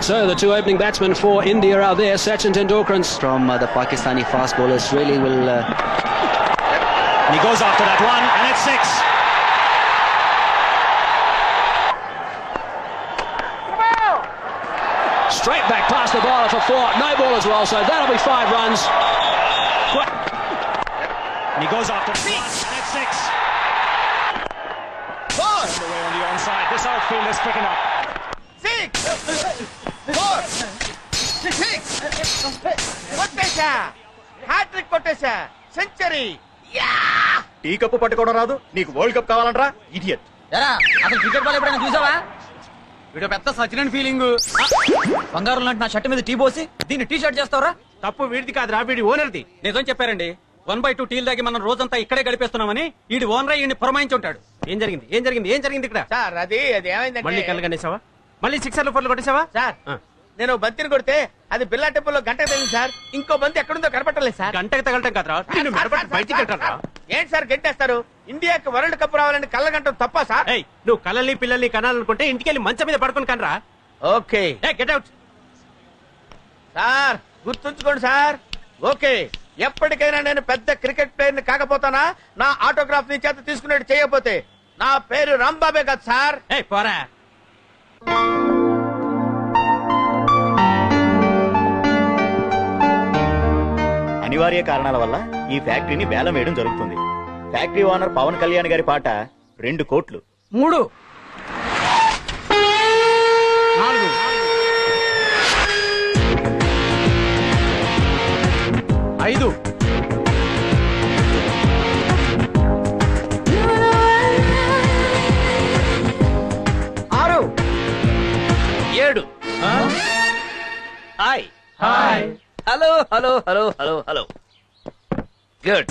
So the two opening batsmen for India are there. Sachin Tendulkar from the Pakistani fast bowlers really will. And he goes after that one, and it's 6. straight back past the bowler for 4. No ball as well, so that'll be 5 runs. And he goes after 6, and it's 6. Turned away on the onside. This outfield is picking up. 6 4 6 కొట్టేశా hat-trick కొట్టేశా century tea cup పట్టుకోవడం రాదు నీకు world cup కావాలంటరా idiot. అసలు cricket ball ఎప్పుడైనా చూసావా? వీడు పెద్ద సచిన్ ఫీలింగ్. బంగారం లాంటి నా షర్ట్ మీద టీ పోసి దీన్ని టీ షర్ట్ చేస్తావరా? తప్పు వీడిది కాదురా, వీడి ఓనర్ది. నిజం చెప్పారండి. 1/2 టీల్ దాగి మనం రోజంతా ఇక్కడే గడిపేస్తున్నామని వీడి ఓనర్ ఈయన్ని పురమాయించి ఉంటాడు. ఏం జరిగింది ఏం జరిగింది ఏం జరిగింది ఇక్కడ? సార్ అది ఏమైందంటే మళ్ళీ కలగనేసావా? మళ్ళీ 6 4 కొట్టేసావా? సార్ నేను బంతిని కొడితే అది బిల్లా టెంపుల్లో గంటకు తగిలింది సార్. ఇంకో బంతి ఎక్కడుందో కనపట్టలేదు సార్. గంటకు తగలటం కాదురా, నిన్ను మెడపట్టి బయటికి కట్టారా? ఏంటి సార్ గంటేస్తారు? ఇండియాకి వరల్డ్ కప్ రావాలని కళ్ళగంటం తప్ప సార్? ఏయ్, నువ్వు కళ్ళని పిల్లల్ని కనాలనుకుంటే ఇంటికెళ్ళి మంచం మీద పడుకొని కనరా. Okay get out. సార్ గుర్తుంచుకోండి సార్. ఓకే ఎప్పటికైనా నేను పెద్ద క్రికెట్ ప్లేయర్ ని కాకపోతానా నా ఆటోగ్రాఫ్ ని చేత తీసుకునేట్టు చేయకపోతే నా పేరు రాంబాబే కదా సార్. ఏయ్ పోరా. అనివార్య కారణాల వల్ల ఈ ఫ్యాక్టరీని వేలం వేయడం జరుగుతుంది. ఫ్యాక్టరీ ఓనర్ పవన్ కళ్యాణ్ గారి పాట 2 కోట్లు. 3 4 5 6 7. Hi hi hello hello hello hello hello good.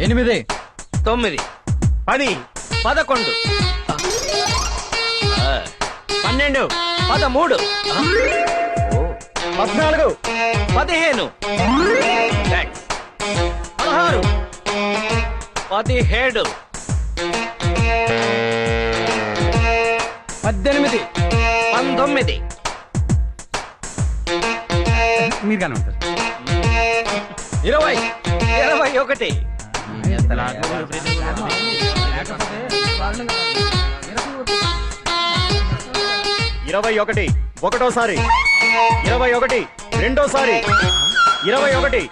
8 9 10 11 12 13 14 15 thanks 16 17 18 19 మీరుగానే ఉంటారు. 20 21 21 ఒకటోసారి, 21 రెండోసారి, 21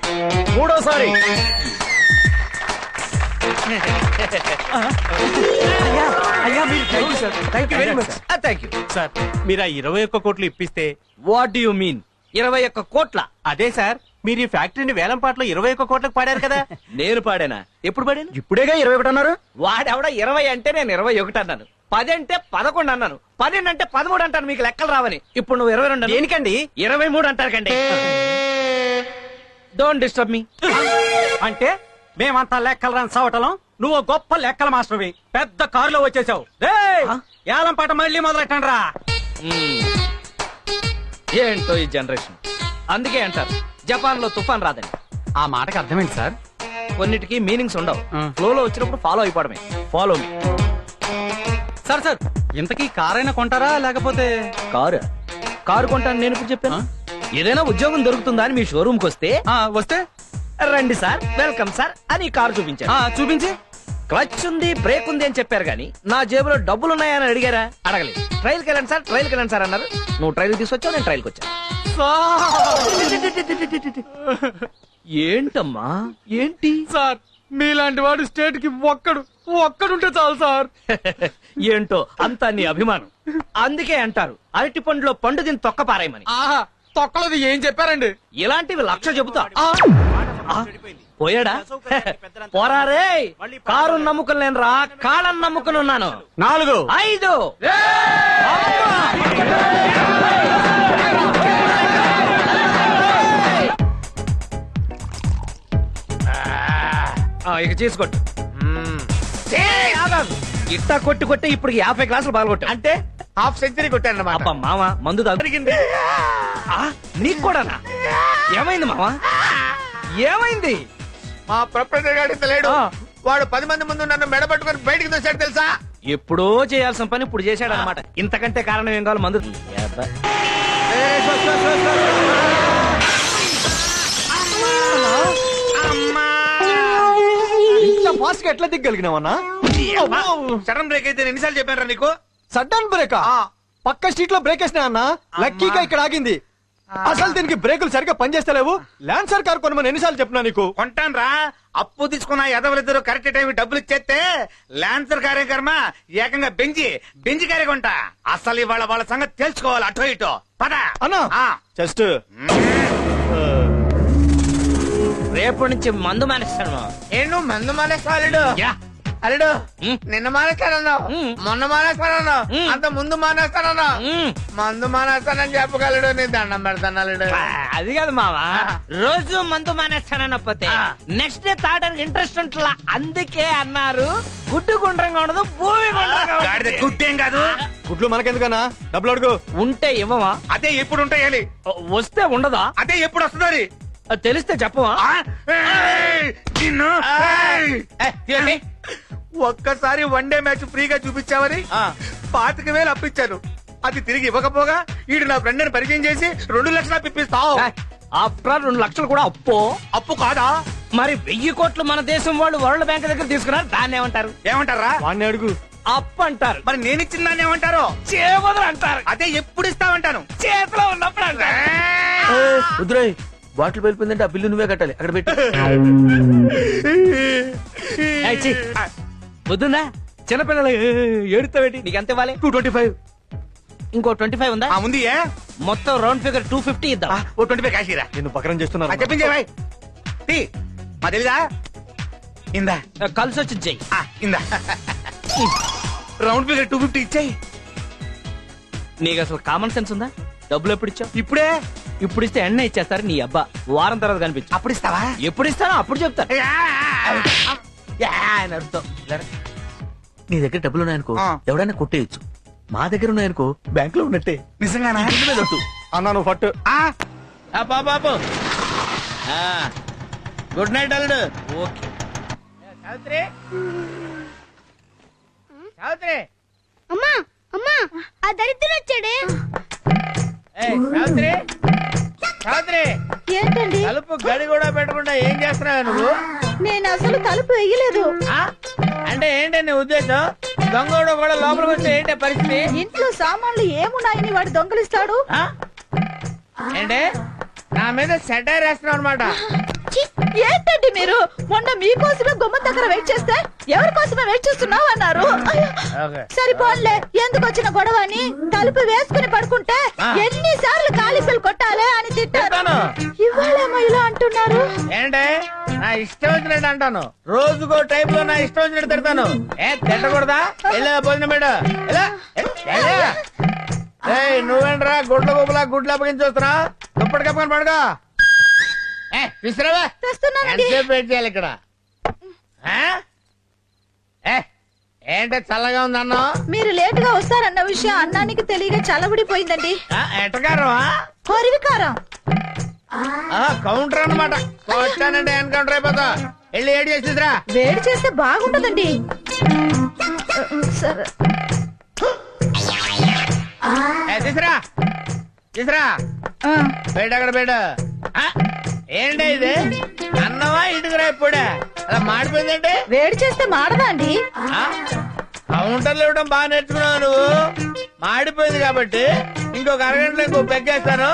మూడోసారి. Thank you. సార్ మీరు ఆ 21 కోట్లు ఇప్పిస్తే. వాట్ డు యు మీన్ 21 కోట్ల? అదే సార్, మీరు ఈ ఫ్యాక్టరీని వేలం పాటలో 21 కోట్లకు పాడారు కదా. నేను పాడానా? ఎప్పుడు పాడాను? ఇప్పుడేగా 21 అన్నారు. వాడెవడ 20 అంటే నేను 21 అన్నాను. 10 అంటే 11 అన్నాను. 12 అంటే 13 అంటాను. మీకు లెక్కలు రావని. ఇప్పుడు నువ్వు 22 దేనికండి? 23 అంటారు కండి. Don't disturb me. అంటే మేమంతా లెక్కలు రాని సవటలం, నువ్వు గొప్ప లెక్కల మాస్టర్వి. పెద్ద కారులో వచ్చేసావు. ఏలం పాట మళ్ళీ మొదలెట్టండి రా. ఏంటో ఈ జనరేషన్. అందుకే అంటారు జపాన్ లో తుఫాన్ రాదని. ఆ మాటకి అర్థమైంది సార్. కొన్నిటికి మీనింగ్స్ ఉండవు. ఫ్లోలో వచ్చినప్పుడు ఫాలో అయిపోవడమే. Follow me. సార్ సార్ ఇంతకీ కారైనా కొంటారా లేకపోతే? కారు కొంటాను నేను ఇప్పుడు చెప్పాను. ఏదైనా ఉద్యోగం దొరుకుతుందా అని మీ షోరూమ్ కి వస్తే వస్తే రండి సార్, వెల్కమ్ సార్ అని కారు చూపించారు. చూపించి క్లచ్ ఉంది, బ్రేక్ ఉంది అని చెప్పారు కానీ నా జేబులో డబ్బులు ఉన్నాయని అడిగారా? అడగలేదు. ట్రైల్కి వెళ్ళండి సార్ అన్నారు. నువ్వు ట్రైల్ తీసుకొచ్చావు, నేను ట్రైల్కి వచ్చాను. ఏంటమ్మా ఏంటి సార్ మీలాంటి వాడు స్టేట్ కి ఒక్కడుంటే చాలు సార్. ఏంటో అంతా నీ అభిమానం. అందుకే అంటారు అరటి పండులో పండు దీన్ని తొక్క పారాయమని. తొక్కలది ఏం చెప్పారండి? ఇలాంటివి 1,00,000 చెబుతా. పోయాడా? పోరారే. కారు నమ్ముకుని నేను రా, కాళ్ళని నమ్ముకుని ఉన్నాను. 4 5 ఇక చేసుకోట్టు. ఇట్టా కొట్టి ఇప్పుడు 50 గ్లాసులు పాల్గొట్టా. అంటే హాఫ్ సెంచరీ కొట్టానన్నమాట. అబ్బా మామ మందు తగ్గింది. నీకు కూడానా? ఏమైంది మామ? ఏమైంది? మా ప్రొపరేటర్ గారు లేడు. వాడు 10 మంది ముందు నన్ను మెడబట్టుకుని బయటికి దోశాడు తెలుసా? ఎప్పుడో చేయాల్సిన పని ఇప్పుడు చేశాడు అనమాట. ఇంతకంటే కారణం ఏం కావాలి? మందు ఇంత ఫాస్ట్ గా ఎట్లా దిగ్గలిగినావన్నా? సడన్ బ్రేక్ అయితే ఎన్నిసార్లు చెప్పారా నీకు? సడన్ బ్రేక్ పక్క స్ట్రీట్ లో బ్రేక్ వేసినా అన్న, లక్కీగా ఇక్కడ ఆగింది. అసలు దీనికి బ్రేకులు సరిగ్గా పనిచేస్తలేవు. ల్యాన్సర్ కార్ కొనమని ఎన్నిసార్లు చెప్పినా నీకు? కొంటాను రా, అప్పు తీసుకున్న ఎదవలిద్దరు కరెక్ట్ టైం డబ్బులు ఇచ్చేస్తే లాన్సర్ కార్యక్రమ ఏకంగా బెంజి కారే కొంటా. అసలు ఇవాళ వాళ్ళ సంగతి తెలుసుకోవాలి. అటో ఇటో పద అన్నా జస్ట్ రేపటి నుంచి మందు మానేస్తాను. ఏను మందు మానేస్తాడు అల్లుడు. నిన్న మానేస్తానన్నావు, మొన్న మానేస్తానన్నావు, అంత ముందు మానేస్తానన్నావు. మందు మానేస్తానని చెప్పగలడు. నీ దండం పెడతాను అల్లుడు. అది కాదు మావా, రోజు మందు మానేస్తానకపోతే నెక్స్ట్ డే తాగడానికి ఇంట్రెస్ట్ ఉంటుందా? అందుకే అన్నారు గుడ్డు గుండ్రంగా ఉండదు, భూమి గుండ్రంగా గాడిద గుడ్డేం కాదు. గుడ్లు మనకెందుకన్నా? డబ్బులు అడుగు. ఉంటే ఇవ్వవా? అదే ఎప్పుడు ఉంటాయాలి, వస్తే ఉండదా? అదే ఎప్పుడు వస్తుంది తెలిస్తే చెప్పవా? నిన్ను ఒక్కసారి వన్ డే మ్యాచ్ ఫ్రీగా చూపించావని 25,000 అప్పించాను. అది తిరిగి ఇవ్వకపోగా ఈడు నా ఫ్రెండ్ ని పరిచయం చేసి 2 లక్షలు అప్పిస్తావు. ఆఫ్టర్ 2 లక్షలు కూడా అప్పు కాదా? మరి 1000 కోట్లు మన దేశం వాళ్ళు వరల్డ్ బ్యాంక్ దగ్గర తీసుకున్నారు. దాన్ని ఏమంటారు? ఏమంటారా? వాడిని అడుగు. అప్పు అంటారు. మరి నేను ఇచ్చిన దాన్ని ఏమంటారు? చేవదులు అంటారు. అదే ఎప్పుడు ఇస్తామంటాను. చేతిలో ఉన్నప్పుడు అంటారు. వద్దురాయ్, బాటిల్ వెళ్ళిపోయిందంటే ఆ బిల్లు నువ్వే కట్టాలి. అక్కడ పెట్టి వద్దుందా? చిన్నపిల్లలు ఏడుతావేటి? నీకు ఎంత ఇవ్వాలి? 225. ఇంకో 25 ఉందా? ఉంది. మొత్తం రౌండ్ ఫిగర్ 250 ఇద్దాం. ఓ 25 కాశీరా. నేను పక్కన చేస్తున్నా. చెప్పించే భాయ్ మా తెలీదా? ఇందా కలిసి వచ్చి చెయ్యి. ఇందా రౌండ్ ఫిగర్ 250 ఇచ్చాయి. నీకు అసలు కామన్ సెన్స్ ఉందా? డబ్బులు ఎప్పుడు ఇచ్చావు? ఇప్పుడే. ఇప్పుడు ఇస్తే ఎన్న ఇచ్చేస్తారు. నీ అబ్బా వారం తర్వాత కనిపించు. అప్పుడు ఇస్తావా? ఎప్పుడు ఇస్తానో అప్పుడు చెప్తాను. ఆయన అర్థం. నీ దగ్గర డబ్బులు ఉన్నాయనుకో ఆ. ఎవడైనా కొట్టేయచ్చు. మా దగ్గర ఉన్నాయనుకో బ్యాంక్ లో ఉన్నట్టే. నిజంగానా? అన్నా నువ్వు ఫట్. బాబు గుడ్ నైట్ అల్లుడు. ఓకే సావిత్రి, సావిత్రి, అమ్మా అమ్మా ఆ దరిద్రుడు వచ్చాడే. సావిత్రి, సావిత్రి, ఏంటండి? తలుపు గడి కూడా పెట్టకుండా ఏం చేస్తున్నావు నువ్వు? నేను అసలు తలుపు వేయలేదు. అంటే ఏంటి నీ ఉద్దేశం? దొంగోడు కూడా లోపలికి వస్తే ఏంటి పరిస్థితి? ఇంట్లో సామాన్లు ఏమున్నాయని వాడు దొంగలిస్తాడు. ఏంటి నా మీద సెటైర్ వేస్తున్నావు అనమాట? ఛీ, ఏంటండి మీరు? మొన్న మీకోసమే గుమ్మం దగ్గర వెయిట్ చేస్తే ఎవరి కోసమే వెయిట్ చేస్తున్నావు అన్నారు. అయ్యో, సరిపోన్లే, ఎందుకు వచ్చిన గొడవ అని తలుపు వేసుకుని పడుకుంటే ఎన్నిసార్లు కాలిఫీలు కొట్టాలే అని తిట్టాను. ఇవాళేమో ఇలా అంటున్నారు. ఏంటే నా ఇష్టం వచ్చినట్టు అంటాను, రోజుకో టైప్ లో నా ఇష్టం వచ్చినట్టు తిడతాను. తిట్టకూడదా? వెళ్ళా భోజనం పెట్ట. నువ్వేంట్రా గుడ్ల గుబులా గుడ్లు అప్పగించి వస్తున్నా? దుప్పటి కప్పుకొని పడుకో. విసిరావా? తెస్తున్నానండి. ఎంతసేపు వెయిట్ చేయాలి ఇక్కడ? ఏంటే చల్లగా ఉంది అన్నం? మీరు లేటుగా వస్తారన్న విషయం అన్నానికి తెలియక చల్లబడిపోయిందండి. ఎట్టగారమా? హరివికారం. కౌంటర్ అన్నమాట. కొట్టానంటే ఎన్కౌంటర్ అయిపోతా. వెళ్ళి ఏడు చేసిరా. వేడి చేస్తే బాగుంటదండి. సరే తీసురా తీసురా. బయట అక్కడ బయట. ఏంటి ఇది? అన్నమా ఇటుకురా? ఇప్పుడే అలా మాడిపోయిందంటే వేడి చేస్తే మాడదా అండి? కౌంటర్లు ఇవ్వడం బాగా నేర్చుకున్నావు నువ్వు. మాడిపోయింది కాబట్టి ఇంకొక అరగంటలో ఇంకో పెగ్గేస్తాను.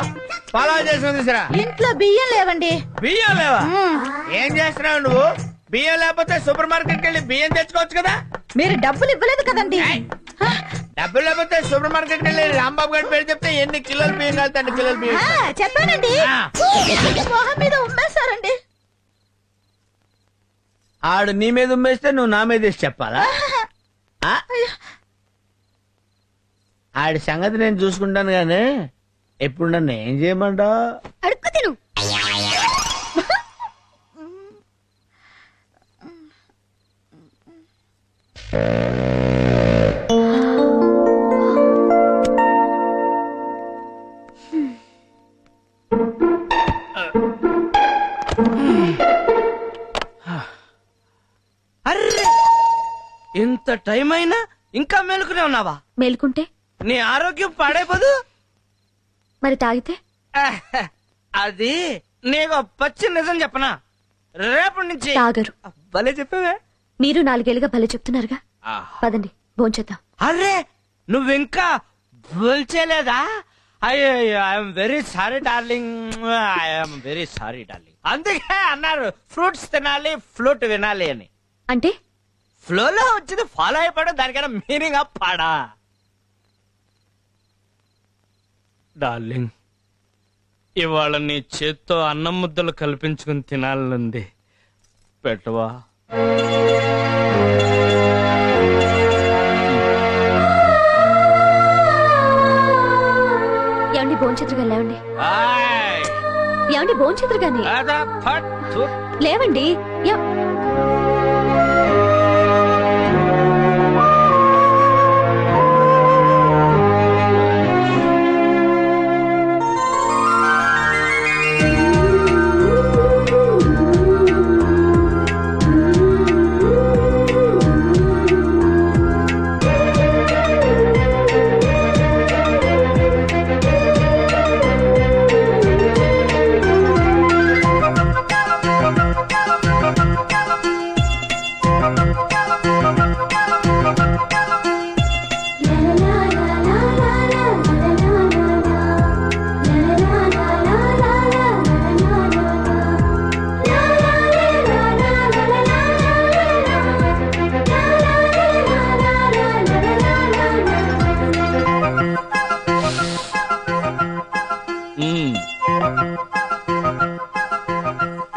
ఫాలో చేసుకుని తీసురా. ఇంట్లో బియ్యం లేవండి. బియ్యం లేవా? ఏం చేస్తున్నావు నువ్వు? బియ్యం లేకపోతే సూపర్ మార్కెట్ కి వెళ్ళి బియ్యం తెచ్చుకోవచ్చు కదా. మీరు డబ్బులు ఇవ్వలేదు కదండి. డబ్బులు లేకపోతే సూపర్ మార్కెట్ కి వెళ్ళి రాంబాబు గారి పేరు చెప్తే ఎన్ని కిలోలు బియ్యం కలితే అన్ని కిలోలు బియ్యం. చెప్పానండి. మొహం మీద ఉమ్మేశారండి. ఆడు నీ మీద ఉమ్మేస్తే నువ్వు నా మీద వేసి చెప్పాలా? ఆడి సంగతి నేను చూసుకుంటాను గానీ ఎప్పుడు నన్ను ఏం చేయమంటావు? అడుక్కు తిను. అర్రే, ఇంత టైం అయినా ఇంకా మేలుకునే ఉన్నావా? మేలుకుంటే నీ ఆరోగ్యం పాడైపోదు. మరి తాగితే అది నీకు పచ్చి నిజం చెప్పనా, రేపటి నుంచి తాగరు. భలే చెప్పావే. మీరు 4 ఏళ్ళుగా భలే చెప్తున్నారుగా. పదండి భోంచేద్దాం. అరే నువ్వింకా భూల్చేలేదా? అయ్యో I'm very sorry darling, I'm very sorry darling. అందుకే అన్నారు ఫ్రూట్స్ తినాలి ఫ్లూట్ వినాలి అని. అంటే ఫ్లోలో వచ్చింది ఫాలో అయిపోవడం, దానికైనా మీనింగ్ పాడా. డార్లింగ్, ఇవాళ నీ చేత్తో అన్నం ముద్దలు కల్పించుకుని తినాలనుంది, పెట్టవా? ఏమండి భోంచేతురుగా లేవండి. ఆయ్, ఏమండి భోంచేతురుగాని అదా ఫట్ థు. లేవండి.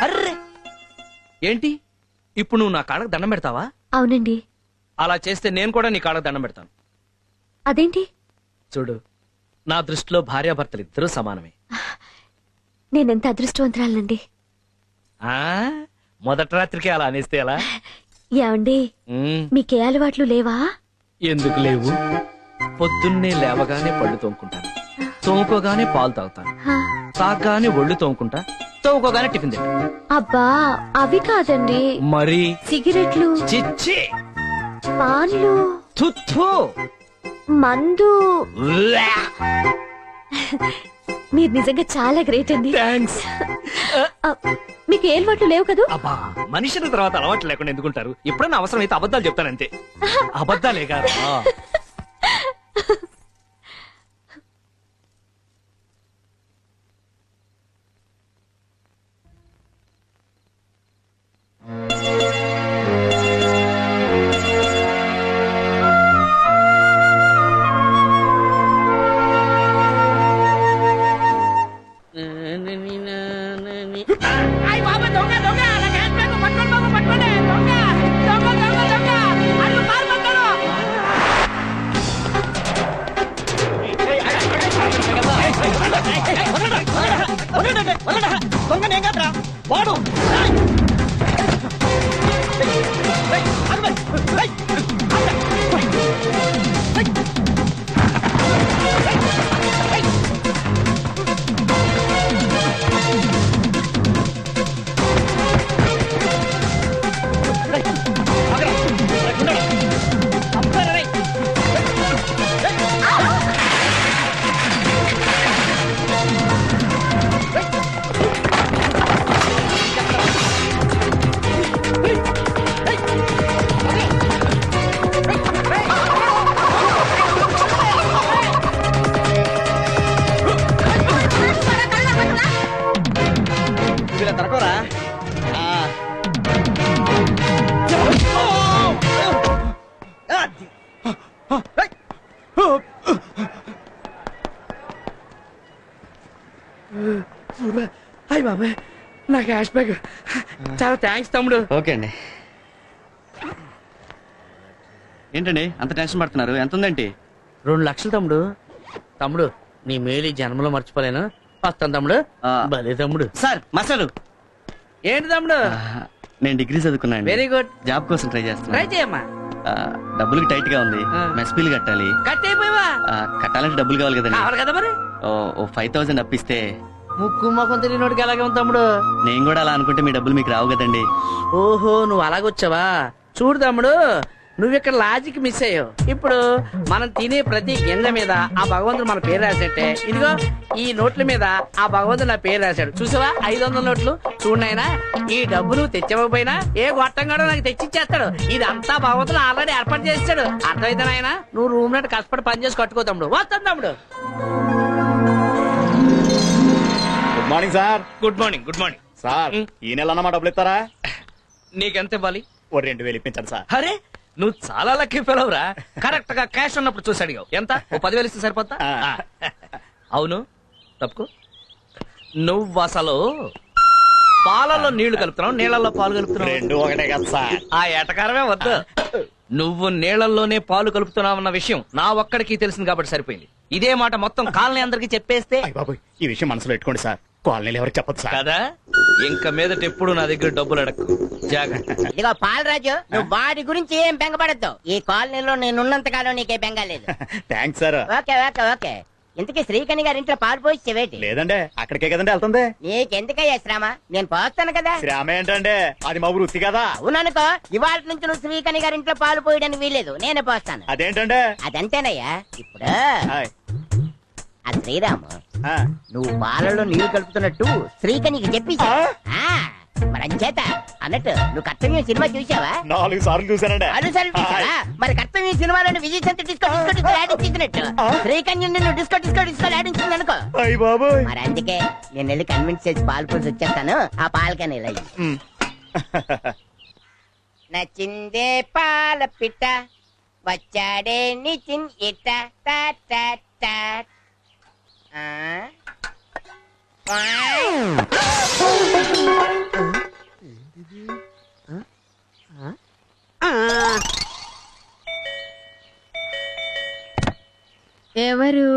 అర్రే ఏంటి ఇప్పుడు నువ్వు నా కాళ్ళకు దండం పెడతావా? అవునండి. అలా చేస్తే నేను కూడా నీ కాళ్ళకు దండం పెడతాను. అదేంటి? చూడు, నా దృష్టిలో భార్యాభర్తలు ఇద్దరూ సమానమే. నేనెంత అదృష్టవంతురాలండి. ఆ మొదటి రాత్రికి అలా అనేస్తే ఎలా? ఏమండి మీకే అలవాట్లు లేవా? ఎందుకు లేవు? పొద్దున్నే లేవగానే పళ్ళు తోముకుంటాను, తోముకోగానే పాలు తాగుతాను, తాగగానే ఒళ్ళు తోముకుంటా, తోముకోగానే టిఫిన్ తింటా. అబ్బా అవి కాదండి, మరి సిగరెట్లు, చిచ్చి, పాన్లు, తుత్తు, మందు. ఉవ్వా. మీరు నిజంగా చాలా గ్రేట్ అండి. థాంక్స్. మీకు ఏ అలవాట్లు లేవు కదూ? అబ్బా, మనిషిన తర్వాత అలవాట్లు లేకుండా ఎందుకుంటారు? ఎప్పుడైనా అవసరం అయితే అబద్ధాలు చెప్తానంతే. అబద్ధాలే కాదా? అయ్య బాబాయ్, నా క్యాష్ బ్యాగ్. చాలా థ్యాంక్స్ తమ్ముడు. ఓకే అండి. ఏంటండి అంత టెన్షన్ పడుతున్నారు? ఎంత ఉందండి? 2 లక్షలు తమ్ముడు. తమ్ముడు నీ మేలు జన్మలో మర్చిపోలేను. వస్తాను తమ్ముడు. భలే తమ్ముడు. సార్ మసాలు ఏంటి తమ్ముడు? నేను డిగ్రీ చదువుకున్నాను. Very good. జాబ్ కోసం ట్రై ట్రై చేస్తున్నా. చేయమ్మా. డబ్బులకి టైట్ గా ఉంది. మెస్ బిల్ కట్టాలి. కట్ అయిపోయావా? కట్టాలంటే డబ్బులు కావాలి కదండి. కావాలి కదా మరి. ఓ 5,000 అప్పిస్తే. ముక్కు మొఖం తెలియనోడికి అలాగే ఉంది తమ్ముడు. నేను కూడా అలా అనుకుంటే మీ డబ్బులు మీకు రావు కదండి. ఓహో, నువ్వు అలాగొచ్చావా? చూడు తమ్ముడు, నువ్వు ఇక్కడ లాజిక్ మిస్ అయ్యావు. ఇప్పుడు మనం తినే ప్రతి గింజ మీద ఆ భగవంతుడు మన పేరు రాసేట్టే. ఇదిగో ఈ నోట్ల మీద ఆ భగవంతుడు నా పేరు రాశాడు. చూసావా 500 నోట్లు చూడనైనా. ఈ డబ్బు నువ్వు తెచ్చకపోయినా ఏ గొట్టంగాడో నాకు తెచ్చిచ్చేస్తాడు. ఇదంతా భగవంతుడు ఆల్రెడీ ఏర్పాటు చేస్తాడు. అర్థమైతే నాయనా, నువ్వు రూమ్ నట్టు కష్టపడి పని చేసి కట్టుకో తమ్ముడు. వస్తాను తమ్ముడు. Good morning sir. Good morning. Good morning sir ఈ నెల అన్నమా డబ్బులు ఇస్తారా? నీకెంత ఇవ్వాలి? ఓ 2000 ఇప్పించండి సార్. అరే నువ్వు చాలా లక్కీ ఫెలవురా. కరెక్ట్ గా క్యాష్ ఉన్నప్పుడు చూసి అడిగావు. ఎంత? ఓ 10,000 ఇస్తే సరిపోతా? అవును తప్పుకో. నువ్వు అసలు పాలలో నీళ్లు కలుపుతున్నావు, నీళ్లలో పాలు కలుపుతున్నావు. రెండు ఒకటే కదా సార్. ఆ ఎటకారమే వద్దు. నువ్వు నీళ్లలోనే పాలు కలుపుతున్నావన్న విషయం నా ఒక్కడికి తెలిసింది కాబట్టి సరిపోయింది. ఇదే మాట మొత్తం కాలనీ అందరికి చెప్పేస్తే. అయ్య బాబోయ్, ఈ విషయం మనసులో పెట్టుకోండి సార్. కాలనీలు ఎవరికి చెప్పదు సార్. కదా ఇంకా మీదట ఎప్పుడు నా దగ్గర డబ్బులు అడక్కు. జాగ్రత్త. ఇదిగో పాలరాజు, నువ్వు వాడి గురించి ఏం బెంగపడద్దు. ఈ కాలనీలో నేనున్నంత కాలం నీకే బెంగ లేదు. Thanks sir. Okay okay okay. ఇంతకీ శ్రీకణి గారి ఇంట్లో పాలు పోయిచ్చేవేటి? లేదండి, అక్కడికే కదండి వెళ్తుంది. నీకెందుకయ్యా శ్రమ? నేను పోస్తాను కదా. శ్రామ ఏంటండి, అది మా వృత్తి కదా. అవుననుకో, ఇవాళ నుంచి నువ్వు శ్రీకణి గారి ఇంట్లో పాలు పోయడానికి వీలేదు, నేనే పోస్తాను. అదేంటండి? అదంతేనయ్యా. ఇప్పుడు హాయ్. ఆ శ్రీరాము, ఆ, నువ్వు పాలలో నీళ్లు కలుపుతున్నట్టు శ్రీకణికి చెప్పి మరి అంచేత అన్నట్టు నువ్వు కర్తవ్యం సినిమా చూసావా? 4 సార్లు చూసానండి. అనుసరి చూసావా? మరి కర్తవ్యం సినిమాలో విజయ్ సంత డిస్కో డిస్కో డిస్కో ఆడించినట్టు శ్రీకన్య నిన్ను డిస్కో డిస్కో డిస్కో ఆడించింది అనుకో. అయ్య బాబోయ్. మరి అందుకే నేను వెళ్ళి కన్విన్స్ చేసి పాలు పోసి వచ్చేస్తాను. ఆ పాలకని ఇలా ఇయ్యి. నచ్చిందే పాల పిట్ట వచ్చాడే నిచిన్ ఇట్ట టా టా టా. ఎవరు?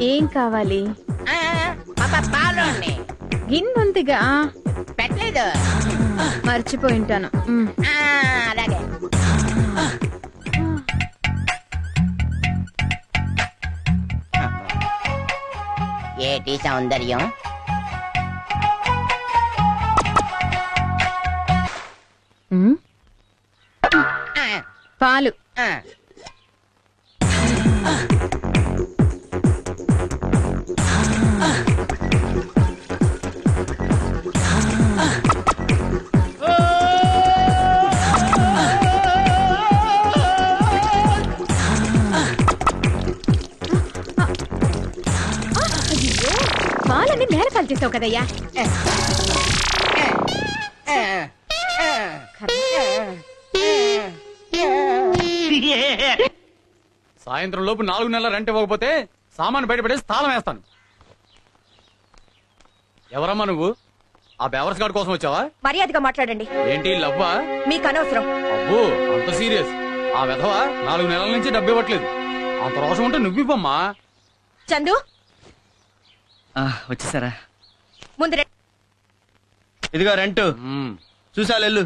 ఏం కావాలి? పాలు గిన్నుందిగా పెట్టలేదు, మర్చిపోయింటాను. అలాగే. ఏటి సౌందర్యం? పాలు. పాలన్నీ నేల పాలు చేసావు కదయ్యా. సాయంత్రం లోపు 4 నెలల రెంట్ ఇవ్వకపోతే సామాను బయటపడేసి తాళం వేస్తాను. ఎవరమ్మా నువ్వు? ఆ బేవర్స్ గార్డ్ కోసం వచ్చావా? మర్యాదగా మాట్లాడండి. ఏంటి లవ్వా? మీకు అనవసరం. అబ్బో అంత సీరియస్? ఆ విధవ 4 నెలల నుంచి డబ్బు ఇవ్వట్లేదు. అంత రోషం ఉంటే నువ్వివ్వమ్మా. చందు వచ్చేసారా? ముందు ఇదిగో రెంట్ చూసా వెళ్ళు.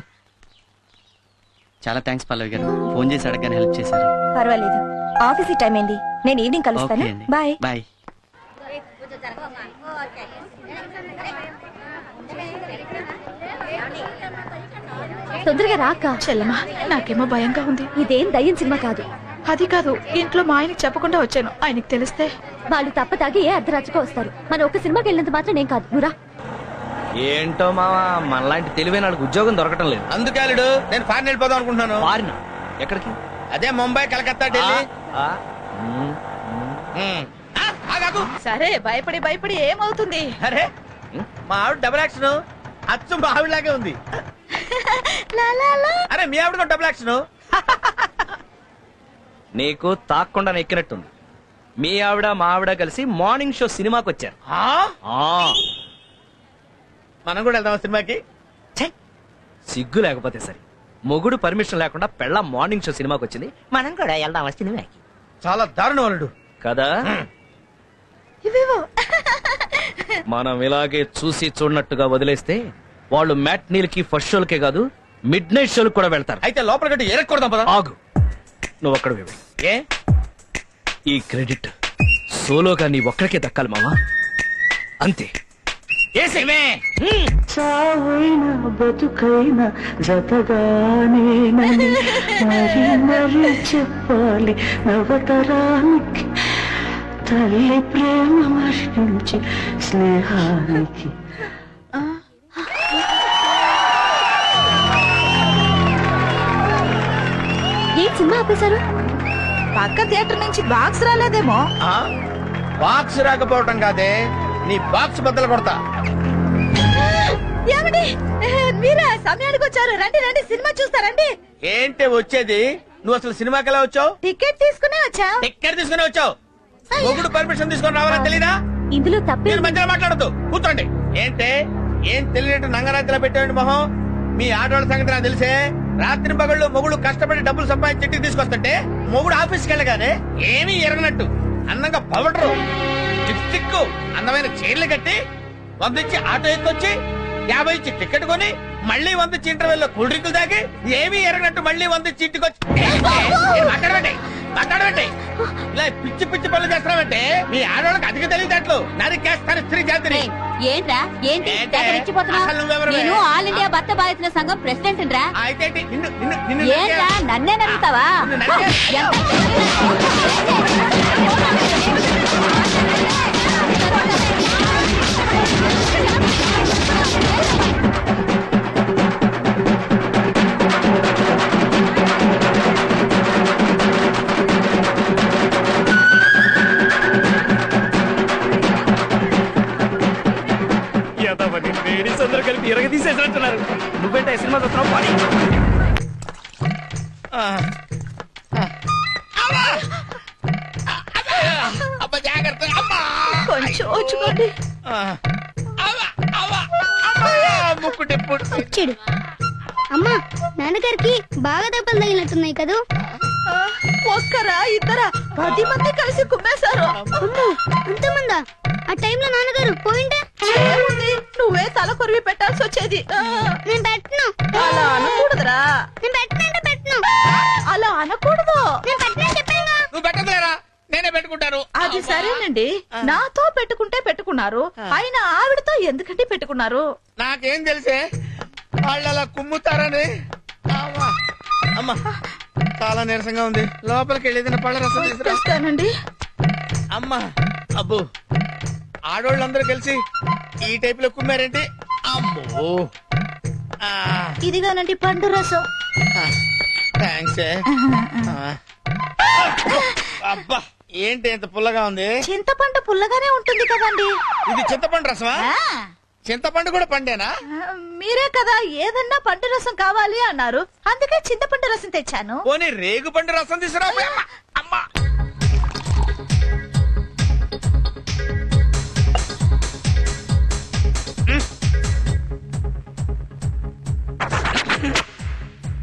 చాలా థ్యాంక్స్ పల్లవి గారు, ఫోన్ చేసి అడగగానే హెల్ప్ చేశారు. పర్వాలేదు, ఆఫీస్ టైం అయింది. నేను ఈవినింగ్ కలుస్తాను. Bye bye. తొందరగా రాక. చెల్లమా, నాకేమో భయంగా ఉంది. ఇదేం దయ్యం సినిమా కాదు. అది కాదు, ఇంట్లో మా ఆయనకి చెప్పకుండా వచ్చాను. ఆయనకి తెలిస్తే వాళ్ళు తప్ప తాగి ఏ అర్ధరాత్రికి వస్తారు. మన ఒక్క సినిమాకి వెళ్ళినంత మాత్రం నేను కాదు. నువ్వురా. ఏంటో మావా, మనలాంటి తెలివైన వాళ్ళకి ఉద్యోగం దొరకటం లేదు. అందుకే అల్లుడు నేను ఫారెన్ వెళ్ళిపోదాం అనుకుంటున్నాను. ఫారిన్ ఎక్కడికి? అదే ముంబై, కలకత్తా, ఢిల్లీ. సరే, భయపడి భయపడి ఏమవుతుంది? అరే మా ఆవిడ డబుల్ యాక్షన్ అచ్చు మా ఆవిడలాగే ఉంది. అరే మీ ఆవిడ డబుల్ యాక్షన్. నీకు తాక్కుండా ఎక్కినట్టుంది. మీ ఆవిడ మా ఆవిడ కలిసి మార్నింగ్ షో సినిమాకి వచ్చారు. మనం కూడా వెళ్దాం సినిమాకి. సిగ్గు లేకపోతే సరే, మొగుడు పర్మిషన్ లేకుండా పెళ్ళ మార్నింగ్ షో సినిమాకి వచ్చింది. మనం కూడా వెళ్దాం సినిమాకి. చాలా దారుణం అల్లుడు కదా. మనం ఇలాగే చూసి చూడనట్టుగా వదిలేస్తే వాళ్ళు మ్యాట్నీలకి ఫస్ట్ షోలకే కాదు మిడ్ నైట్ షోలకు కూడా వెళ్తారు. అయితే లోపల గట్టి ఎరక్కూడదాం పద. ఆగు, నువ్వు అక్కడ ఏ ఈ క్రెడిట్ సోలోగా నీ ఒక్కడికే దక్కాలి మావా. అంతే. ఏసేమే చావైనా బతుకైనా జతగానేనని మరి మరి చెప్పాలి నవతరానికి తల్లి ప్రేమ మరణించి స్నేహానికి. ఏ సినిమా ఆపేశారు? పక్క థియేటర్ నుంచి బాక్స్ రాలేదేమో. బాక్స్ రాకపోవటం కాదే, నీ బాక్స్ బద్దలు కొడతా. ఏమండి మీరా సమయానికి వచ్చారు? రండి రండి సినిమా చూస్తారండి. ఏంటి వచ్చేది? నువ్వు అసలు సినిమాకి ఎలా వచ్చావు? టికెట్ తీసుకునే వచ్చా. టికెట్ తీసుకుని వచ్చావు? మొగుడు పర్మిషన్ తీసుకొని రావాలని తెలీదా? ఇందులో తప్పే మీరు మధ్యలో మాట్లాడద్దు, కూర్చోండి. ఏంటే ఏం తెలియనట్టు నంగరాత్రిలో పెట్టేయండి మొహం. మీ ఆడవాళ్ళ సంగతి నాకు తెలిసే. రాత్రి పగళ్ళు మొగుడు కష్టపడి డబ్బులు సంపాదించి ఇంటికి తీసుకొస్తుంటే మొగుడు ఆఫీస్కి వెళ్ళగానే ఏమీ ఎరగనట్టు అందంగా పవడరు లిప్స్టిక్ అందమైన చీరలు కట్టి 100 ఇచ్చి ఆటో ఎక్కొచ్చి 50 ఇచ్చి టికెట్ కొని మళ్ళీ 100 ఇచ్చి ఇంటర్వెల్ లో కూల్ డ్రింకులు తాగి ఏమీ ఎరగనట్టు మళ్ళీ 100 ఇచ్చి ఇంటికి వచ్చి మాట్లాడబెట్టి ఇలా పిచ్చి పిచ్చి పనులు చేస్తామంటే మీ ఆడవాళ్ళకి అధిక తెలియదట్లు నరికేస్తారు స్త్రీ జాతిని. ఏంట్రా ఏంటి ఏంటే? అసలు నువ్వెవరివే? నేను ఆల్ ఇండియా భర్త బాధితుల సంఘం ప్రెసిడెంట్ రా. అయితే నిన్ను ఏంట్రా నన్నే నమ్ముతావా? లేడీస్ అందరూ కలిపి ఎరగ తీసేసినట్టున్నారు. నువ్వేంటే సినిమా చూస్తున్నావు? పని అబ్బా జాగ్రత్త. కొంచెం వచ్చుకోండి. ముక్కు టెప్పుడు. వచ్చాడు. అమ్మా నాన్నగారికి బాగా దెబ్బలు తగిలినట్టున్నాయి కదూ. ఒక్కరా ఇద్దరా 10 మంది కలిసి కుమ్మేశారు. అంతమందా? ఆ టైంలో నాన్నగారు పోయింటే ఏముంది, నువ్వే తల కొరివి పెట్టాల్సి వచ్చేది. నేను పెట్టను. అలా అనకూడదురా. నేను పెట్టనంటే పెట్టను. అలా అనకూడదు. నేను పెట్టనని చెప్పానుగా. నువ్వు పెట్టదులేరా, నేనే పెట్టుకుంటాను. అది సరేనండి, నాతో పెట్టుకుంటే పెట్టుకున్నారు, అయినా ఆవిడతో ఎందుకంటే పెట్టుకున్నారు? నాకేం తెలిసే వాళ్ళు అలా కుమ్ముతారని. అమ్మా అమ్మా చాలా నీరసంగా ఉంది, లోపలికి వెళ్ళేది పళ్ళ రసం తీసుకురా. తెస్తానండి. అమ్మా అబ్బు ఆడోళ్ళందరూ కలిసి ఈ టైప్ లో కుమ్మారేంటి? అమ్మో ఇదిగానండి పండు రసం. థ్యాంక్స్. అబ్బా ఏంటి ఎంత పుల్లగా ఉంది? చింతపండు పుల్లగానే ఉంటుంది కదండి. ఇది చింతపండు రసమా? చింతపండు కూడా పండేనా? మీరే కదా ఏదన్నా పండు రసం కావాలి అన్నారు, అందుకే చింతపండు రసం తెచ్చాను. పోనీ రేగు పండు రసం తీసుకురా. అమ్మా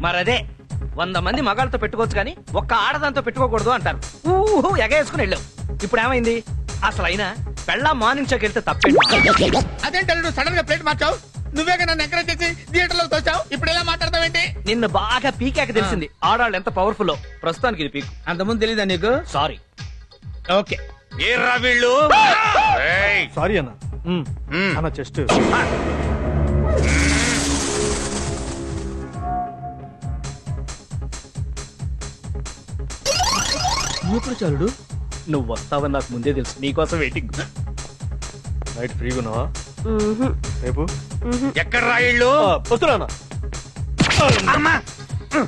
మరదే 100 మంది మగాళ్ళతో పెట్టుకోవచ్చు కానీ ఒక్క ఆడదాంతో పెట్టుకోకూడదు అంటారు. ఊహు ఎగేసుకుని వెళ్ళావు. ఇప్పుడు ఏమైంది? అసలు అయినా పెళ్ళా మార్నింగ్ షోకి వెళ్తే తప్పేంటి? అదేంటే నువ్వు సడన్ గా ప్లేట్ మార్చావు? నువ్వేగా నన్ను ఎంకరేజ్ చేసి థియేటర్ లో తోచావు, ఇప్పుడు ఎలా మాట్లాడతావేంటి? నిన్ను బాగా పీకాక తెలిసింది ఆడాళ్ళు ఎంత పవర్ఫుల్. ప్రస్తుతానికి ఇది పీకు. అంతకుముందు తెలీదా నీకు? సారీ. ఓకే ఏర్రా వీళ్ళు. సారీ అన్న. అన్న చెస్ట్ ఇప్పుడు చాలుడు, నువ్వు వస్తావని నాకు ముందే తెలుసు, నీకోసం వెయిటింగ్. నైట్ ఫ్రీగా ఉన్నావా రేపు? ఎక్కడ రా వీళ్ళు? వస్తున్నా.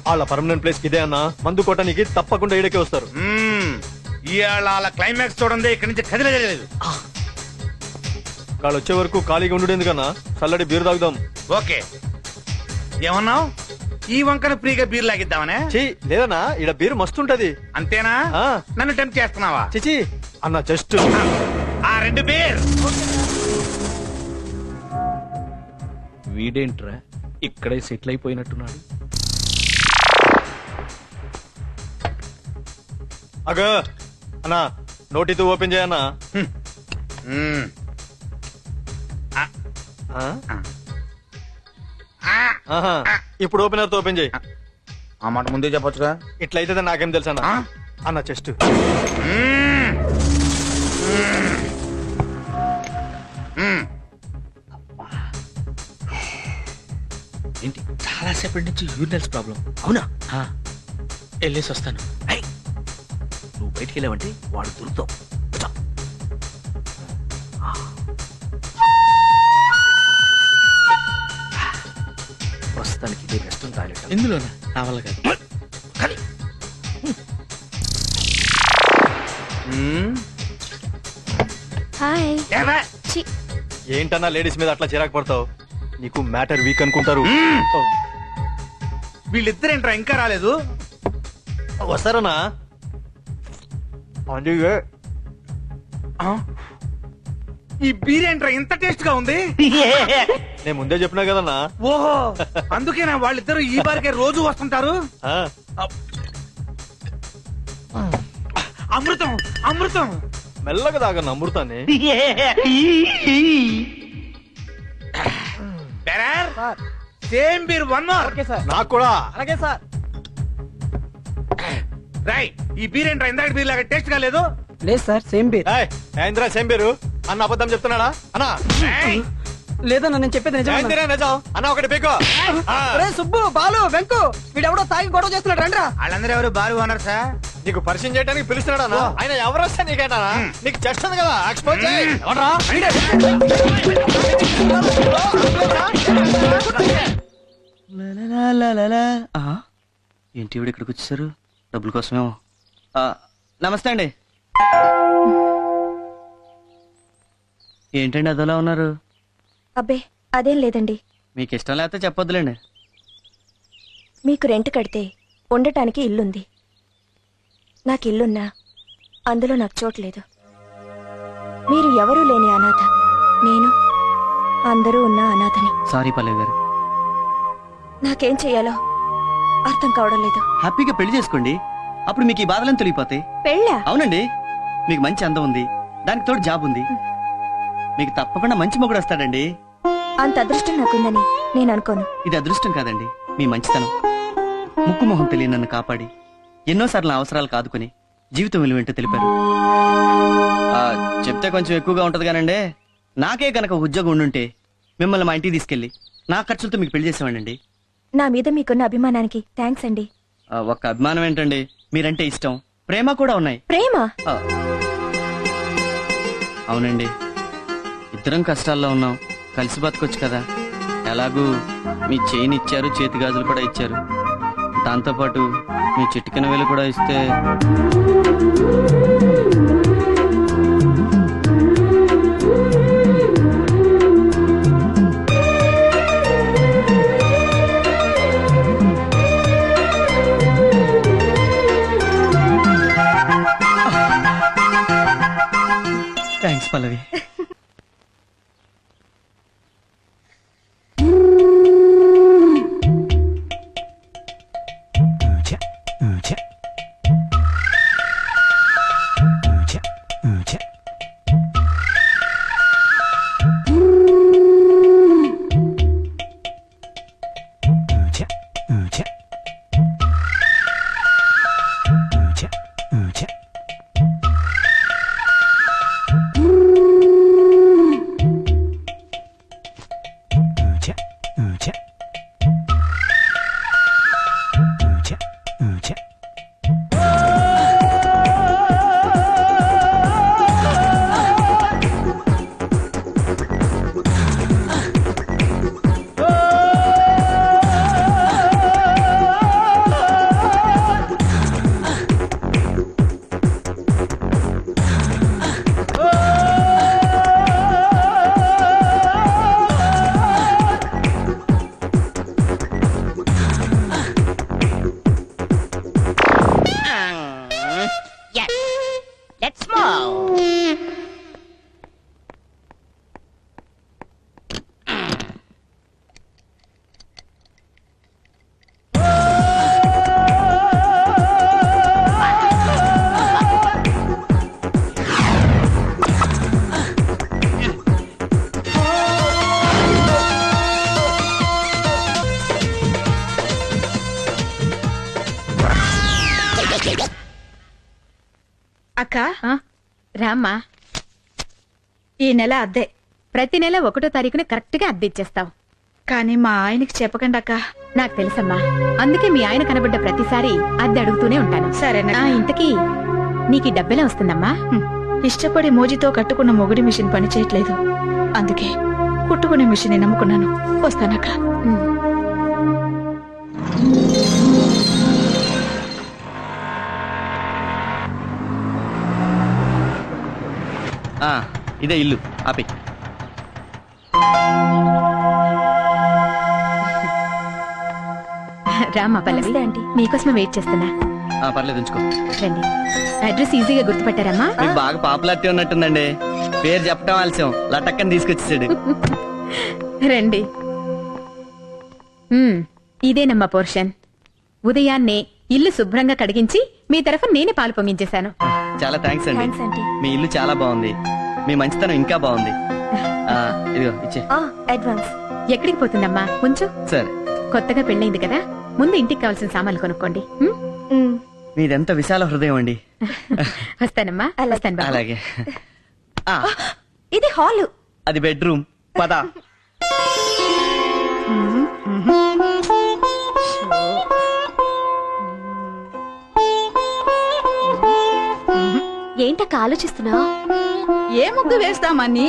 వాళ్ళ పర్మనెంట్ ప్లేస్ ఇదే అన్న. మందు కొట్టడానికి తప్పకుండా ఈడకే వస్తారు. ఇవాళ క్లైమాక్స్ చూడండి, ఇక్కడి నుంచి కదిలేదు. వాళ్ళు వచ్చే వరకు ఖాళీగా ఉండు ఎందుకన్నా, చల్లడి బీరు తాగుదాం. ఓకే ఏమన్నావు? ఈ వంకన ఫ్రీగా బీర్ లాగిద్దామనే? లేదన్నా, ఈడ బీరు మస్తుంటది. అంతేనా? నన్ను టెంప్ట్ చేస్తున్నావా? చిచి అన్న జస్ట్ ఆ 2 బీర్. వీడేంట్రా ఇక్కడే సెటిల్ అయిపోయినట్టున్నాడు. అగ అన్నా, నోటితో ఓపెన్ చేయన్నా. ఇప్పుడు ఓపెనర్ తో ఓపెన్ చేయి. ఆ మాట ముందే చెప్పొచ్చుగా. ఇట్లయితే నాకేం తెలుసు అన్న. అన్న చెస్ట్ ఏంటి? చాలా సేపటి నుంచి యూరినల్స్ ప్రాబ్లం. అవునా? వెళ్ళేసి వస్తాను. నువ్వు బయటికి వెళ్ళావంటే వాడు దొరుకుతావు. వచ్చా. ప్రస్తుతానికి ఇదే వెస్టర్న్ టాయిలెట్. ఇందులోనా? నా వల్ల కాదు. హాయ్ ఏంటన్నా లేడీస్ మీద అట్లా చిరాకు పడతావు? నీకు మ్యాటర్ వీక్ అనుకుంటారు. వీళ్ళిద్దరేంట్రా ఇంకా రాలేదు? వస్తారన్నా? అందుకే ఈ బీరేంట్రా ఇంత టేస్ట్ గా ఉంది? నేను ముందే చెప్పినా కదన్నా. ఓహో, అందుకేనా వాళ్ళిద్దరు ఈ బారికే రోజు వస్తుంటారు? ఆ, అమృతం అమృతం. మెల్లగా తాగన్న అమృతాన్ని. Same beer one more. నాకు కూడా. అలాగే సార్. రై, ఈ బీర్ ఏంట్రా ఇందాక బీర్ లాగా టేస్ట్ గా లేదు? లేదు సార్, సేమ్ బీర్. ఏయ్, ఏందిరా సేమ్ పేరు అన్న అబద్ధం చెప్తున్నాడా అన్నా? లేదన్నా, నేను చెప్పేది ఏందిరా నిజం అన్న? ఒకటి పీకో. సుబ్బు, బాలు, వెంకు వీడెవడో తాగి గొడవ చేస్తున్నాడు. రండ్రా. వాళ్ళందరూ ఎవరు బారు ఓనర్ సార్? నీకు పరిచయం చేయడానికి పిలుస్తున్నాడా అన్న? ఆయన ఎవరు వస్తే నీకేనా? నీకు చెస్ట్ ఉంది కదా, ఎక్స్పోజ్ చేయి. ఎవడ్రా? ఏంటి ఇక్కడికి వచ్చేసారు? డబ్బుల కోసమేమో. నమస్తే అండి. ఏంటండి అదోలా ఉన్నారు? అబ్బే అదేం లేదండి. మీకు ఇష్టం లేకపోతే చెప్పొద్దులేండి. మీకు రెంట్ కడితే ఉండటానికి ఇల్లుంది. నాకు ఇల్లున్నా అందులో నాకు చోట్లేదు. మీరు ఎవరూ లేని అనాథ, నేను అందరూ ఉన్న అనాథని. సారీ పల్లవి గారు. నాకేం చెయ్యాలో అర్థం కావడం లేదు. హ్యాపీగా పెళ్లి చేసుకోండి, అప్పుడు మీకు ఈ బాధలను తొలగిపోతాయి. పెళ్ళా? అవునండి, మీకు మంచి అందం ఉంది, దానికి తోడు జాబ్ ఉంది, మీకు తప్పకుండా మంచి మొగుడు వస్తాడండి. అంత అదృష్టం నాకుందని నేను అనుకోను. ఇది అదృష్టం కాదండి, మీ మంచితనం. ముక్కు మొహం తెలియని నన్ను కాపాడి ఎన్నోసార్లు నా అవసరాలు కాదుకొని జీవితం విలువేంటో తెలిపారు. చెప్తే కొంచెం ఎక్కువగా ఉంటది కానండి, నాకే కనుక ఉద్యోగం ఉండుంటే మిమ్మల్ని మా ఇంటికి తీసుకెళ్లి నా ఖర్చులతో మీకు పెళ్లి చేసేవాడండి. నా మీద మీకున్న అభిమానానికి థ్యాంక్స్ అండి. ఒక్క అభిమానం ఏంటండి, మీరంటే ఇష్టం, ప్రేమ కూడా ఉన్నాయి. ప్రేమ? అవునండి, ఇద్దరం కష్టాల్లో ఉన్నాం, కలిసి బతకొచ్చు కదా. ఎలాగూ మీ చైన్ ఇచ్చారు, చేతి గాజులు కూడా ఇచ్చారు, దాంతోపాటు మీ చిటికెన వేలు కూడా ఇస్తే. Thanks Pallavi. Let's move. అక్క రామ్మా. ఈ నెల అద్దె ప్రతి నెల 1వ తారీఖున కరెక్ట్ గా అద్దె ఇచ్చేస్తావు. కానీ మా ఆయనకి చెప్పకండి అక్క. నాకు తెలుసమ్మా, అందుకే మీ ఆయన కనబడ్డ ప్రతిసారి అద్దె అడుగుతూనే ఉంటాను. సరేనా? ఇంతకీ నీకు ఈ డబ్బెలా వస్తుందమ్మా? ఇష్టపడి మోజీతో కట్టుకున్న మొగుడి మిషన్ పని చేయట్లేదు, అందుకే కుట్టుకునే మిషన్ నమ్ముకున్నాను. వస్తానక్క. ఇదే ఇల్లు. ఆపి. రామ్మా పల్లవి, మీకోసమే వెయిట్ చేస్తున్నా. పర్లేదు, ఉంచుకో. రండి. అడ్రస్ ఈజీగా గుర్తుపట్టారమ్మా? మీకు బాగా పాపులారిటీ ఉన్నట్టుందండి. పేరు చెప్పడం ఆలస్యం, లటక్కని తీసుకొచ్చేసాడు. రండి. ఇదేనమ్మా పోర్షన్. ఉదయాన్నే ఇల్లు శుభ్రంగా కడిగించి మీ తరఫున నేనే పాలు పొంగించేశాను. చాలా థ్యాంక్స్ అండి. మీ ఇల్లు చాలా బాగుంది. మీ మంచితనం ఇంకా బాగుంది. ఇదిగో ఇచ్చే. అడ్వాన్స్. ఎక్కడికి పోతుందమ్మా? కొంచెం సరే. కొత్తగా పెళ్ళైంది కదా, ముందు ఇంటికి కావాల్సిన సామాన్లు కొనుక్కోండి. మీదెంత విశాల హృదయం అండి. వస్తానమ్మా. వస్తాను. అలాగే. ఇది హాలు, అది బెడ్రూమ్. పద. ఏంటక్క ఆలోచిస్తున్నావు? ఏ ముగ్గు వేస్తామని.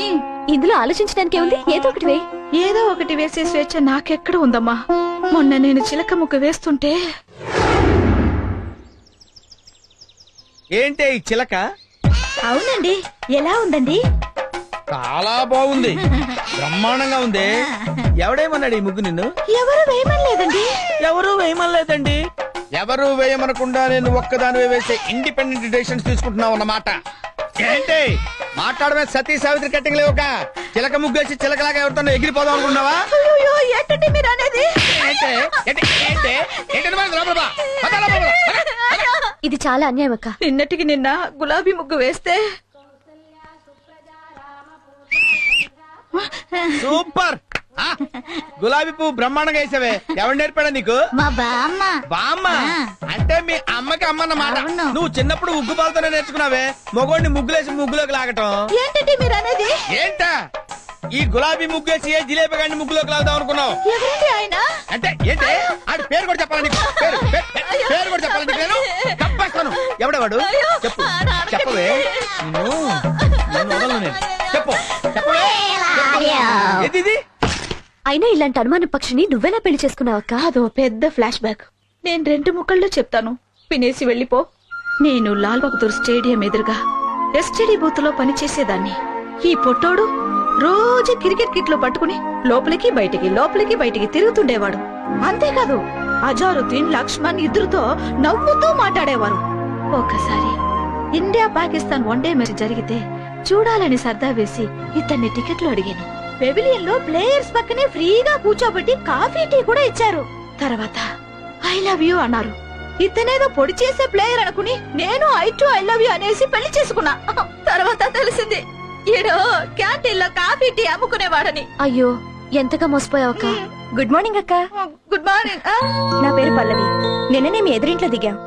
ఇందులో ఆలోచించడానికి ఏముంది? ఏదో ఒకటి వే. ఏదో ఒకటి వేసే స్వేచ్ఛ నాకెక్కడ ఉందమ్మా. మొన్న నేను చిలక ముగ్గు వేస్తుంటే. ఏంటే ఈ చిలక? అవునండి. ఎలా ఉందండి? చాలా బాగుంది, బ్రహ్మాండంగా ఉంది. ఎవడేమన్నాడు ఈ ముగ్గు నిన్ను? ఎవరు వేయమనలేదండి. ఎవరు వేయమనలేదండి. ఎవరు వేయమనకుండా నేను ఒక్కదానివే వేసే ఇండిపెండెంట్ డెసిషన్స్ తీసుకుంటున్నావు అన్నమాట. ఏంటి మాట్లాడమే? సతీ సావిత్రి కట్టింగ్ లేవుక చిలక ముగ్గేసి చిలకలాగా ఎవరితో ఎగిరిపోదాం అనుకున్నావా? ఏంటండి మీరు అనేది? ఇది చాలా అన్యాయం అక్క. నిన్నటికి నిన్న గులాబీ ముగ్గు వేస్తే సూపర్. గులాబీ పువ్వు బ్రహ్మాండంగా వేసావే. ఎవరు నేర్పాడా నీకు? మా బామ్మ. బామ్మ అంటే మీ అమ్మకి అమ్మ అన్నమాట. నువ్వు చిన్నప్పుడు ఉగ్గు పాలతోనే నేర్చుకున్నావే మగోడిని ముగ్గులేసి ముగ్గులోకి లాగటం. ఏంటండి మీరు అనేది? ఏంటా ఈ గులాబీ ముగ్గేసి ఏ జిలేబీ గాడిని ముగ్గులోకి లాగుదాం అనుకున్నావు? ఎవరండి ఆయన? అంటే ఏంటి ఆడి పేరు కూడా చెప్పాలని పేరు కూడా చెప్పాలని నేను తప్పేస్తాను. ఎవడేవాడు? చెప్పు, చెప్పవే. చెప్పు, చెప్పవే. ఏది? అయినా ఇలాంటి అనుమాన పక్షిని నువ్వెలా పెళ్లి చేసుకున్నావక్క? అదో పెద్ద ఫ్లాష్ బ్యాక్. నేను 2 ముక్కల్లో చెప్తాను, వినేసి వెళ్ళిపో. నేను లాల్ బహదూర్ స్టేడియం ఎదురుగా ఎస్టీడీ బూత్ లో పనిచేసేదాన్ని. ఈ పొట్టోడు రోజు క్రికెట్ కిట్ లో పట్టుకుని లోపలికి బయటికి తిరుగుతుండేవాడు. అంతేకాదు అజారుద్దీన్, లక్ష్మణ్ ఇద్దరుతో నవ్వుతూ మాట్లాడేవారు. ఒకసారి ఇండియా పాకిస్తాన్ వన్డే మ్యాచ్ జరిగితే చూడాలని సర్దా వేసి ఇతన్ని టికెట్లు అడిగాను. పెవిలియన్ లో ప్లేయర్స్ పక్కనే ఫ్రీగా కూర్చోబెట్టి కాఫీ టీ కూడా ఇచ్చారు. తర్వాత ఐ లవ్ యూ అన్నారు. ఇతనేదో పొడి చేసే ప్లేయర్ అనుకుని నేను ఐ లవ్ యూ అనేసి పెళ్లి చేసుకున్నా. తర్వాత తెలిసింది ఈడో క్యాంటీన్ లో కాఫీ టీ అమ్ముకునేవాడని. అయ్యో, ఎంతగా మోసపోయావక్క. గుడ్ మార్నింగ్ అక్క. Good morning. నా పేరు పల్లవి. నిన్ననే మీ ఎదురింట్లో దిగాం.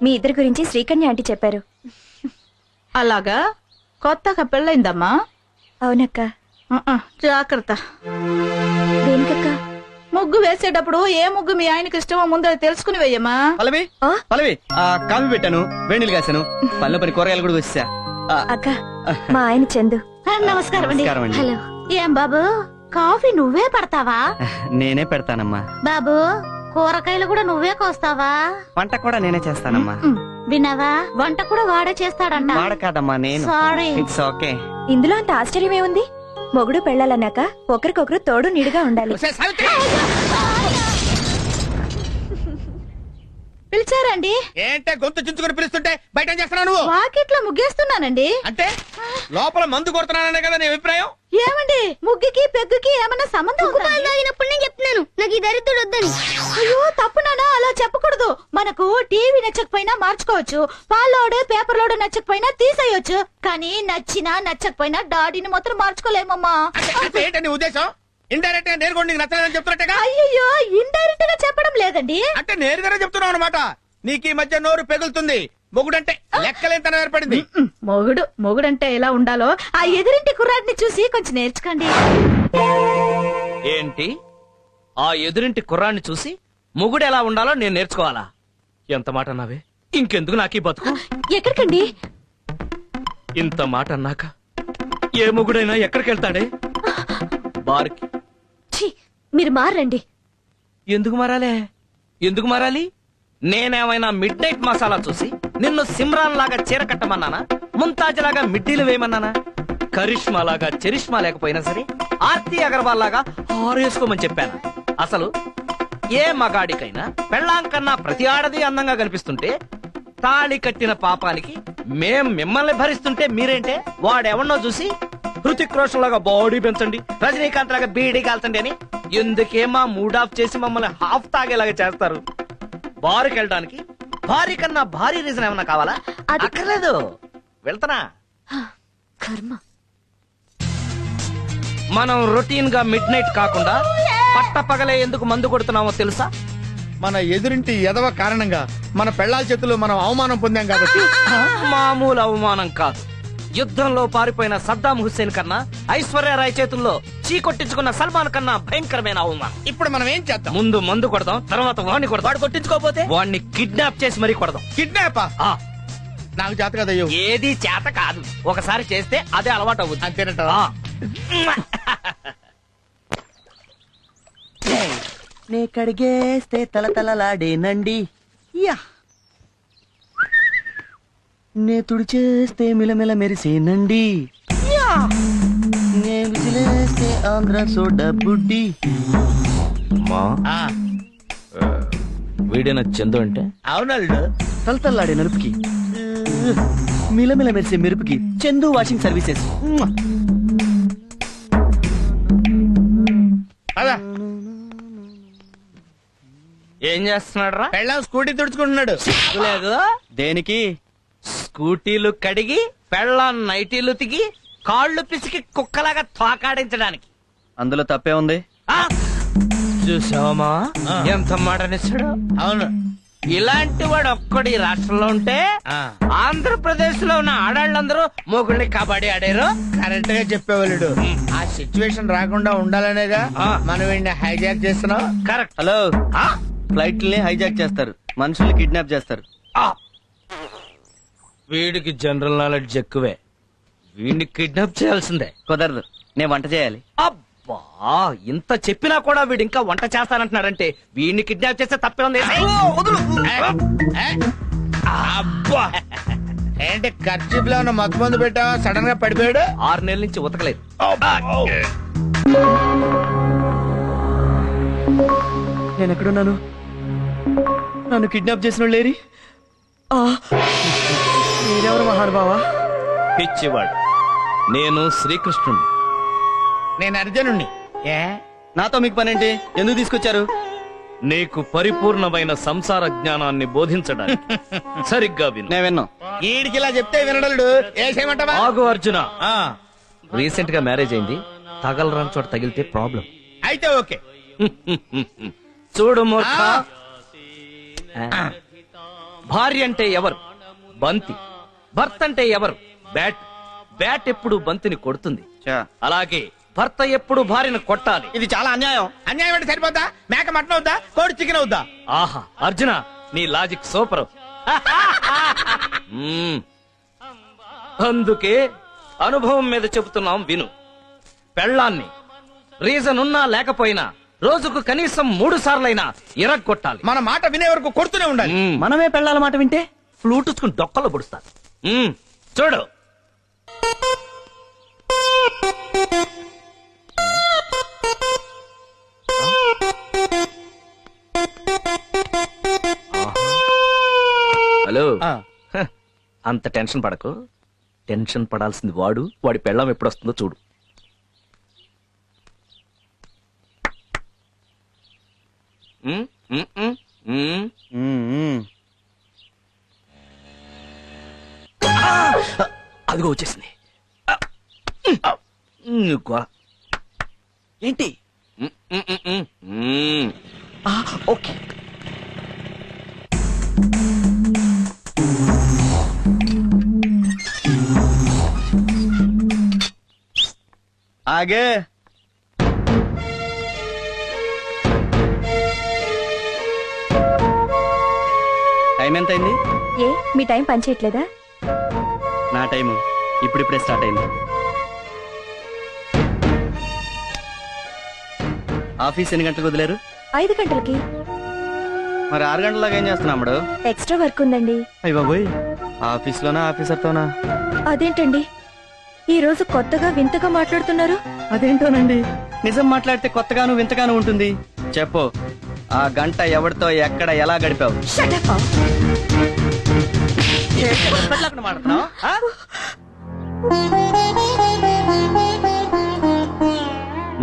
మీ ఇద్దరి గురించి శ్రీకన్య ఆంటీ చెప్పారు. అలాగా? కొత్తగా పెళ్ళైందమ్మా? అవునక్క. జాగ్రత్త. దేనికక్క? ముగ్గు వేసేటప్పుడు ఏ ముగ్గు మీ ఆయనకి ఇష్టమో ముందర తెలుసుకుని వేయమ్మా. పల్లవి, కాఫీ పెట్టాను, వేణీలు కాశాను, పళ్ళ పని కూరగాయలు కూడా వచ్చా. అక్క, మా ఆయన చందు. నమస్కారం అండి. హలో. ఏం బాబు, కాఫీ నువ్వే పడతావా? నేనే పెడతానమ్మా. బాబు, కూరగాయలు కూడా నువ్వే కోస్తావా? వంట కూడా నేనే చేస్తానమ్మా. విన్నావా, వంట కూడా వాడే చేస్తాడంట. వాడ కాదమ్మా, నేను. సారీ. It's okay. ఇందులో అంత ఆశ్చర్యం ఏముంది? మొగుడు పెళ్ళాలన్నాక ఒకరికొకరు తోడు నీడుగా ఉండాలి. పిలిచారండి? ఏంటే గొంతు చించుకుని పిలుస్తుంటే బయట ఏం చేస్తున్నావు నువ్వు? వాకిట్లో ముగ్గేస్తున్నానండి. అంటే లోపల మందు కొడుతున్నాననే కదా నీ అభిప్రాయం? ఏమండి, ముగ్గుకి పెగ్గుకి ఏమన్నా సంబంధం ఉందా? తాగినప్పుడు నేను చెప్తున్నాను నాకు ఈ దరిద్రుడు వద్దని. అయ్యో తప్పునానా, అలా చెప్పకూడదు. మనకు టీవీ నచ్చకపోయినా మార్చుకోవచ్చు, పాలోడు పేపర్ లోడు నచ్చకపోయినా తీసేయొచ్చు, కానీ నచ్చినా నచ్చకపోయినా డాడీని మాత్రం మార్చుకోలేమమ్మా. అంటే ఏంటని ఉద్దేశం? ఇండైరెక్ట్ గా నేరుగా నీకు నచ్చలేదని చెప్తున్నట్టుగా. అయ్యో, ఇండైరెక్ట్ గా చెప్పడం లేదండి. అంటే నేరుగానే చెప్తున్నావు అనమాట. నీకు ఈ మధ్య నోరు పెగులుతుంది. మొగుడంటే లెక్కలేంతనం ఏర్పడింది. మొగుడంటే ఎలా ఉండాలో ఆ ఎదురింటి కుర్రాడిని చూసి కొంచెం నేర్చుకోండి. ఏంటి ఆ ఎదురింటి కుర్రాన్ని చూసి మొగుడు ఎలా ఉండాలో నేను నేర్చుకోవాలా? ఎంత మాట అన్నావే? ఇంకెందుకు నాకీ బతుకు? ఎక్కడికండి? ఇంత మాట అన్నాక ఏ మొగుడైనా ఎక్కడికి వెళ్తాడే? బార్కి. ఛీ, మీరు మారండి. ఎందుకు మారాలే? ఎందుకు మారాలి? నేనేమైనా మిడ్ నైట్ మసాలా చూసి నిన్ను సిమ్రాన్ లాగా చీర కట్టమన్నానా? ముంతాజ్ లాగా మిడ్డీలు వేయమన్నానా? కరిష్మా లాగా చరిష్మా లేకపోయినా సరే ఆర్తి అగర్వాల్ లాగా ఆరేసుకోమని చెప్పాను. అసలు ఏ మగాడికైనా పెళ్ళాం కన్నా ప్రతి ఆడది అందంగా కనిపిస్తుంటే తాళి కట్టిన పాపానికి మేం మిమ్మల్ని భరిస్తుంటే మీరేంటే వాడెవన్నో చూసి హృతిక్ రోషన్ లాగా బాడీ పెంచండి, రజనీకాంత్ లాగా బీడీ కాల్చండి అని ఎందుకే మా మూడ్ ఆఫ్ చేసి మమ్మల్ని హాఫ్ తాగేలాగా చేస్తారు? బారుకి వెళ్ళడానికి భారీ కన్నా భారీ రీజన్ ఏమన్నా కావాలా? అక్కర్లేదు, వెళ్తానా? కర్మ. మనం రొటీన్ గా మిడ్ నైట్ కాకుండా పట్ట పగలే ఎందుకు మందు కొడుతున్నామో తెలుసా? మన ఎదురింటి ఎదవ కారణంగా మన పెళ్ళాల చేతుల్లో మనం అవమానం పొందాం కాబట్టి. మామూలు అవమానం కాదు. యుద్ధంలో పారిపోయిన సద్దాం హుస్సేన్ కన్నా ఐశ్వర్యరాయ్ చేతుల్లో చీకొట్టించుకున్న సల్మాన్ కన్నా భయంకరమైన అవమానం. ఇప్పుడు మనం ఏం చేద్దాం? ముందు మందు కొడదాం, తర్వాత వాడిని కొడదాం. వాడు కొట్టించుకోకపోతే వాడిని కిడ్నాప్ చేసి మరీ కొడదాం. కిడ్నాపా? నాకు చేత కదయ్యో. ఏది చేత కాదు, ఒకసారి చేస్తే అదే అలవాటు అవుతుంది. అంతేనట. నే కడిగేస్తే తలతలలాడేనండి, యా నే తుడిచేస్తే మిలమిల మెరిసేనండి, యా నే విసిలేస్తే ఆంధ్ర సోడా బుడ్డి. వీడిన చందు అంటే అవునల్డు. తలతల్లాడే నలుపుకి మిలమిల మెరిసే మెరుపుకి చందు వాషింగ్ సర్వీసెస్. అదా ఏం చేస్తున్నాడు రా? పెళ్ళాం స్కూటీ తుడుచుకుంటున్నాడు. లేదు, దేనికి? స్కూటీలు కడిగి పెళ్ళాం నైటీలు తిగి కాళ్ళు పిసికి కుక్కలాగా తోకాడించడానికి. అందులో తప్పే ఉంది. చూసావమ్మా ఎంత మాటనిస్తాడు? అవును, ఇలాంటి వాడు ఒక్కడి రాష్ట్రంలో ఉంటే ఆంధ్రప్రదేశ్ లో ఉన్న ఆడాళ్ళందరూ మొగుళ్ళని కబడ్డీ ఆడారు. కరెక్ట్ గా చెప్పేవాళ్ళు. ఆ సిచ్యువేషన్ రాకుండా ఉండాలనేగా మనం వీడిని హైజాక్ చేస్తున్నాం. కరెక్ట్. హలో, ఫ్లైట్లని హైజాక్ చేస్తారు, మనుషుల్ని కిడ్నాప్ చేస్తారు. వీడికి జనరల్ నాలెడ్జ్ ఎక్కువే. వీడిని కిడ్నాప్ చేయాల్సిందే. కుదరదు, నేను వంట చేయాలి. అబ్బా, ఇంత చెప్పినా కూడా వీడు ఇంకా వంట చేస్తానంటున్నాడంటే వీడిని కిడ్నాప్ చేస్తే తప్పే ఉంది. అబ్బా, ఏంటి ఖర్చీప్ లో ఉన్న మత్తు మందు పెట్టావా? సడన్ గా పడిపోయాడు. 6 నెలల నుంచి ఉతకలేదు. నేను ఎక్కడున్నాను? నన్ను కిడ్నాప్ చేసిన లేరి? మీరెవరు మహానుభావా? పిచ్చివాడు, నేను శ్రీకృష్ణుడు. నేను అర్జునుణ్ణి. ఏ, నాతో మీకు పనేంటి? ఎందుకు తీసుకొచ్చారు? నీకు పరిపూర్ణమైన సంసార జ్ఞానాన్ని బోధించడానికి. సరిగ్గా విను. నేను విన్నా. ఈడికి ఇలా చెప్తే వినడలుడు. ఏ చేయమంటావా? ఆగు అర్జున. రీసెంట్ గా మ్యారేజ్ అయింది. తగలరాని చోట తగిలితే ప్రాబ్లం. అయితే ఓకే. చూడు మూర్ఖ, భార్య అంటే ఎవరు? బంతి. భర్త అంటే ఎవరు? బ్యాట్. బ్యాట్ ఎప్పుడు బంతిని కొడుతుంది. అలాగే భర్త ఎప్పుడు భార్యను కొట్టాలి. ఇది చాలా అన్యాయం. అన్యాయం అంటే సరిపోద్దా? మేక మటన్ అవుద్దా? కోడి చికెన్ అవుద్దా? ఆహా అర్జున, నీ లాజిక్ సూపర్. అందుకే అనుభవం మీద చెబుతున్నాం, విను. పెళ్ళాన్ని రీజన్ ఉన్నా లేకపోయినా రోజుకు కనీసం 3 సార్లైనా ఇరగొట్టాలి. మన మాట వినే వరకు కొడుతూనే ఉండాలి. మనమే పెళ్ళాల మాట వింటే ఫ్లూటుచుకుని డొక్కలో పొడుస్తారు. చూడు, హలో. అంత టెన్షన్ పడకు. టెన్షన్ పడాల్సింది వాడు. వాడి పెళ్ళం ఎప్పుడు వస్తుందో చూడు. అదిగో వచ్చేసింది. ఏంటి? ఓకే. ఆగే. టైం ఎంత అయింది? ఏ మీ టైం పనిచేయట్లేదా? నా టైము ఇప్పుడిప్పుడే స్టార్ట్ అయింది. ఆఫీస్ ఎన్ని గంటలకు వదిలేరు? 5 గంటలకి. మరి 6 గంటలలాగా ఏం చేస్తున్నా అమ్మడు? ఎక్స్ట్రా వర్క్ ఉందండి. అయ్య బాబోయ్, ఆఫీస్లోనా ఆఫీసర్తోనా? అదేంటండి ఈ రోజు కొత్తగా వింతగా మాట్లాడుతున్నారు? అదేంటోనండి, నిజం మాట్లాడితే కొత్తగాను వింతగాను ఉంటుంది. చెప్పు, ఆ గంట ఎవరితో ఎక్కడ ఎలా గడిపావు?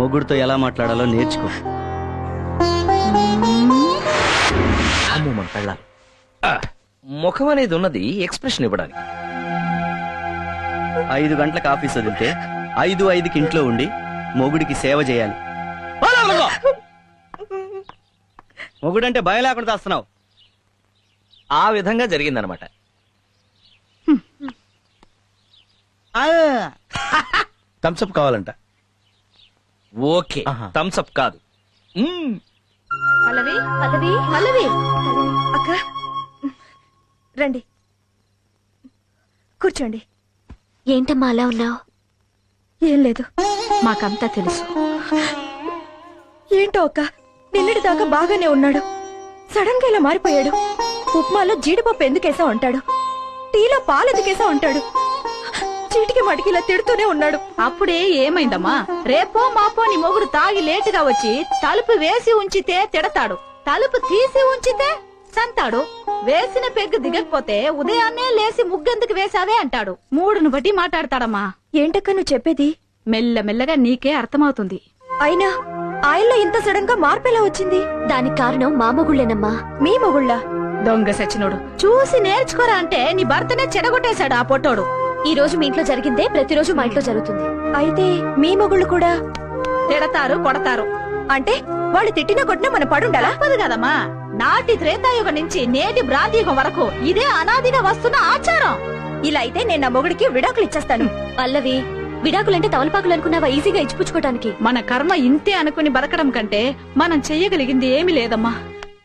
మొగుడుతో ఎలా మాట్లాడాలో నేర్చుకో. అమ్మో మన పెళ్ళాలి. ముఖం అనేది ఉన్నది ఎక్స్ప్రెషన్ ఇవ్వడానికి. 5 గంటలకు ఆఫీస్ వదిలితే 5:05కి ఇంట్లో ఉండి మొగుడికి సేవ చేయాలి. మొగుడంటే భయం లేకుండా చేస్తున్నావు. ఆ విధంగా జరిగిందనమాట. థమ్స్అప్ కావాలంట. ఓకే, థమ్స్అప్ కాదు. పల్లవి పల్లవి పల్లవి అక్క రండి కూర్చోండి. ఏంటమ్మా అలా ఉన్నావు? ఏం లేదు, మాకంతా తెలుసు. ఏంటో అక్క, నిన్నటి దాకా బాగానే ఉన్నాడు, సడన్ గా ఇలా మారిపోయాడు. ఉప్మాలో జీడిపప్పు ఎందుకేసా ఉంటాడు, టీలో పాలు ఎందుకేసా ఉంటాడు, చీటికి మటికి ఇలా తిడుతూనే ఉన్నాడు. అప్పుడే ఏమైందమ్మా? రేపో మాపో నీ మొగుడు తాగి లేటుగా వచ్చి తలుపు వేసి ఉంచితే తిడతాడు, తలుపు తీసి ఉంచితే సంతాడు. వేసిన పెగ్గు దిగకపోతే ఉదయాన్నే లేసి ముగ్గెందుకు వేసావే అంటాడు. మూడును బట్టి మాట్లాడతాడమ్మా. ఏంటక్క నువ్వు చెప్పేది? మెల్లమెల్లగా నీకే అర్థమవుతుంది. అయినా ఆయనలో ఇంత సడన్ గా మార్పు ఎలా వచ్చింది? దానికి కారణం మా మొగుళ్ళేనమ్మా. మీ మొగుళ్ళ? దొంగ సచ్చినోడు, చూసి నేర్చుకోరా అంటే నీ భర్తనే చెడగొట్టేశాడు ఆ పొట్టోడు. ఈ రోజు మీ ఇంట్లో జరిగిందే ప్రతిరోజు మా ఇంట్లో జరుగుతుంది. అయితే మీ మొగుళ్ళు కూడా తిడతారు, కొడతారు. అంటే వాళ్ళు తిట్టినా కొట్టినా మన పడుండాలా? తప్పదు కదమ్మా. నాటి త్రేతాయుగం నుంచి నేటి బ్రాంతియుగం వరకు ఇదే అనాదిగా వస్తున్న ఆచారం. ఇలా అయితే నేను నా మొగుడికి విడాకులు ఇచ్చేస్తాను. పల్లవి, విడాకులంటే తవలపాకులు అనుకున్నావా ఈజీగా ఇచ్చిపుచ్చుకోవడానికి? మన కర్మ ఇంతే అనుకుని బతకడం కంటే మనం చెయ్యగలిగింది ఏమీ లేదమ్మా.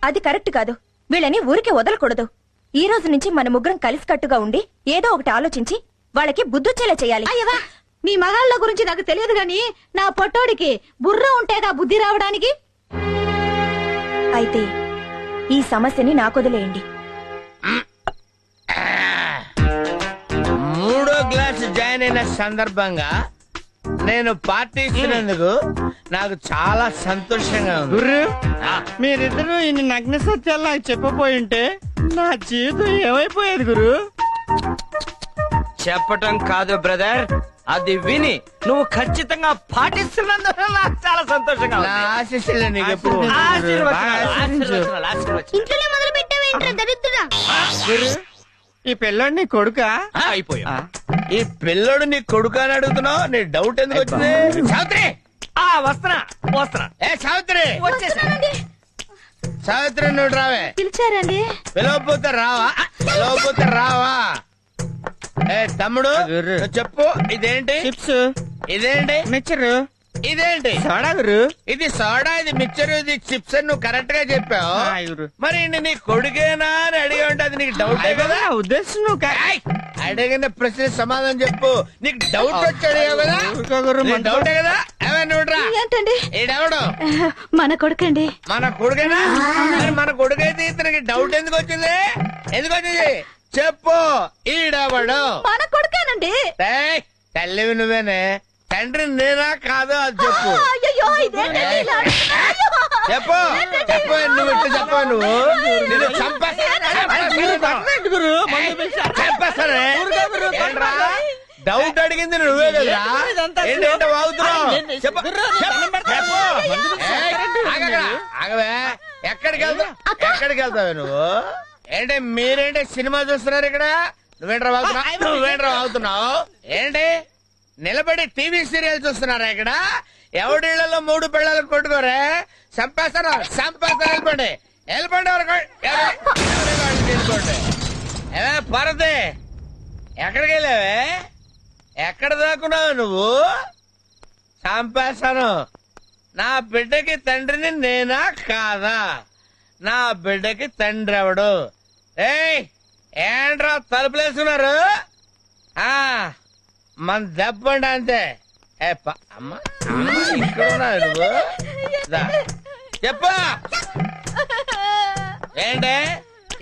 అది కరెక్ట్ కాదు. వీళ్ళని ఊరికే వదలకూడదు. ఈ రోజు నుంచి మన ముగ్గురం కలిసికట్టుగా ఉండి ఏదో ఒకటి ఆలోచించి వాళ్ళకి బుద్ధొచ్చేలా చేయాలి. అయ్యవా, నీ మగాళ్ళ గురించి నాకు తెలియదు గాని నా పొట్టోడికి బుర్ర ఉంటేగా బుద్ధి రావడానికి. అయితే ఈ సమస్యని నాకొదిలేయండి. 3వ క్లాస్ జాయిన్ అయిన సందర్భంగా నేను పార్టీ ఇచ్చినందుకు నాకు చాలా సంతోషంగా ఉంది. గురు, మీరిద్దరూ ఇన్ని నగ్న సత్యాలు నాకు చెప్పబోయింటే నా జీవితం ఏమైపోయేది గురు. చెప్పటం కాదు బ్రదర్, అది విని నువ్వు ఖచ్చితంగా పాటిస్తున్నందుకు నాకు చాలా సంతోషంగా ఉంది. ఆశీస్సులు నీకు ఎప్పుడు గురు, ఈ పిల్లోడు నీ కొడుకా? అయిపోయా. ఈ పిల్లడు నీ కొడుకు అని అడుగుతున్నావు, నీ డౌట్ ఎందుకు వచ్చింది? సావిత్రి, వస్తున్నా వస్తున్నా. ఏ సావిత్రి, సావిత్రి నువ్వు రావే. పిలిచారండి? పిలవపోతే రావా? పిలవపోతే రావా? ఏ తమ్ముడు, నువ్వు చెప్పు, ఇదేంటి? చిప్స్. ఇదేంటి? మిక్చరు. ఇదేంటి? సోడా గురు. ఇది సోడా, ఇది మిక్చర్, ఇది చిప్స్ అని నువ్వు కరెక్ట్ గా చెప్పావు. మరి నీ కొడుకేనా అని అడిగి ఉంటే అది నీకు డౌట్ కదా? ఉద్దేశం నువ్వు అడిగిన ప్రశ్న సమాధానం చెప్పు. నీకు డౌట్ వచ్చాడు కదా? డౌటే కదా? ఏంటండి? ఈడెవడు? మన కొడుకండి. మన కొడుకేనా? మరి మన కొడుకైతే ఇతనికి డౌట్ ఎందుకు వచ్చింది? ఎందుకు వచ్చింది చెప్పు. ఈడెవడు? మన కొడుకేనండి. తల్లివి నువ్వేనే, తండ్రి నేనా కాదు అది చెప్పు. అయ్యో, ఇదేంటండి ఇలా అంటున్నారు? చెప్పు చెప్పు, నువ్వు ఇట్లా చెప్పు. నువ్వు నిన్ను చంపేస్తానే. డౌట్ అడిగింది నువ్వే కదా? ఏంటంటే వాగుతున్నావు? చెప్పు ఆగవే. ఎక్కడికి వెళ్తావు? ఎక్కడికి వెళ్తావే నువ్వు? ఏంటి మీరేంటి సినిమా చూస్తున్నారు ఇక్కడ? నువ్వేంట్రా వాగుతున్నావు? నువ్వేంట్రా వాగుతున్నావు? ఏంటి నిలబడి టీవీ సీరియల్ చూస్తున్నారా ఇక్కడ? ఎవడిళ్లలో 3 పిల్లలు కొట్టుకోరే. చంపేస్తాను, చంపేస్తాను. వెళ్ళిపోండి, వెళ్ళిపోండి. తీసుకోండి. ఏమే పరదే, ఎక్కడికి వెళ్ళావే? ఎక్కడ దాక్కున్నావు నువ్వు? చంపేస్తాను. నా బిడ్డకి తండ్రిని నేనా కాదా? నా బిడ్డకి తండ్రి ఎవడు? ఏయ్ ఏంట్రా తలుపులేసుకున్నారు? మన దెబ్బండి అంతే. అమ్మ ఇక్కడ ఉన్నావు నువ్వు? దా. చెప్పు. ఏంటే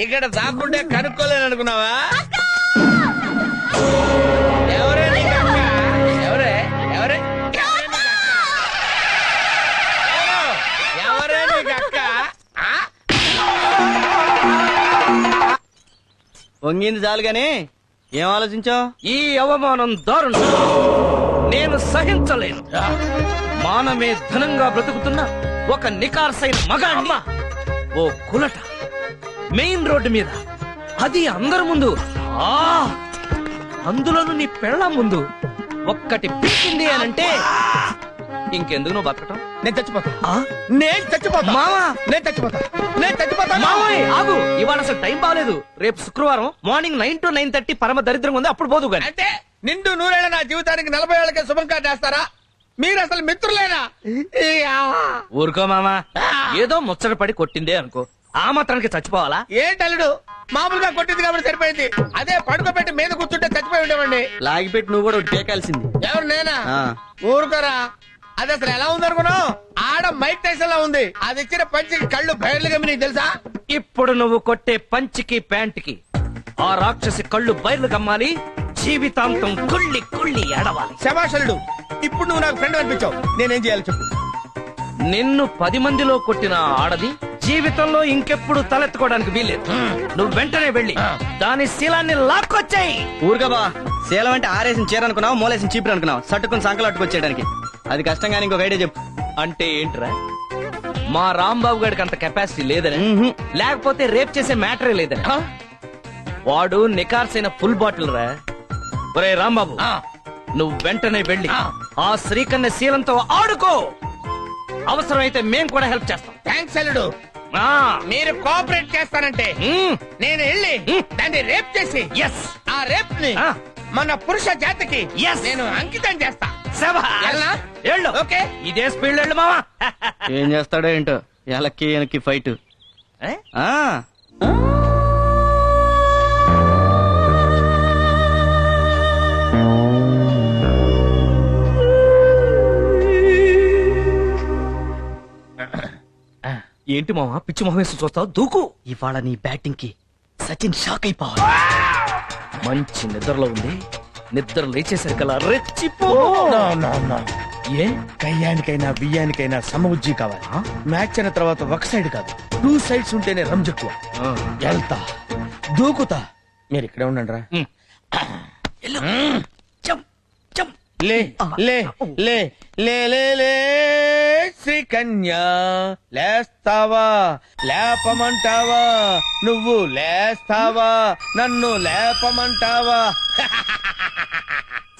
ఇక్కడ దాక్కుంటే కనుక్కోలేను అనుకున్నావా? ఎవరే నీకు అక్క? ఎవరే ఎవరే ఎవరే నీకు అక్క? వంగింది చాలు గాని ఏం ఆలోచించావు? ఈ అవమానం దారుణం, నేను సహించలేను. మానమే ధనంగా బ్రతుకుతున్న ఒక నికార్సైన మగాణ్ణి ఓ కులట మెయిన్ రోడ్డు మీద, అది అందరి ముందు, అందులోనూ నీ పెళ్ళం ముందు ఒక్కటి పీకింది అనంటే ఇంకెందుకు నువ్వు బతకటం? నేను చచ్చిపోతా. నేను చచ్చిపోతా మావా, నేను చచ్చిపోతా. నేను చచ్చిపోతా. మావయ్య ఆగు, ఇవాళ అసలు టైం బాగాలేదు. రేపు శుక్రవారం మార్నింగ్ 9 to 9:30 పరమ దరిద్రంగా ఉంది, అప్పుడు పోదు గాని. అంటే నిండు నూరేళ్ళ నా జీవితానికి 40 ఏళ్ళకే శుభం కాటేస్తారా? మీరు అసలు మిత్రులేనా? ఊరుకో మామా, ఏదో ముచ్చట పడి కొట్టిందే అనుకో, ఆ మాత్రానికి చచ్చిపోవాలా? ఏంటల్లుడు, మామూలుగా కొట్టింది కాబట్టి సరిపోయింది. అదే పడుకోబెట్టి మీద కూర్చుంటే చచ్చిపోయి ఉండేవండి. లాగిపెట్టి నువ్వు కూడా టేకాల్సింది. ఎవరు నేనా? ఊరుకోరా. అది అసలు ఎలా ఉందనుకున్నావు? ఆడ మైక్ టైసన్ లా ఉంది. అది ఇచ్చిన పంచికి కళ్ళు బయర్లుగా నీకు తెలుసా? ఇప్పుడు నువ్వు కొట్టే పంచికి ప్యాంట్కి ఆ రాక్షసి కళ్ళు బయలు కమ్మాలి, జీవితాంతం కుళ్ళి కుళ్ళి ఏడవాలి. శభాషలుడు, ఇప్పుడు నువ్వు నాకు ఫ్రెండ్ అనిపించావు. నేనేం చేయాలి చెప్పు? నిన్ను 10 మందిలో కొట్టిన ఆడది జీవితంలో ఇంకెప్పుడు తలెత్తుకోవడానికి వీల్లేదు. నువ్వు వెంటనే వెళ్ళి దాని శీలాన్ని లాక్కొచ్చాయి. ఊరుగా బా, శీలం అంటే ఆరేసిన చీర అనుకున్నావు, మూలేసిన చీపురు అనుకున్నావు, సట్టుకుని సంకలు అట్టుకొచ్చేయడానికి. అది కష్టం కానీ ఇంకొక ఐడియా చెప్పు. అంటే ఏంట్రా, మా రాంబాబు గారికి అంత కెపాసిటీ లేదని, లేకపోతే రేప్ చేసే మ్యాటరే లేదని? వాడు నికార్సైన ఫుల్ బాటిల్ రా. ఒరే రాంబాబు, నువ్వు వెంటనే వెళ్ళి ఆ శ్రీకన్య శీలంతో ఆడుకో. అవసరమైతే మేం కూడా హెల్ప్ చేస్తాం. థ్యాంక్స్ అల్లుడు. మీరు కోఆపరేట్ చేస్తానంటే నేను వెళ్ళి దాన్ని రేప్ చేసి ఆ రేప్ ని మన పురుష జాతికి నేను అంకితం చేస్తా. ఓకే, ఇదే స్పీడ్ వెళ్ళు మావా. ఏం చేస్తాడో ఏంటో, ఎలక్కి వెనక్కి ఫైట్. ఏంటి మావా పిచ్చి మొహం వేసి చూస్తావు? దూకు. ఇవాళ నీ బ్యాటింగ్ కి సచిన్ షాక్ అయిపోవాలి. మంచి నిద్రలో ఉంది, నిద్ర లేచేసరికల్లా రెచ్చిపో. ఏ కయ్యానికైనా బియ్యానికైనా సమబుజ్జి కావాలి. మ్యాచ్ అయిన తర్వాత ఒక సైడ్ కాదు, 2 sides ఉంటేనే రంజక్కువ. వెళ్తా, దూకుతా. మీరు ఇక్కడే ఉండండి రా. లే లే లే లే లే లే శ్రీకన్యా, లేస్తావా లేపమంటావా? నువ్వు లేస్తావా నన్ను లేపమంటావా?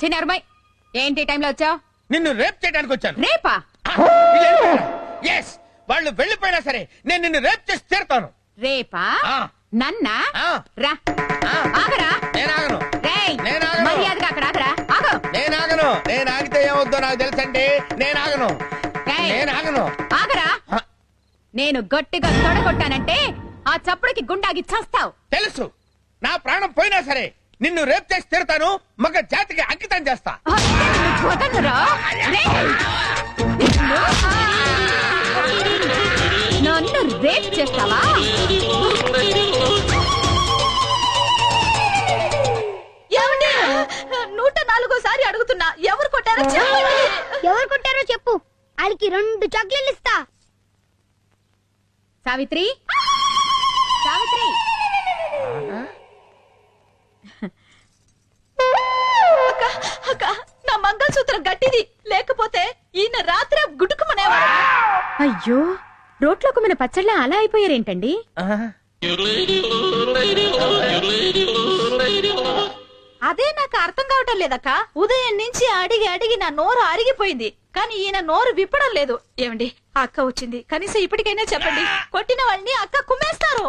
చిన్నరుమై, ఏంటి టైంలో వచ్చావు? నిన్ను రేప్ చేయడానికి వచ్చాను. రేపా? ఎస్, వాళ్ళు వెళ్ళిపోయినా సరే నేను నిన్ను రేప్ చేసి తీరుతాను. రేపా? నన్నా? రా. ఆగరా. నేను ఆగను. మర్యాదగా అక్కడ ఆగరా. ఆగు. నేను ఆగను. నేను ఆగితే ఏమవుద్దో నాకు తెలుసండి. నేను ఆగను. నేను ఆగను. ఆగరా. నేను గట్టిగా తొడగొట్టానంటే ఆ చప్పుడుకి గుండాగి చస్తావు. తెలుసు. నా ప్రాణం పోయినా సరే నిన్ను రేప్ చేసి తీరుతాను. మగ జాతికి అంకితం చేస్తా. నన్ను రేప్ చేస్తావా? ఏమండి, 104సారి అడుగుతున్నా, ఎవరు కొట్టారో చెప్పండి. ఎవరు కొట్టారో చెప్పు, వాళ్ళకి 2 చాక్లెట్లు ఇస్తా. సావిత్రి, సావిత్రి. అక్క, నా మంగళసూత్రం గట్టిది, లేకపోతే ఈయన రాత్రి గుడుకుమనేవాడు. అయ్యో, రోట్లోకి మన పచ్చళ్ళ అలా అయిపోయారేంటండి? అదే నాకు అర్థం కావటం లేదక్క. ఉదయం నుంచి అడిగి అడిగి నా నోరు అరిగిపోయింది, కానీ ఈయన నోరు విప్పడం లేదు. ఏమండి, అక్క వచ్చింది, కనీసం ఇప్పటికైనా చెప్పండి. కొట్టిన వాళ్ళని అక్క కుమ్మేస్తారు.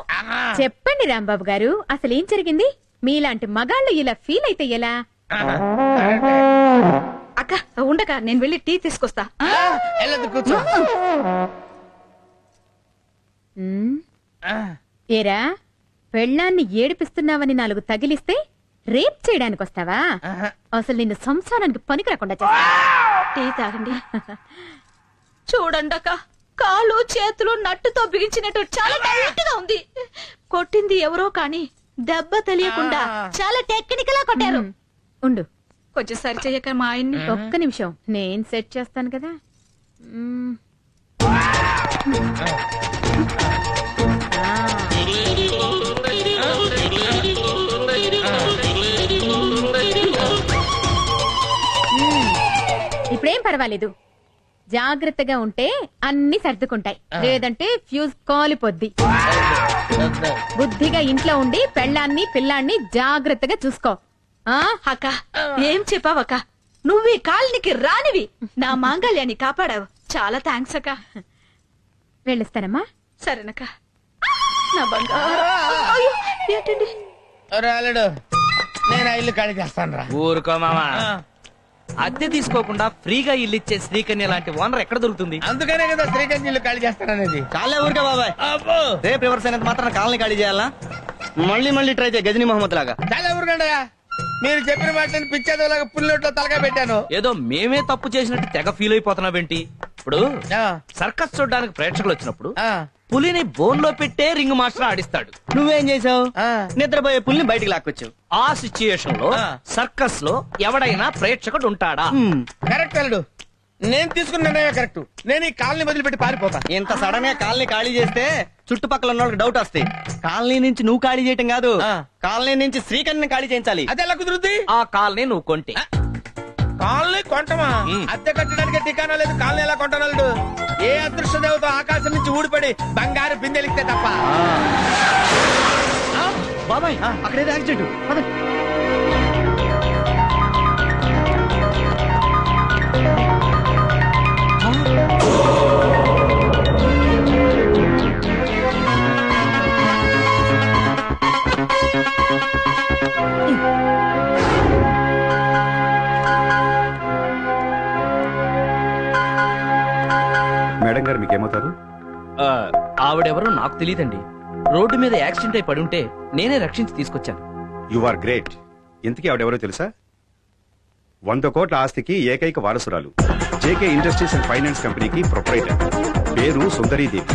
చెప్పండి రాంబాబు గారు, అసలేం జరిగింది? మీలాంటి మగాళ్ళు ఇలా ఫీల్ అయితే ఎలా? అక్క ఉండక నేను వెళ్ళి టీ తీసుకొస్తా. ఏరా, పెళ్ళాన్ని ఏడిపిస్తున్నావని 4 తగిలిస్తే రేప్ చేయడానికి వస్తావా? అసలు నిన్ను సంసారానికి పనికి రాకుండా చేస్తా. టీ తాగండి. చూడండక్క, కాళ్ళు చేతులు నట్టుతో బిగించినట్టు చాలా టైట్ గా ఉంది. కొట్టింది ఎవరో కానీ దెబ్బ తెలియకుండా చాలా టెక్నికల్ గా కొట్టారు. ఉండు, కొంచెం సరి చెయ్యక మా ఆయన్ని. ఒక్క నిమిషం, నేను సెట్ చేస్తాను కదా. ఇప్పుడేం పర్వాలేదు, జాగ్రత్తగా ఉంటే అన్ని సర్దుకుంటాయి. లేదంటే ఫ్యూజ్ కాలిపోద్ది. బుద్ధిగా ఇంట్లో ఉండి పెళ్ళాన్ని పిల్లాన్ని జాగ్రత్తగా చూసుకో. అక్క, ఏం చెప్పావక్క? నువ్వు ఈ కాలనికి రానివి నా మాంగళ్యాన్ని కాపాడావు. చాలా థ్యాంక్స్ అక్క. వెళ్ళిస్తానమ్మా. సరేనక్క. నా బంగారు. అయ్యో, ఏంటండి? రాలేడు, నేను ఇల్లు ఖాళీ చేస్తాను రా. ఊరుకో మామా, అద్దె తీసుకోకుండా ఫ్రీగా ఇల్లు ఇచ్చే శ్రీకన్య లాంటి ఓనర్ ఎక్కడ దొరుకుతుంది? అందుకనే కదా శ్రీకన్య ఇల్లు ఖాళీ చేస్తాననేది. చాలే ఊరికే బాబాయ్. రేపు రివర్స్ అయినంత మాత్రం కాలనీ ఖాళీ చేయాలా? మళ్ళీ ట్రై చేయ గజనీ మహమ్మద్ లాగా. చాలా ఊరుకండయా, మీరు చెప్పిన మాటని పిచ్చేదోలాగా పుల్లొట్లో తలగా పెట్టాను. ఏదో మేమే తప్పు చేసినట్టు తెగ ఫీల్ అయిపోతున్నావేంటి? ఇప్పుడు సర్కస్ చూడడానికి ప్రేక్షకులు వచ్చినప్పుడు పులిని బోన్ లో పెట్టే రింగ్ మాస్టర్ ఆడిస్తాడు. నువ్వేం చేసావు? నిద్రపోయే పులిని బయటికి లాక్కొచ్చావు. ఆ సిచ్యుయేషన్ లో సర్కస్ లో ఎవడైనా ప్రేక్షకుడు ఉంటాడా? కరెక్ట్ అల్లుడు, నేను తీసుకున్న నిర్ణయం కరెక్ట్. నేను ఈ కాలనీ వదిలిపెట్టి పారిపోతా. ఇంత సడన్ గా కాలనీ ఖాళీ చేస్తే చుట్టుపక్కల ఉన్న వాళ్ళకి డౌట్ వస్తాయి. కాలనీ నుంచి నువ్వు ఖాళీ చేయటం కాదు, కాలనీ నుంచి శ్రీకన్యని ఖాళీ చేయించాలి. అది ఎలా కుదురుద్ది? ఆ కాలనీ నువ్వు కొంటే. కాలనీ కొంటమా? అద్దె కట్టడానికి ఠికానా లేదు. కాలనీ ఎలా కొంటానల్లుడు? ఏ అదృష్ట దేవత ఆకాశం నుంచి ఊడిపడి బంగారు బిందెలిస్తే తప్ప. బాబాయ్, అక్కడేదో యాక్సిడెంట్. మేడం గారు మీకేమవుతారు? ఆవిడెవరో నాకు తెలియదండి. రోడ్డు మీద యాక్సిడెంట్ అయి పడుంటే నేనే రక్షించి తీసుకొచ్చాను. You are great. ఇంతకీ ఆవిడెవరో తెలుసా? 100 కోట్ల ఆస్తికి ఏకైక వారసురాలు. జేకే ఇండస్ట్రీస్ అండ్ ఫైనాన్స్ కంపెనీకి ప్రొపరైటర్. పేరు సుందరీదేవి.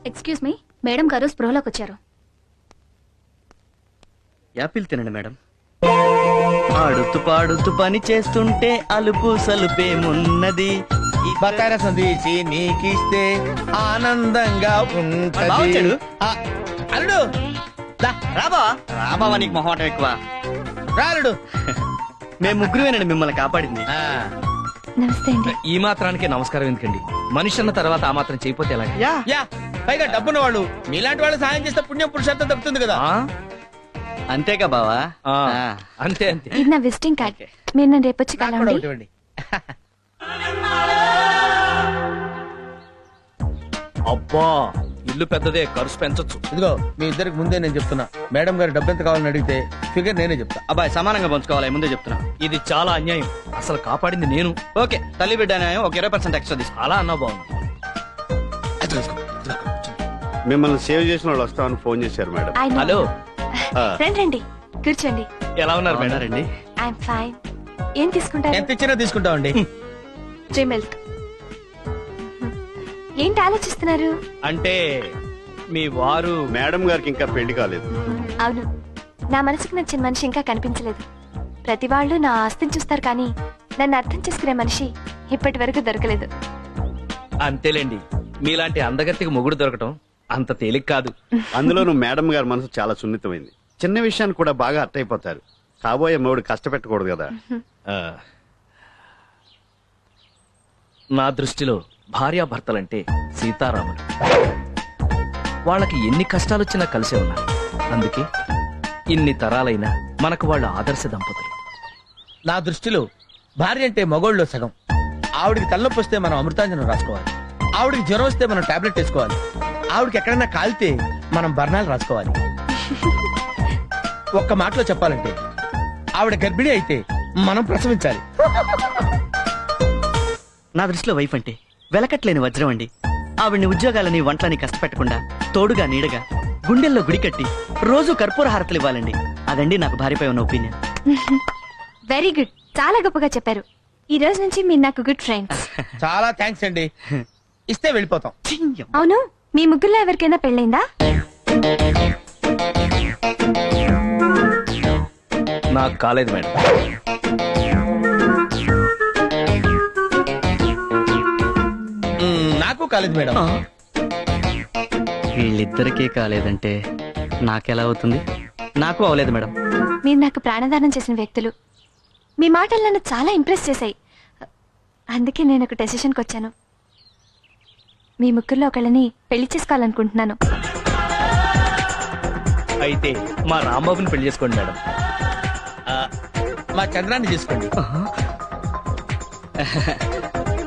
ఎక్స్క్యూజ్ మీ, మేడం గారు స్పృహలోకి వచ్చారు. యాపిల్ తినండి మేడం. ఆడుతూ పాడుతూ పని చేస్తుంటే అలుపు సలుపేమున్నది. బకార సందేశి నీకిస్తే ఆనందంగా ఉంటది. అల్లుడు రాబావా, నీకు మొహమాటం ఎక్కువ. రాలుడు, మేము ముగ్గురువేనండి మిమ్మల్ని కాపాడింది. నమస్తే అండి. ఈ మాత్రానికే నమస్కారం ఎందుకండి? మనిషి అన్న తర్వాత ఆ మాత్రం చేయపోతే ఎలా? యా, పైగా డబ్బున్న వాళ్ళు మీలాంటి వాళ్ళు సాయం చేస్తే పుణ్యం పురుషార్థం దక్కుతుంది కదా. అంతేగా బావా? అంతే అంతే. ఇది నా విజిటింగ్ కార్డ్. మీరు నన్ను రేపు వచ్చి కలవండి. అబ్బా, ఇల్లు పెద్దదే, ఖర్చు పెంచొచ్చు. ఇదిగో మీ ఇద్దరికి ముందే నేను చెప్తున్నా, మేడం గారు డబ్బు ఎంత కావాలని అడిగితే ఫిగర్ నేనే చెప్తా. అబ్బాయి సమానంగా పంచుకోవాలి, ముందే చెప్తున్నా. ఇది చాలా అన్యాయం. అసలు కాపాడింది నేను. ఓకే, తల్లి బిడ్డ న్యాయం. ఒక 20% ఎక్స్ట్రా తీసుకో. అలా అన్నా బాగుంది. మిమ్మల్ని సేవ్ చేసిన వాళ్ళు వస్తామని ఫోన్ చేశారు మేడం. హలో, రండి కూర్చోండి. ఎలా ఉన్నారు మేడం? రండి. I'm fine. ఏం తీసుకుంటారు? ఎంత ఇచ్చినా తీసుకుంటామండి. 3 మిల్క్. ఏంటి ఆలోచిస్తున్నారు? అంటే మీ వారు మేడం గారికి ఇంకా పెళ్లి కాలేదు. అవును, నా మనసుకు నచ్చిన మనిషి ఇంకా కనిపించలేదు. ప్రతి వాళ్ళు నా ఆస్తిని చూస్తారు కానీ నన్ను అర్థం చేసుకునే మనిషి ఇప్పటి వరకు దొరకలేదు. అంతేలేండి, మీలాంటి అందగత్తికి మొగుడు దొరకటం అంత తేలిక కాదు. అందులోనూ మేడం గారి మనసు చాలా సున్నితమైంది. చిన్న విషయాన్ని కూడా బాగా అర్థైపోతారు. కాబోయే మొగుడు కష్టపెట్టకూడదు కదా. నా దృష్టిలో భార్యాభర్తలంటే సీతారాములు. వాళ్ళకి ఎన్ని కష్టాలొచ్చినా కలిసే ఉన్నారు. అందుకే ఇన్ని తరాలైనా మనకు వాళ్ళు ఆదర్శ దంపతులు. నా దృష్టిలో భార్య అంటే మగోళ్ళలో సగం. ఆవిడికి తలనొప్పి వస్తే మనం అమృతాంజనం రాసుకోవాలి, ఆవిడికి జ్వరం వస్తే మనం టాబ్లెట్ వేసుకోవాలి, ఆవిడకి ఎక్కడైనా కాలితే మనం బర్ణాలు రాసుకోవాలి. ఒక్క మాటలో చెప్పాలంటే ఆవిడ గర్భిణి అయితే మనం ప్రసవించాలి. నా దృష్టిలో వైఫ్ అంటే వెలకట్లేని వజ్రం అండి. ఆవిడ్ని ఉద్యోగాలని వంటలని కష్టపెట్టకుండా తోడుగా నీడగా గుండెల్లో గుడి కట్టి రోజు కర్పూర హారతలు ఇవ్వాలండి. అదండి నాకు భార్యపై ఉన్న ఒపీనియన్. వెరీ గుడ్, చాలా గొప్పగా చెప్పారు. ఈ రోజు నుంచి మీరు నాకు గుడ్ ఫ్రెండ్స్. చాలా థ్యాంక్స్ అండి. ఇస్తే వెళ్ళిపోతాం. అవును, మీ ముగ్గురులో ఎవరికైనా పెళ్ళైందా? నాకు కాలేదు మేడం. నాకు కాలేదు మేడం. వీళ్ళిద్దరికీ కాలేదంటే నాకెలా అవుతుంది? నాకు అవలేదు మేడం. మీరు నాకు ప్రాణదానం చేసిన వ్యక్తులు. మీ మాటలు నన్ను చాలా ఇంప్రెస్ చేశాయి. అందుకే నేను ఒక డెసిషన్కి వచ్చాను. మీ ముగ్గురులో ఒకళ్ళని పెళ్లి చేసుకోవాలనుకుంటున్నాను. అయితే మా రాంబాబుని పెళ్లి చేసుకోండి మేడం. మా చంద్రాన్ని తీసుకోండి.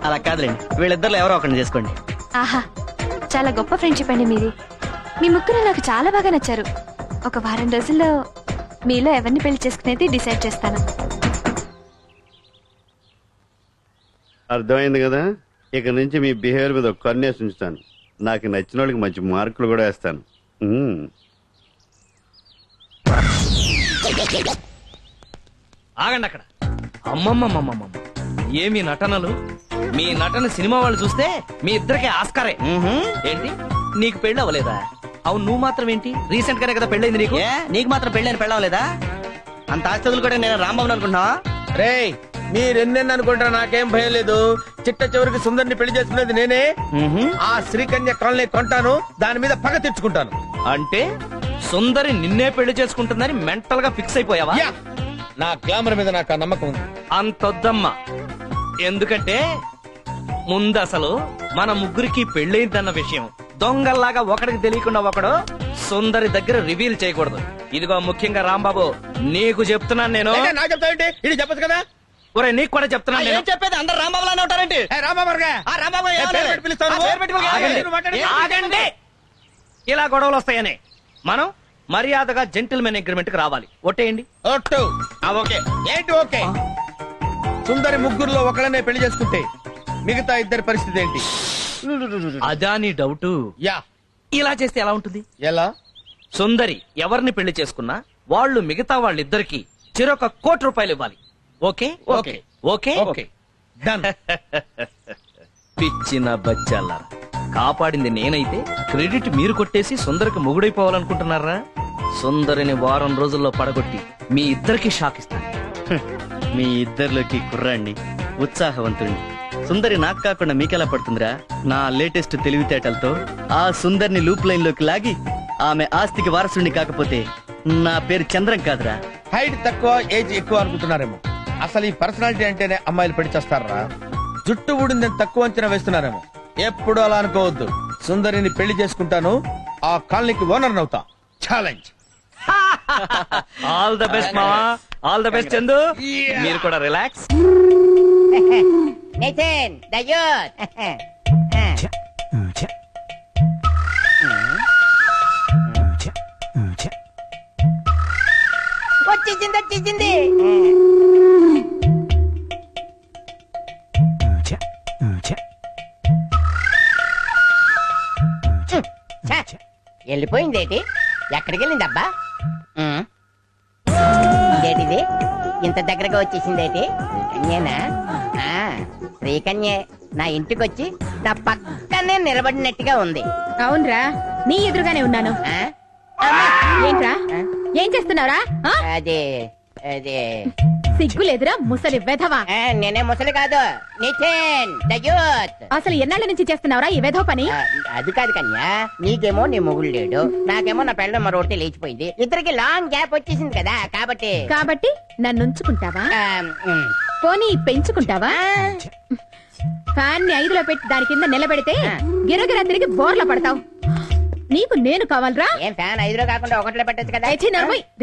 అలా కాదులేండి, వీళ్ళిద్దరు ఎవరో ఒకరిని చేసుకోండి. ఆహా, చాలా గొప్ప ఫ్రెండ్షిప్ అండి మీది. మీ ముగ్గురు నాకు చాలా బాగా నచ్చారు. ఒక వారం రోజుల్లో మీలో ఎవరిని పెళ్లి చేసుకునేది డిసైడ్ చేస్తాను. అర్థమైంది కదా? ఇక నుంచి మీ బిహేవియర్ మీద ఒక కన్నేసి ఉంచుతాను. నాకు నచ్చిన వాళ్ళకి మంచి మార్కులు కూడా వేస్తాను. ఆగండి అక్కడ. అమ్మమ్మమ్మమ్మమ్మ, ఏమి నటనలు! మీ నటన సినిమా వాళ్ళు చూస్తే మీ ఇద్దరికి ఆస్కారే. ఏంటి, నీకు పెళ్ళి అవ్వలేదా? అవును, నువ్వు మాత్రం ఏంటి, రీసెంట్ గానే కదా పెళ్ళైంది నీకు. నీకు మాత్రం పెళ్ళని పెళ్ళవలేదా? అంత ఆస్తులు కూడా నేను రాంబాబుని అనుకుంటున్నావా? రేయ్, మీరెన్నెన్ని అనుకుంటా నాకేం భయం లేదు. చిట్ట చివరికి సుందరిని పెళ్లి చేసుకునేది నేనే. ఆ శ్రీకన్య కాలనీ కొంటాను, దాని మీద పగ తెచ్చుకుంటాను. అంటే సుందరి నిన్నే పెళ్లి చేసుకుంటుందని మెంటల్ గా ఫిక్స్ అయిపోయావా? నా గ్లామర్ మీద నాకు నమ్మకం ఉంది. అంతొద్దమ్మా. ఎందుకంటే ముందు అసలు మన ముగ్గురికి పెళ్ళైందన్న విషయం దొంగల్లాగా ఒకడికి తెలియకుండా ఒకడు సుందరి దగ్గర రివీల్ చేయకూడదు. ఇదిగో ముఖ్యంగా రాంబాబు, నీకు చెప్తున్నాను నేను. నాకు చెప్తావేంటి? ఇది చెప్పచ్చు కదా. ఒరే, నీకు కూడా చెప్తున్నాను నేను. చెప్పేది అందరు రాంబాబులానే ఉంటారేంటి? ఆగండి. ఇలా గొడవలు వస్తాయని మనం మర్యాదగా జెంటిల్మెన్ అగ్రిమెంట్ కి రావాలి. ఒట్టేయండి. ఓకే. ఏంటి ఓకే? సుందరి ముగ్గురులో ఒకళ్ళనే పెళ్లి చేసుకుంటే మిగతా ఇద్దరి పరిస్థితి ఏంటి? అదా నీ డౌట్? యా. ఇలా చేస్తే ఎలా ఉంటుంది? ఎలా? సుందరి ఎవరిని పెళ్లి చేసుకున్నా వాళ్ళు మిగతా వాళ్ళిద్దరికి చెరొక ₹1,00,00,000 ఇవ్వాలి. Okay okay okay okay done. పిచ్చిన బచ్చాల కాపాడింది నేనైతే క్రెడిట్ మీరు కొట్టేసి సుందరికి మొగుడైపోవాలనుకుంటున్నారా? సుందరిని వారం రోజుల్లో పడగొట్టి మీ ఇద్దరికి షాక్ ఇస్తాను. మీ ఇద్దరిలోకి కుర్రాన్ని, ఉత్సాహవంతుణ్ణి. సుందరి నాకు కాకుండా మీకెలా పడుతుందిరా? నా లేటెస్ట్ తెలివితేటలతో ఆ సుందరిని లూప్ లైన్ లోకి లాగి ఆమె ఆస్తికి వారసుడిని కాకపోతే నా పేరు చంద్రం కాదురా. హైట్ తక్కువ, ఏజ్ ఎక్కువ అనుకుంటున్నారేమో. అసలు ఈ పర్సనాలిటీ అంటేనే అమ్మాయిలు పెళ్లి చేస్తారా? జుట్టు ఊడిందని తక్కువ అంచనా వేస్తున్నారేమో. ఎప్పుడు అలా అనుకోవద్దు. సుందరిని పెళ్లి చేసుకుంటాను, ఆ కాలనీకి ఓనర్ అవుతా. ఛాలెంజ్. ఆల్ ద బెస్ట్ మావా, ఆల్ ద బెస్ట్ చందు. మీరు కూడా రిలాక్స్. Nitin the youth. వచ్చేసింది. వెళ్ళిపోయిందేటి? ఎక్కడికి వెళ్ళింది అబ్బా? ఇదేటిది ఇంత దగ్గరగా వచ్చేసిందేటి? శ్రీకన్యేనా? శ్రీకన్యే నా ఇంటికి వచ్చి నా పక్కనే నిలబడినట్టుగా ఉంది. అవునరా, నీ ఎదురుగానే ఉన్నాను. ఏంట్రా, ఏం చేస్తున్నావురా? అదే అదే సిగ్గులేదురా ముసలి వెధవా? నేనే ముసలి కాదు, నితిన్ ద యూత్. అసలు ఎన్నాళ్ళ నుంచి చేస్తున్నావురా ఈ వెధవ పని? అది కాదు కన్యా, నీకేమో నీ మొగుడు లేడు, నాకేమో నా పెళ్ళ మరొకటి లేచిపోయింది. ఇద్దరికి లాంగ్ గ్యాప్ వచ్చేసింది కదా, కాబట్టి నన్ను ఉంచుకుంటావా? పోనీ పెంచుకుంటావా? ఫ్యాన్ ని 5లో పెట్టి దాని కింద నిలబెడితే గిరగిరా తిరిగి బోర్ల పడతావు. నీకు నేను కావాలరా? ఏం ఫ్యాన్ 5లో కాకుండా 1లో పెట్టచ్చు కదా.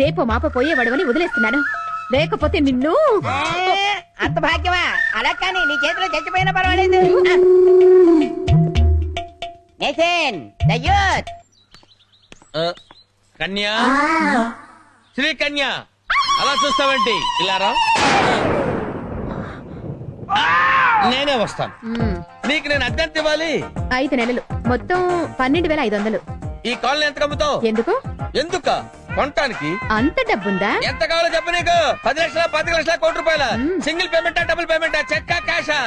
రేపు మాప పోయేవాడు అని వదిలేస్తున్నాను. లేకపోతే నిన్ను అంత భాగ్యమా? అలా కానీ నీ చేతిలో చచ్చిపోయినా పర్వాలేదు. Nathan, the youth. కన్యా, శ్రీ కన్యా, అలా చూస్తావేంటి? ఇలా రా. నేనే వస్తాను. నీకు నేను అద్దెంత ఇవ్వాలి? 5 నెలలు, మొత్తం 12,500. ఈ కాలనీ ఎంత కమ్ముతావు? ఎందుకు? ఎందుక? కొనటానికి. అంత డబ్బుందా? ఎంత కావాలో చెప్పు. నీకు 10 లక్షల, 10 లక్షల, ₹1,00,000? సింగిల్ పేమెంటా, డబుల్ పేమెంటా, చెక్కా, క్యాషా?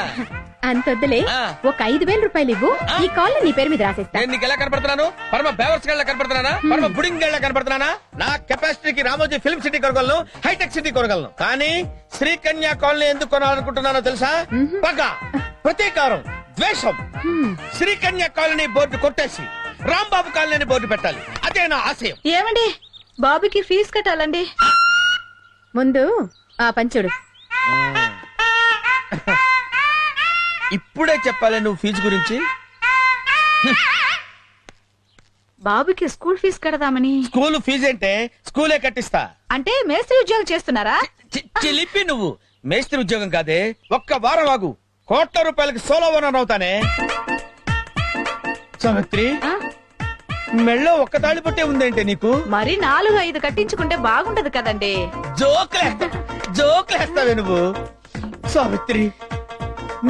అంత వద్దులే, ఒక 5,000 రూపాయలు ఇవ్వు, ఈ కాల్ నీ పేరు మీద రాసేస్తా. నేను నీకు ఎలా కనపడుతున్నాను? పరమ బేవర్స్ గళ్ళ కనపడుతున్నానా? పరమ బుడింగ్ గళ్ళ కనపడుతున్నానా? నా కెపాసిటీకి రామోజీ ఫిల్మ్ సిటీ కొనగలను, హైటెక్ సిటీ కొనగలను. కానీ శ్రీకన్యా కాలనీ ఎందుకు కొనాలనుకుంటున్నానో తెలుసా? పగ, ప్రతీకారం, ద్వేషం. శ్రీకన్యా కాలనీ బోర్డు కొట్టేసి రాంబాబు కాలనీ బోర్డు పెట్టాలి. అదే నా ఆశయం. ఏమండి, బాబుకి ఫీజు కట్టాలండి. ముందు ఆ పంచుడు. ఇప్పుడే చెప్పాలి నువ్వు ఫీజు గురించి? బాబుకి స్కూల్ ఫీజు కడదామని. స్కూల్ ఫీజు అంటే స్కూలే కట్టిస్తా. అంటే మేస్త్రి ఉద్యోగం చేస్తున్నారా? చిలిపి నువ్వు. మేస్త్రి ఉద్యోగం కాదే, ఒక్క వారం ఆగు, ₹1,00,00,000 సోలో ఓనర్ అవుతానే. సావిత్రి, మెళ్ళో ఒక్క తాళి పట్టే ఉందేంటే నీకు? మరి 4-5 కట్టించుకుంటే బాగుంటది కదండి. జోకులేస్తావే నువ్వు. సావిత్రి,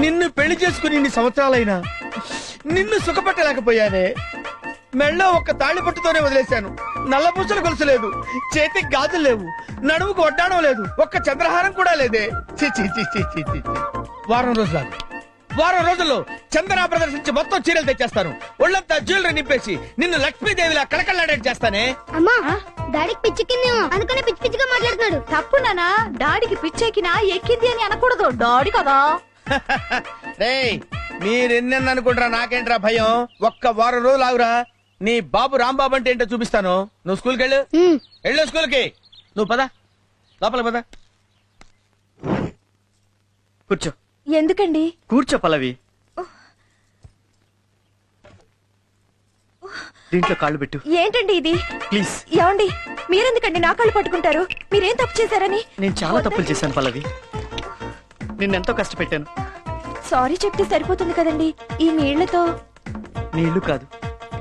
నిన్ను పెళ్లి చేసుకుని ఇన్ని సంవత్సరాలైనా నిన్ను సుఖపెట్టలేకపోయానే. మెళ్ళో ఒక్క తాళి పట్టుతోనే వదిలేశాను. నల్లపూసలు గొలుసు లేదు, చేతికి గాజులు లేవు, నడుముకు వడ్డాణం లేదు, ఒక్క చంద్రహారం కూడా లేదే. ఛీ, ఛీ, ఛీ, ఛీ, ఛీ, ఛీ. వారం రోజుల్లో చందన ప్రదర్శించి మొత్తం చీరలు తెచ్చేస్తాను. ఒళ్ళంతా జ్యువెలరీ నింపేసి నిన్ను లక్ష్మీదేవిలా కళకళలాడేట్ చేస్తానే. అమ్మా, డాడీకి పిచ్చెక్కిందేమో అనుకునే పిచ్చి పిచ్చిగా మాట్లాడుతున్నాడు. తప్పు నానా, డాడీకి పిచ్చెక్కినా ఎక్కింది అని అనకూడదు, డాడీ కదా. రేయ్, మీరెన్నెన్న అనుకుంటారా, నాకేంట్రా భయం. ఒక్క వారం రోజులు ఆగురా, నీ బాబు రాంబాబు అంటే ఏంటో చూపిస్తాను. నువ్వు స్కూల్కి వెళ్ళు స్కూల్కి. నువ్వు పద, లోపల పద. కూర్చో. ఎందుకండి? కూర్చో పల్లవి. దీంట్లో కాళ్ళు పెట్టు. ఏంటండి ఇది? ప్లీజ్. ఏమండి, మీరెందుకండి నా కాళ్ళు పట్టుకుంటారు? మీరేం తప్పు చేశారని? నేను చాలా తప్పులు చేశాను పల్లవి, నిన్నెంతో కష్టపెట్టాను. సారీ చెప్తే సరిపోతుంది కదండి. ఈ నీళ్లతో. నీళ్లు కాదు,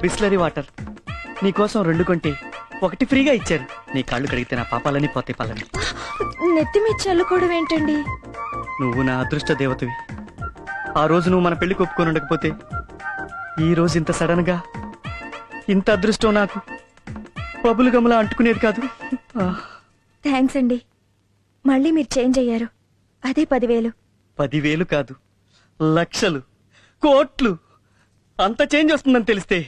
బిస్లరీ వాటర్. నీకోసం 2 కొంటే 1 ఫ్రీగా ఇచ్చారు. నీ కాళ్ళు కడిగితే నా పాపాలని పోతే పల్లవి. నెత్తి మీద చల్లుకోవడం ఏంటండి? నువ్వు నా అదృష్ట దేవతవి. ఆ రోజు నువ్వు మన పెళ్లి ఒప్పుకొని ఉండకపోతే ఈ రోజు ఇంత సడన్ గా ఇంత అదృష్టం నాకు పబులు గమలా అంటుకునేది కాదు. థ్యాంక్స్ అండి. మళ్ళీ మీరు చేంజ్ అయ్యారు. అదే 10,000. 10,000 కాదు, లక్షలు, కోట్లు. అంత చేంజ్ వస్తుందని తెలిస్తే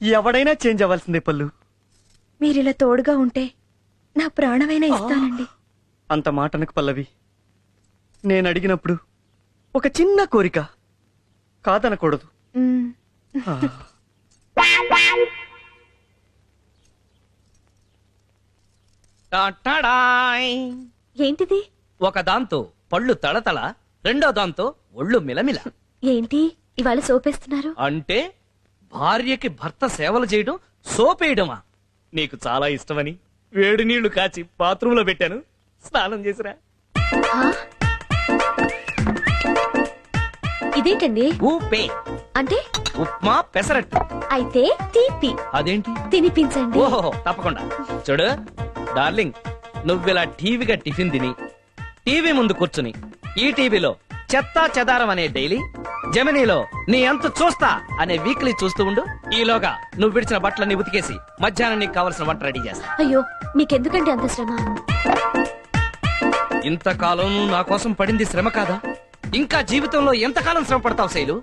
ఎవడైనా చేంజ్ అవ్వాల్సిందే పల్లు. మీరిలా తోడుగా ఉంటే నా ప్రాణమైనా ఇస్తానండి. అంత మాటనకు పల్లవి. నేను అడిగినప్పుడు ఒక చిన్న కోరిక, కాదనకూడదు. ఏంటిది? ఒక దాంతో పళ్ళు తళతళ, రెండో దాంతో ఒళ్ళు మిలమిల. ఏంటి ఇవాళ సోపేస్తున్నారు? అంటే భార్యకి భర్త సేవలు చేయడం సోపేయడమా? నీకు చాలా ఇష్టమని వేడి నీళ్లు కాచి బాత్రూంలో పెట్టాను, స్నానం చేసిరా. ఇదేంటండి? ఊపే అంటే ఉప్మా పెసరట్టు. అయితే తీపి. అదేంటి? తినిపించండి. ఓహో, తప్పకుండా. చూడు డార్లింగ్, నువ్విలా టీవీగా టిఫిన్ తిని టీవీ ముందు కూర్చుని ఈ టీవీలో చెత్తా చెదారం అనే డైలీ, జెమినీలో నీ ఎంత చూస్తా అనే వీక్లీ చూస్తూ ఉండు. ఈలోగా నువ్వు విడిచిన బట్టలన్నీ ఉతికేసి మధ్యాహ్నం నీకు కావలసిన వంట రెడీ చేస్తా. అయ్యో, మీకెందుకంటే అంత శ్రమ? ఇంతకాలం నువ్వు నా కోసం పడింది శ్రమ కాదా? ఇంకా జీవితంలో ఎంతకాలం శ్రమ పడతావు శైలు?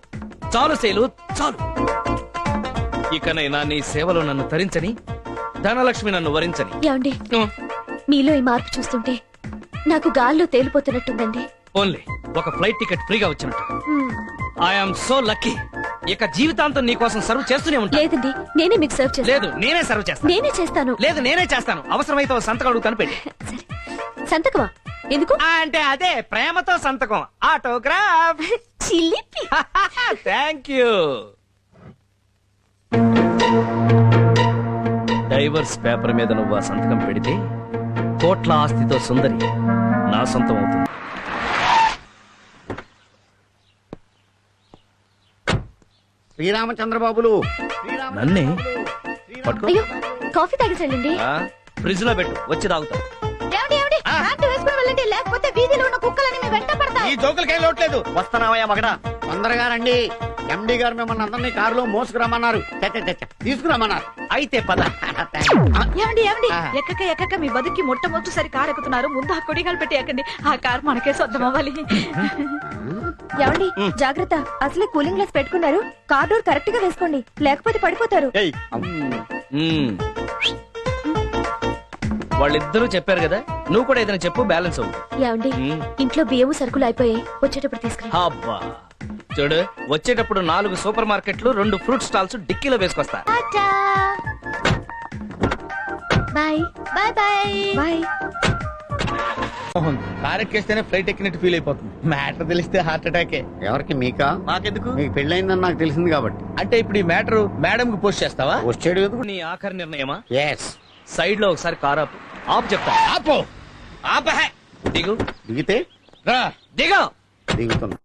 చాలు శైలు, చాలు. ఇకనైనా నీ సేవలో నన్ను తరించని, ధనలక్ష్మి నన్ను వరించని. ఏమండి, మీలో ఈ మార్పు చూస్తుంటే నాకు గాల్లో తేలిపోతున్నట్టుందండి. ఓన్లీ ఒక ఫ్లైట్ టికెట్ ఫ్రీగా వచ్చినట్టు. I'm so lucky. ఇక జీవితాంతం నీ కోసం సర్వ్ చేస్తూనే ఉంటాను. లేదండి, నేనే మీకు సర్వ్ చేస్తాను. లేదు, నేనే సర్వ్ చేస్తాను. నేనే చేస్తాను. లేదు, నేనే చేస్తాను. అవసరమైతే ఓ సంతకం అడుగుతాను, పెట్టి. సంతకమా? ఎందుకు? అంటే అదే ప్రేమతో సంతకం, ఆటోగ్రాఫ్. చిలిపి. Thank you. డైవర్స్ పేపర్ మీద నువ్వు ఆ సంతకం పెడితే కోట్ల ఆస్తితో సుందరి నా సొంతం అవుతుంది. శ్రీరామచంద్రబాబులు నన్నే పట్టుకో. అయ్యో కాఫీ తాగేసండి. ఫ్రిడ్జ్ లో పెట్టు, వచ్చి తాగుతా. వేసుకుని వెళ్ళండి, లేకపోతే వీధిలో ఉన్న కుక్కలని మీ వెంట పడతాయి. ఈ జోకులకేం లోట్లేదు. వస్తున్నావయ్యా మగడా. తొందరగా రండి. ఎండి గారు మిమ్మల్ని అందరినీ కారులో మోసుకురమ్మన్నారు. తీసుకురమ్మన్నారు. అయితే పద. ఏమండి ఎక్కక మీ బతుకి మొట్టమొదటిసారి కారు ఎక్కుతున్నారు. ముందు ఆ కొడిగాలు పెట్టి ఎక్కండి. ఆ కారు మనకే సొంతం అవ్వాలి. ఏమండి జాగ్రత్త, అసలే కూలింగ్ గ్లాస్ పెట్టుకున్నారు. కార్ డోర్ కరెక్ట్ గా వేసుకోండి, లేకపోతే పడిపోతారు. వాళ్ళిద్దరూ చెప్పారు కదా, నువ్వు కూడా ఏదైనా చెప్పు, బ్యాలెన్స్ అవ్వు. ఏమండి ఇంట్లో బియ్యము సరుకులు అయిపోయాయి, వచ్చేటప్పుడు తీసుకురా. అబ్బా చూడు, వచ్చేటప్పుడు 4 సూపర్ మార్కెట్లు 2 ఫ్రూట్ స్టాల్స్ డిక్కీలో వేసుకొస్తా. Bye bye bye bye. Car ఎక్కేస్తేనే ఫ్లైట్ ఎక్కినట్టు ఫీల్ అయిపోతుంది. మ్యాటర్ తెలిస్తే హార్ట్ అటాకే. ఎవరికి? మీకా? నాకెందుకు? మీకు పెళ్ళయిందని నాకు తెలిసింది కాబట్టి. అంటే ఇప్పుడు ఈ మ్యాటర్ మేడం కి పోస్ట్ చేస్తావా? వచ్చాడు కదా. నీ ఆఖరి నిర్ణయమా? ఎస్. సైడ్ లో ఒకసారి కార్ ఆపు. ఆపు చెప్తా. ఆపో. ఆప. దిగు. దిగితే రా. దిగు. దిగుతున్నా.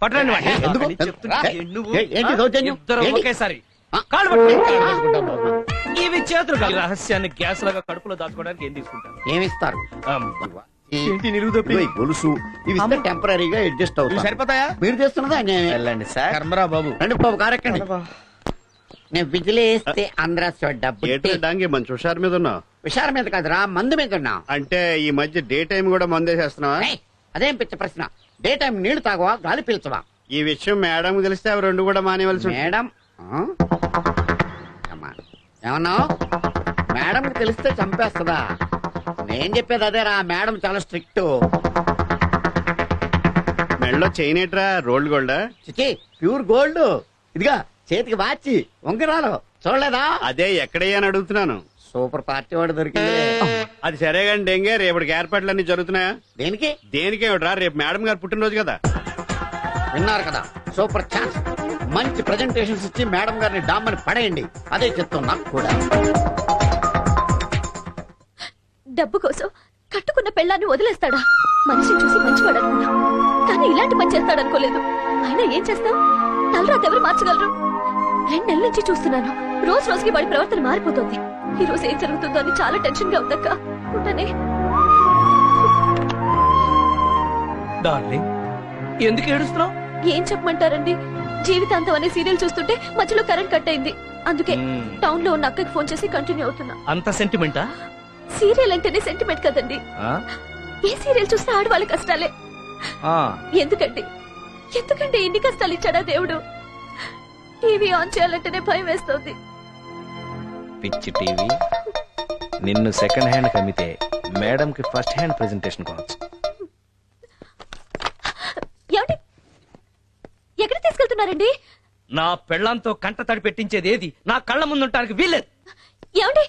పట్టరండి వాడిని. ఎందుకు? ఏంటి దౌర్జన్యం? ఇద్దరు ఏంటి? ఒకేసారి కాళ్ళు పట్టుకో. ఇవి చేతులు కాదు. రహస్యాన్ని గ్యాస్ లాగా కడుపులో దాచుకోవడానికి ఏం తీసుకుంటాను? ఏమిస్తారు? ఏంటి నిలువుదప్పి? ఇదిగో ఈ గొలుసు ఇవి ఇస్తే టెంపరీగా అడ్జస్ట్ అవుతాయి. సరిపోతాయా? మీరు చేస్తున్నదా? వెళ్ళండి సార్. కర్మరా బాబు. రండి బాబు, కారెక్కండి. నేను విజిలేస్తే ఆంధ్ర డబ్బు డాంగి మంచి హుషారు మీద ఉన్నావు. విషారం మీద కాదురా, మందు మీద ఉన్నా. అంటే ఈ మధ్య డే టైం కూడా మందేసేస్తున్నావా? అదేం పిచ్చ ప్రశ్న. డే టైం నీళ్లు తాగవా, గాలి పీల్చవా? ఈ విషయం మేడం తెలిస్తే అవి 2 కూడా మానేవలసి మేడం ఏమన్నావు? మేడం తెలిస్తే చంపేస్తుందా? నేను చెప్పేది అదేరా, మేడం చాలా స్ట్రిక్ట్. మెడలో చైన్ ఏట్రా, రోల్డ్ గోల్డా? చిచి, ప్యూర్ గోల్డ్. ఇదిగా చేతికి వాచి, ఉంగరాలు చూడలేదా? అదే ఎక్కడయ్యా అని అడుగుతున్నాను. సూపర్ పార్టీ వాడు దొరికింది. అది సరే కానీ డెంగే, రేపటికి ఏర్పాట్లన్నీ జరుగుతున్నాయా? దేనికి? దేనికేమిట్రా, రేపు మేడం గారు పుట్టినరోజు కదా. విన్నారు కదా, సూపర్ ఛాన్స్. మంచి ప్రెజెంటేషన్స్ ఇచ్చి మేడం గారిని డామ్మని పడేయండి. అదే చెప్తాం నాకు కూడా. డబ్బు కోసం కట్టుకున్న పెళ్ళాన్ని వదిలేస్తాడా? మనిషిని చూసి మంచివాడు అనుకున్నా, కానీ ఇలాంటి పని చేస్తాడనుకోలేదు. అయినా ఏం చేస్తాం, తలరాత ఎవరు మార్చగలరు? 2 నెలల నుంచి చూస్తున్నాను, రోజు రోజుకి వాడి ప్రవర్తన మారిపోతుంది. ఈ రోజు ఏం జరుగుతుందో అని చాలా టెన్షన్ గా ఉందక్క. ఉంటానే. డార్లింగ్, ఎందుకు ఏడుస్తున్నావు? ఏం చెప్పమంటారండి, జీవితాంతం అనే సీరియల్ చూస్తుంటే మధ్యలో కరెంట్ కట్ అయింది. అందుకే టౌన్ లో ఉన్న అక్కకి ఫోన్ చేసి కంటిన్యూ అవుతున్నా. అంత సెంటిమెంటా? సీరియల్ అంటేనే సెంటిమెంట్ కదండి. ఏ సీరియల్ చూసినా ఆడవాళ్ళ కష్టాలే. ఎందుకండి ఇన్ని కష్టాలు ఇచ్చాడా దేవుడు? టీవీ ఆన్ చేయాలంటేనే భయం వేస్తుంది. పిచ్చి టీవీ. నిన్ను సెకండ్ హ్యాండ్ కమ్మితే మేడం కి ఫస్ట్ హ్యాండ్ ప్రెజెంటేషన్ కావచ్చు. ఎక్కడ తీసుకెళ్తున్నారండి? నా పెళ్ళంతో కంట తడి పెట్టించేది ఏది నా కళ్ళ ముందుంటానికి వీల్లేదు. ఏమండి?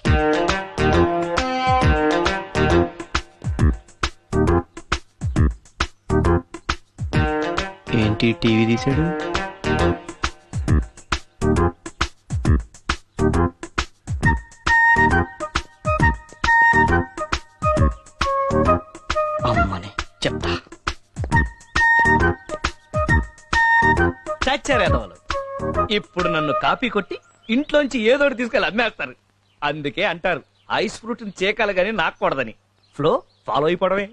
ఏంటి టీవీ తీసాడు? అమ్మని చెప్తా. చచ్చారేదవాళ్ళు ఇప్పుడు నన్ను కాపీ కొట్టి ఇంట్లోంచి ఏదోటి తీసుకెళ్ళి అమ్మేస్తారు. అందుకే అంటారు ఐస్ ఫ్రూట్ చేకాలి గానీ నాకూడదని. Flow follow అయిపోవడమే.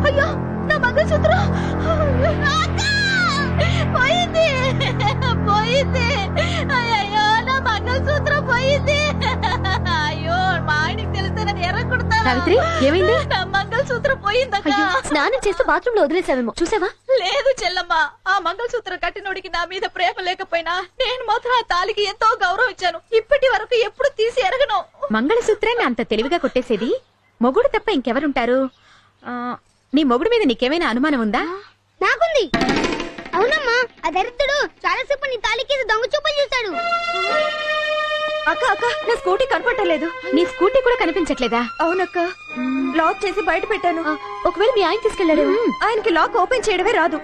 అయ్యో, నా మంగళసూత్రం పోయింది. అయ్యో, నా మంగళసూత్రం పోయింది. అయ్యో, మా ఆయనకి తెలిస్తే నన్ను ఎర్రకుడతా. సావిత్రి, ఏమైంది? నా మంగళసూత్రం పోయిందక్క. స్నానం చేస్తూ బాత్రూమ్ లో వదిలేసావేమో, చూసావా? లేదు చెల్లమ్మ, ఆ మంగళసూత్రం కట్టినోడికి నా మీద ప్రేమ లేకపోయినా నేను మాత్రం ఆ తాలికి ఎంతో గౌరవం ఇచ్చాను. ఇప్పటి వరకు ఎప్పుడు తీసి ఎరగను. మంగళసూత్రాన్ని అంత తెలివిగా కొట్టేసేది మొగుడు తప్ప ఇంకెవరుంటారు? నీ మొగుడు మీద నీకేమైనా అనుమానం ఉందా? నాకుంది. అవునమ్మా, ఆ దరిద్రుడు చాలాసేపు నీ తాలికి దొంగ చూపలు చూశాడు. అక్క నా స్కూటీ కనపడలేదు. నీ స్కూటీ కూడా కనిపించట్లేదా? అవునక్క, లాక్ చేసి బయట పెట్టాను. ఒకవేళ మీ ఆయన తీసుకెళ్లాడు. ఆయనకి లాక్ ఓపెన్ చేయడమే రాదు.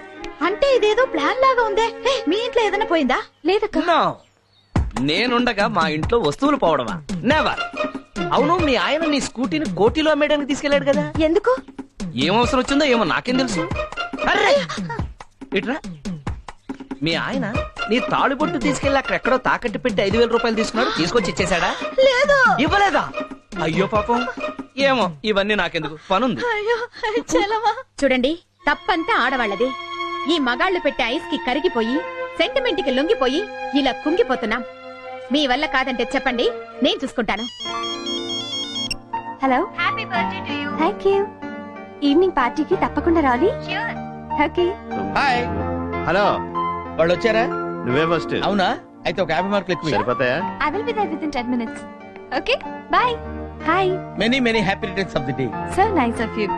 అంటే ఇదేదో ప్లాన్ లాగా ఉందే. హే, మీ ఇంట్లో ఏదైనా పోయిందా? లేదక్క. No. నేనుండగా మా ఇంట్లో వస్తువులు పోవడమా? నెవర్. అవును, మీ ఆయన నీ స్కూటీని కోటిలో అమ్మేయడానికి తీసుకెళ్లాడు కదా, ఎందుకు? ఏం అవసరం వచ్చిందో ఏమో నాకేం తెలుసు. అర్రే! ఇట్రా. మీ ఆయన నీ తాళిబొట్టు తీసుకెళ్లి అక్కడెక్కడో తాకట్టు పెట్టి 5,000 రూపాయలు తీసుకున్నాడు, తీసుకొచ్చి ఇచ్చేశాడా? లేదు. ఇవ్వలేదా? అయ్యో పాపం. ఏమో, ఇవన్నీ నాకెందుకు, పనుంది. అయ్యో చలమా. చూడండి, తప్పంతా ఆడవాళ్ళది. ఈ మగాళ్ళు పెట్టే ఐస్ కి కరిగిపోయి సెంటిమెంట్ కి లొంగిపోయి ఇలా కుంగిపోతున్నాం. మీ వల్ల కాదంటే చెప్పండి, నేను చూసుకుంటాను. Hello, happy birthday to you. Thank you. Evening పార్టీకి తప్పకుండా రావాలి. ష్యూర్. ఓకే. హాయ్. హలో, వాళ్ళు వచ్చారా? నువ్వే ఫస్ట్. అవునా? అయితే ఒక 50 మార్కులు ఎక్కువ. సరిపోతాయా? I will be there with in 10 minutes. Okay, bye. Hi. Many many happy returns of the day. So nice of you.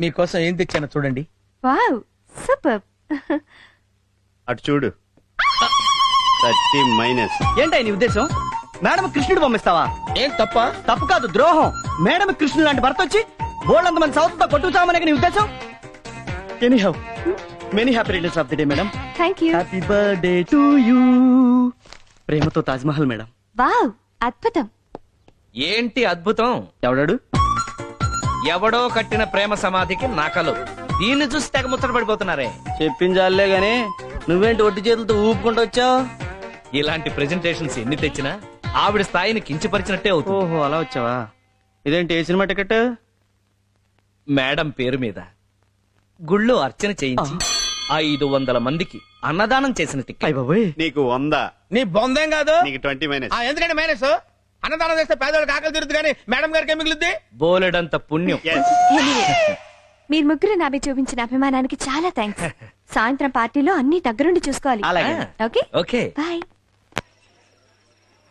మీకోసం ఏం తెచ్చానో చూడండి. Wow, super. అటు చూడు. 30 మైనస్. ఏంటై నీ ఉద్దేశం? మేడం కృష్ణుడు పంపిస్తావా? ఏం తప్ప? తప్పు కాదు, ద్రోహం. మేడం కృష్ణుడు లాంటి భర్త వచ్చి బోల్డ్ మంది సౌత్ తో కొట్టుతామనే నీ ఉద్దేశం? Anyhow, many happy returns of the day madam. Thank you. Happy birthday to you. ప్రేమతో తాజ్ మహల్ మేడం. వావ్, అద్భుతం. ఏంటి అద్భుతం? ఎవడాడు? ఎవడో కట్టిన ప్రేమ సమాధికి నాకలు. దీన్ని చూసి తెగ ముచ్చట పడిపోతున్నారే. చెప్పించాలే గాని నువ్వేంటి ఒట్టి చేతులతో ఊపుకుంటూ వచ్చావు? ఇలాంటి ప్రెజెంటేషన్స్ ఎన్ని తెచ్చినా ఆవిడ స్థాయిని కించపరిచినట్టే అవుతుంది. ఓహో, అలా వచ్చావా? ఇదేంటి ఏ సినిమా టికెట్? మేడం పేరు మీద గుళ్ళో అర్చన చేయించి 500 మందికి అన్నదానం చేసిన టికెట్. నీకు 100. నీ బొందేం కాదు. నీకు 20 మైనస్. ఎందుకంటే మైనస్? అన్నదానం చేస్తే పేదవాళ్ళకి ఆకలి తీరుద్ది కానీ మేడం గారికి ఏం మిగులుద్ది? బోలెడంత పుణ్యం. మీరు ముగ్గురు నాపై చూపించిన అభిమానానికి చాలా థ్యాంక్స్. సాయంత్రం పార్టీలో అన్ని దగ్గరుండి చూసుకోవాలి. అలాగే. Okay okay. Bye.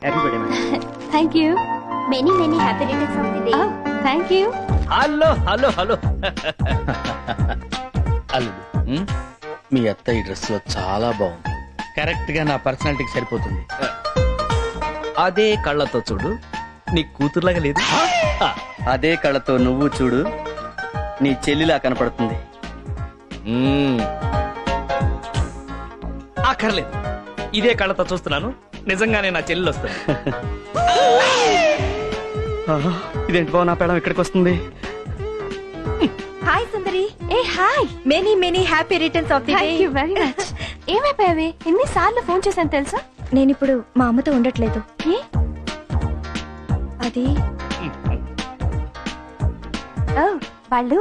Happy birthday madam. Thank you. Many many happy returns of the day. Thank you. Hello hello hello. అల్లుడు, మీ అత్త ఈ డ్రెస్ లో చాలా బాగుంది. కరెక్ట్ గా నా పర్సనాలిటీకి సరిపోతుంది. అదే కళ్ళతో చూడు, నీ కూతురులాగా లేదు. అదే కళ్ళతో నువ్వు చూడు, నీ చెల్లిలా కనపడుతుంది. అక్కర్లేదు, ఇదే కళ్ళతో చూస్తున్నాను, నిజంగానే నా చెల్లెలు వస్తుంది. ఇదేంటి బావ, నా పేడం ఇక్కడికి వస్తుంది? హాయ్ సుందరి. ఏ hi. Many many happy returns of the day. Thank you very much. ఏమైపోయావే? ఎన్నిసార్లు ఫోన్ చేశాను తెలుసా? నేను ఇప్పుడు మా అమ్మతో ఉండట్లేదు. ఏ? అది ఓ, వాళ్ళు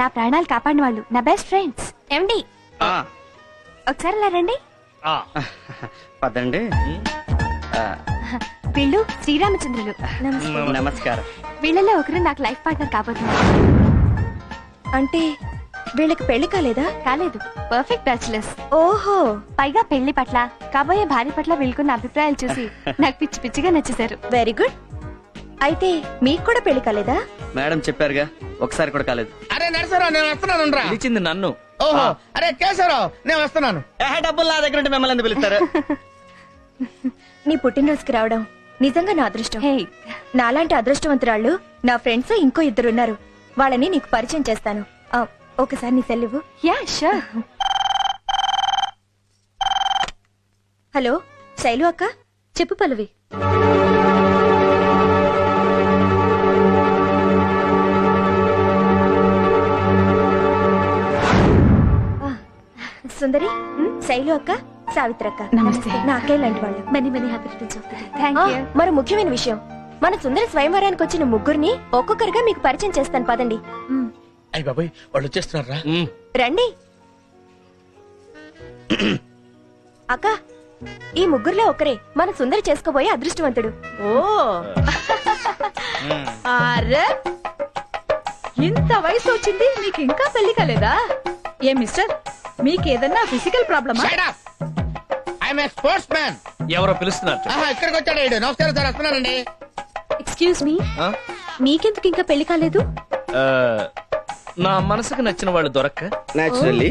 నా ప్రాణాలు కాపాడిన వాళ్ళు, నా బెస్ట్ ఫ్రెండ్స్. ఏమండి, ఒకసారి అలా రండి. పదండి. వీళ్ళు శ్రీరామచంద్రులు. నమస్కారం. వీళ్ళలో ఒకరు నాకు లైఫ్ పార్ట్నర్ కాబోతున్నారు. అంటే వీళ్ళకి పెళ్లి కాలేదా? కాలేదు, పర్ఫెక్ట్ బ్యాచులర్స్. ఓహో, పైగా పెళ్లి పట్ల, కాబోయే భార్య పట్ల వీళ్ళకున్న అభిప్రాయాలు చూసి నాకు పిచ్చి పిచ్చిగా నచ్చేశారు. Very good. అయితే మీకు కూడా పెళ్లి కాలేదా? మేడం చెప్పారుగా, ఒకసారి కూడా కాలేదు. అరే నరసరావు, నేను వస్తున్నాను రా. పిలిచింది నన్ను. ఓహో, అరే కేశవరావు, నేను వస్తున్నాను. డబ్బులు నా దగ్గర ఉంటే మిమ్మల్ని ఎందుకు పిలుస్తారు? నీ పుట్టినరోజుకి రావడం నిజంగా నా అదృష్టం. హే, నాలాంటి అదృష్టవంతురాళ్ళు నా ఫ్రెండ్స్ ఇంకో 2 ఉన్నారు. వాళ్ళని నీకు పరిచయం చేస్తాను. ఒకసారి నీ సెల్ ఇవ్వు. Yeah sure. హలో శైలు అక్క. చెప్పు పల్లవి. సుందరి, శైలు అక్క, సావిత్రక్క. నమస్తే. నా అక్కయ్య లాంటి వాళ్ళు. Many many happy returns of the day. Thank you. మరో ముఖ్యమైన విషయం, మన సుందరి స్వయంవరానికి వచ్చిన ముగ్గురిని ఒక్కొక్కరుగా మీకు పరిచయం చేస్తాను, పదండి. అయ్య బాబాయ్, వాళ్ళు వచ్చేస్తున్నారా? రండి. అక్క, ఈ ముగ్గురులో ఒకరే మన సుందరి చేసుకోబోయే అదృష్టవంతుడు. ఓ, అరే ఇంత వయసు వచ్చింది, నీకు ఇంకా పెళ్లి కాలేదా? ఏ మిస్టర్, మీకేదన్నా ఫిజికల్ ప్రాబ్లమా? I'm a sports man. ఎవరో పిలుస్తున్నారు. ఇక్కడికి వచ్చాడు. నమస్కారం సార్, వస్తున్నానండి. ఎక్స్క్యూజ్ మీ, మీకెందుకు ఇంకా పెళ్లి కాలేదు? నా మనసుకు నచ్చిన వాళ్ళు దొరక్క. నేచురల్లీ.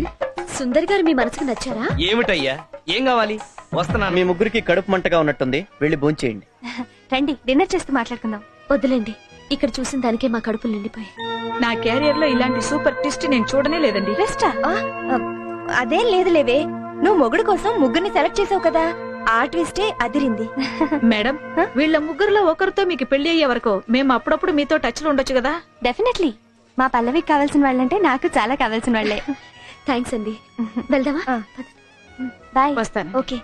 సుందరి గారు మీ మనసుకు నచ్చారా? ఏమిటయ్యా, ఏం కావాలి? వస్తున్నాను. మీ ముగ్గురికి కడుపు మంటగా ఉన్నట్టుంది, వెళ్ళి భోంచేయండి. రండి, డిన్నర్ చేస్తూ మాట్లాడుకుందాం. వద్దులేండి, ఇక్కడ చూసిన దానికే మా కడుపులు నిండిపోయి. నా క్యారియర్ లో ఇలాంటి సూపర్ ట్విస్ట్ నేను చూడనే లేదండి. బెస్టా అదేం లేదు లేవే, నువ్వు మొగుడు కోసం ముగ్గురిని సెలెక్ట్ చేసావు కదా, ఆ ట్విస్టే అదిరింది. మేడం, వీళ్ళ ముగ్గురులో ఒకరితో మీకు పెళ్లి అయ్యే వరకు మేము అప్పుడప్పుడు మీతో టచ్ లో ఉండొచ్చు కదా? డెఫినెట్లీ. మా పల్లవికి కావాల్సిన వాళ్ళంటే నాకు చాలా కావాల్సిన వాళ్ళే. థ్యాంక్స్ అండి. వెళ్దామా? బాయ్. వస్తాను. ఓకే.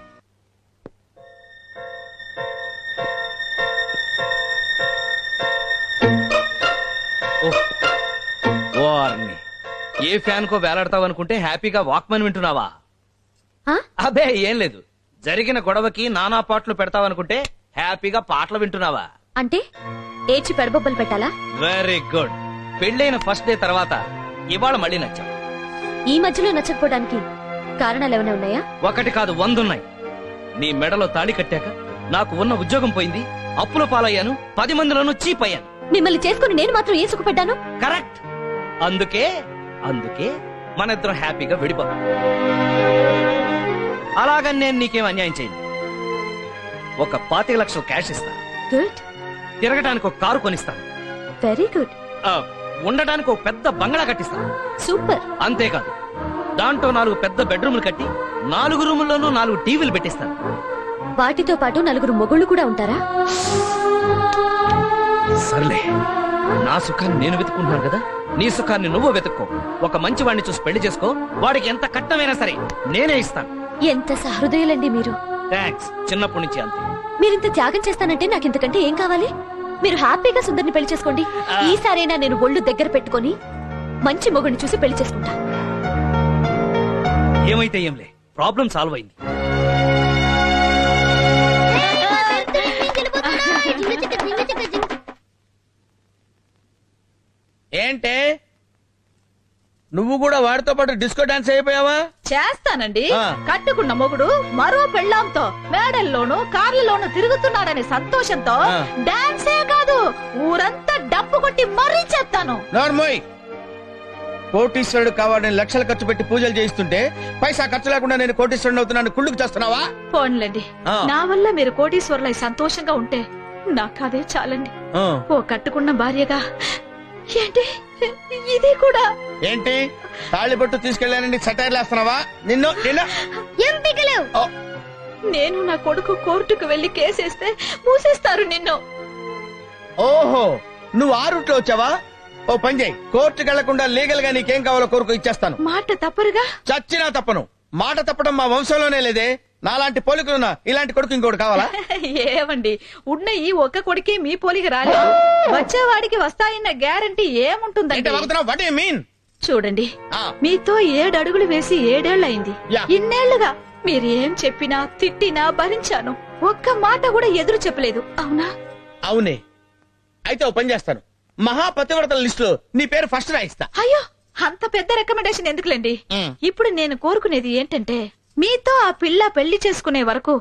వార్ని ఏ ఫ్యాన్ కో వేలాడతావు అనుకుంటే హ్యాపీగా వాక్మన్ వింటున్నావా? అబే ఏం లేదు. జరిగిన గొడవకి నానా పాటలు పెడతావు అనుకుంటే హ్యాపీగా పాటలు వింటున్నావా? అంటే ఏడ్చి పెడబొబ్బలు పెట్టాలా? Very good. పెళ్ళైన ఫస్ట్ డే తర్వాత ఇవాళ మళ్ళీ నచ్చావు. ఈ మధ్యలో నచ్చకపోవడానికి కారణాలు ఏమైనా ఉన్నాయా? ఒకటి కాదు 100 ఉన్నాయి. నీ మెడలో తాళి కట్టాక నాకు ఉన్న ఉద్యోగం పోయింది, అప్పుల పాలయ్యాను, 10 మందిలోనూ చీప్ అయ్యాను. మిమ్మల్ని చేసుకుని నేను మాత్రం ఏ సుఖపడ్డాను? కరెక్ట్. అందుకే మన ఇద్దరం హ్యాపీగా విడిపోతాం. అలాగని నేను నీకేం అన్యాయం చేయను. ఒక 25 లక్షలు క్యాష్ ఇస్తాను. గుడ్. తిరగడానికి ఒక కారు కొనిస్తాను. Very good. ఉండడానికి ఒక పెద్ద బంగ్లా కట్టిస్తాను. సూపర్. అంతేకాదు, దాంట్లో 4 పెద్ద బెడ్రూమ్లు కట్టి 4 రూముల్లోనూ 4 టీవీలు పెట్టిస్తాను. వాటితో పాటు 4 మొగుళ్ళు కూడా ఉంటారా? సర్లే, నా సుఖాన్ని నేను వెతుక్కుంటున్నాను కదా, నీ సుఖాన్ని నువ్వు వెతుక్కో. ఒక మంచి వాడిని చూసి పెళ్లి చేసుకో, వాడికి ఎంత కట్టమైనా సరే నేనే ఇస్తాను. ఎంత సహృదయులండి మీరు. థ్యాంక్స్. చిన్నప్పటి నుంచి అంతే. మీరింత త్యాగం చేస్తానంటే నాకు ఇంతకంటే ఏం కావాలి? మీరు హ్యాపీగా సుందర్ని పెళ్లి చేసుకోండి. ఈసారైనా నేను ఒళ్ళు దగ్గర పెట్టుకొని మంచి మొగుడిని చూసి పెళ్లి చేసుకుంటా. ఏమైతే ఏంలే, ప్రాబ్లం సాల్వ్ అయింది. ఏంటే నువ్వు కూడా వాడితో పాటు డిస్కో డాన్స్ అయిపోయావా? చేస్తానండి. కట్టుకున్న మొగుడు మరో పెళ్ళాంతో మేడల్లోనూ కార్లలోనూ తిరుగుతున్నాడనే సంతోషంతో డాన్సే కాదు, ఊరంతా డప్పు కొట్టి మరీ చేస్తాను. నార్మోయ్, కోటీశ్వరుడు కావాలని లక్షలు ఖర్చు పెట్టి పూజలు చేయిస్తుంటే పైసా ఖర్చు లేకుండా నేను కోటీశ్వరుడు అవుతున్నాను కుళ్ళుకు చేస్తున్నావా? పోన్లండి, నా వల్ల మీరు కోటీశ్వరులై సంతోషంగా ఉంటే నాకు అదే చాలండి. ఓ కట్టుకున్న భార్యగా ఏంటి ఇది కూడా ఏంటి తాళిబొట్టు తీసుకెళ్ళానని సెటైర్లు వేస్తున్నావా? నిన్ను నేను నా కొడుకు కోర్టుకు వెళ్లి కేసేస్తే మూసేస్తారు నిన్ను. ఓహో, నువ్వు ఆ రూట్ లో వచ్చావా? ఓ పని చేయి, కోర్టుకు వెళ్లకుండా లీగల్ గా నీకేం కావాలో కోరుకు ఇచ్చేస్తాను. మాట తప్పరుగా? చచ్చినా తప్పను. మాట తప్పడం మా వంశంలోనే లేదే. నాలాంటి పోలికలున్నా ఇలాంటి కొడుకు ఇంకోటి కావాలా? ఏమండి, ఉన్న ఈ ఒక్క కొడుకే మీ పోలిక రాలేదు, వచ్చేవాడికి వస్తాయన్న గ్యారంటీ ఏముంటుందండి? చూడండి, మీతో 7 అడుగులు వేసి 7 ఏళ్లయింది. ఇన్నేళ్లుగా మీరు ఏం చెప్పినా తిట్టినా భరించాను. ఒక్క మాట కూడా ఎదురు చెప్పలేదు, అవునా? అవునే. అయితే ఓ పని చేస్తాను, మహాపతివ్రతల లిస్ట్ లో నీ పేరు ఫస్ట్ రాయిస్తా. అయ్యో, అంత పెద్ద రికమెండేషన్ ఎందుకులేండి. ఇప్పుడు నేను కోరుకునేది ఏంటంటే, మీతో ఆ పిల్ల పెళ్లి చేసుకునే వరకు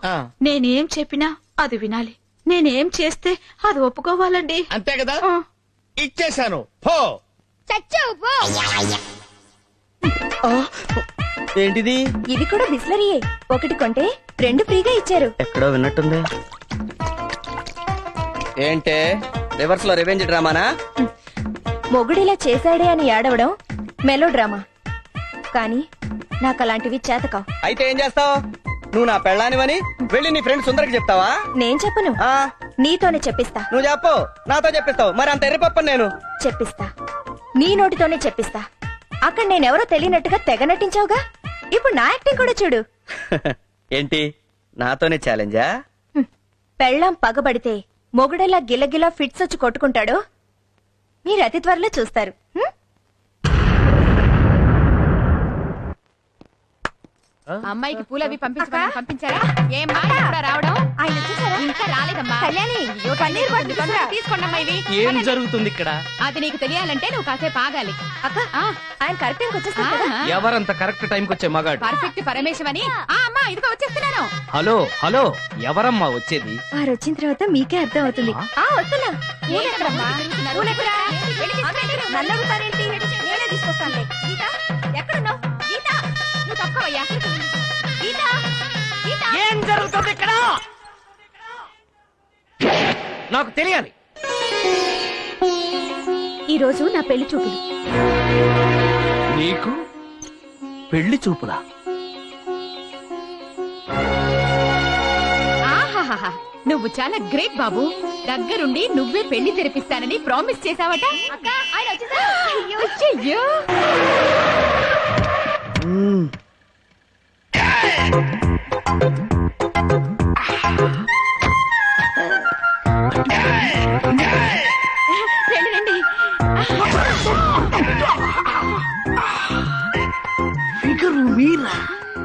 నేనేం చెప్పినా అది వినాలి. నేనేం చేస్తే అది ఒప్పుకోవాలండి. అంతే కదా? ఇచ్చేశాను. పో. ఏంటిది? ఇది కూడా బిస్లరీయే. ఒకటి కొంటే 2 ఫ్రీగా ఇచ్చారు. ఎక్కడో విన్నట్టుంది. ఏంటే రివర్స్ లో రివెంజ్ డ్రామానా? మొగుడిలా చేశాడే అని ఏడవడం మెలో డ్రామా. కానీ నాకు అలాంటివి చేతకావు. అయితే ఏం చేస్తావు? నువ్వు నా పెళ్ళానివని వెళ్ళి నీ ఫ్రెండ్ సుందరికి చెప్తావా? నేను చెప్పను, నీతోనే చెప్పిస్తా. నువ్వు చెప్పు, నాతో చెప్పిస్తావు. మరి అంత ఎర్రిపప్పని నేను చెప్పిస్తా, నీ నోటితోనే చెప్పిస్తా. అక్కడ నేనెవరో తెలియనట్టుగా తెగ నటించావుగా, ఇప్పుడు నా యాక్టింగ్ కూడా చూడు. ఏంటి, నాతోనే ఛాలెంజా? పెళ్ళాం పగబడితే మొగుడెలా గిలగిలా ఫిట్స్ వచ్చి కొట్టుకుంటాడో మీరు అతి త్వరలో చూస్తారు. అమ్మాయికి పూలు అవి పంపించారా? ఏమ్మా ఎప్పుడా రావడం? ఆయన చూసారా? ఇంకా రాలేదమ్మా. కళ్యాణి, పన్నీర్ బటర్ తీసుకురా. తీసుకోండమ్మా ఇవి. ఏం జరుగుతుంది ఇక్కడ? అది నీకు తెలియాలంటే నువ్వు కాసేపు ఆగాలి. అక్క, ఆయన కరెక్ట్ టైంకి వచ్చేస్తారు కదా? ఎవరంత కరెక్ట్ టైంకి వచ్చే మగాడు? పర్ఫెక్ట్ పరమేశమని. అమ్మా ఇదిగో వచ్చేస్తున్నాను. హలో హలో, ఎవరమ్మా వచ్చేది? వారు వచ్చిన తర్వాత మీకే అర్థం అవుతుంది. వస్తున్నా. నన్ను అడుగుతారేంటి? నేనే తీసుకొస్తానులే. గీత, ఎక్కడున్నావు? గీత, నువ్వు తప్పవయ్యా. గీత, గీత. ఏం జరుగుతుంది ఇక్కడ? నాకు తెలియాలి. ఈ రోజు నా పెళ్లి చూపులు. నీకు పెళ్లి చూపులా? ఆహాహాహా, నువ్వు చాలా గ్రేట్ బాబు. దగ్గరుండి నువ్వే పెళ్లి తెరిపిస్తానని ప్రామిస్ చేసావట. అయ్యో. రండి రండి. ఫిగరు మీరా?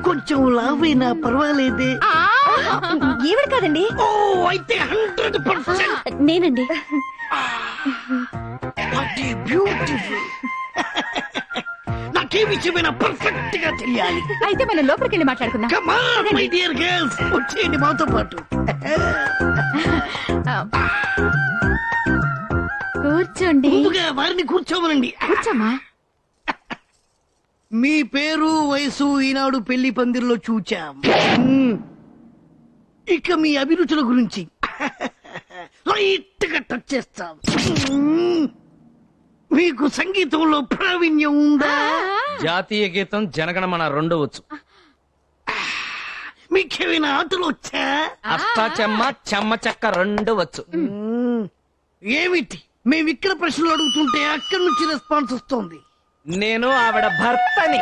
కొంచెం లావైనా పర్వాలేదే. ఈవిడ కాదండి. ఓ అయితే 100%. నేనండి. బ్యూటిఫుల్. నాకే విషయమైనా పర్ఫెక్ట్ గా తెలియాలి. అయితే మనం లోపలికి వెళ్ళి మాట్లాడుకుందాం. Come on, my dear girls. వచ్చేయండి మాతో పాటు. కూర్చోండి. ముందుగా వారిని కూర్చోమనండి. కూర్చోమ్మా. మీ పేరు వయసు ఈనాడు పెళ్లి పందిరిలో చూచాం. ఇక మీ అభిరుచుల గురించి లైట్ గా టచ్ చేస్తాం. మీకు సంగీతంలో ప్రావీణ్యం ఉందా? జాతీయ గీతం జనగణమన 2 వచ్చు. మీకేమైనా ఆటలు వచ్చా? అష్టాచెమ్మ చెమ్మ చెక్క 2 వచ్చు. ఏమిటి మేమిక్కడ ప్రశ్నలు అడుగుతుంటే అక్కడి నుంచి రెస్పాన్స్ వస్తోంది. నేను ఆవిడ భర్తని.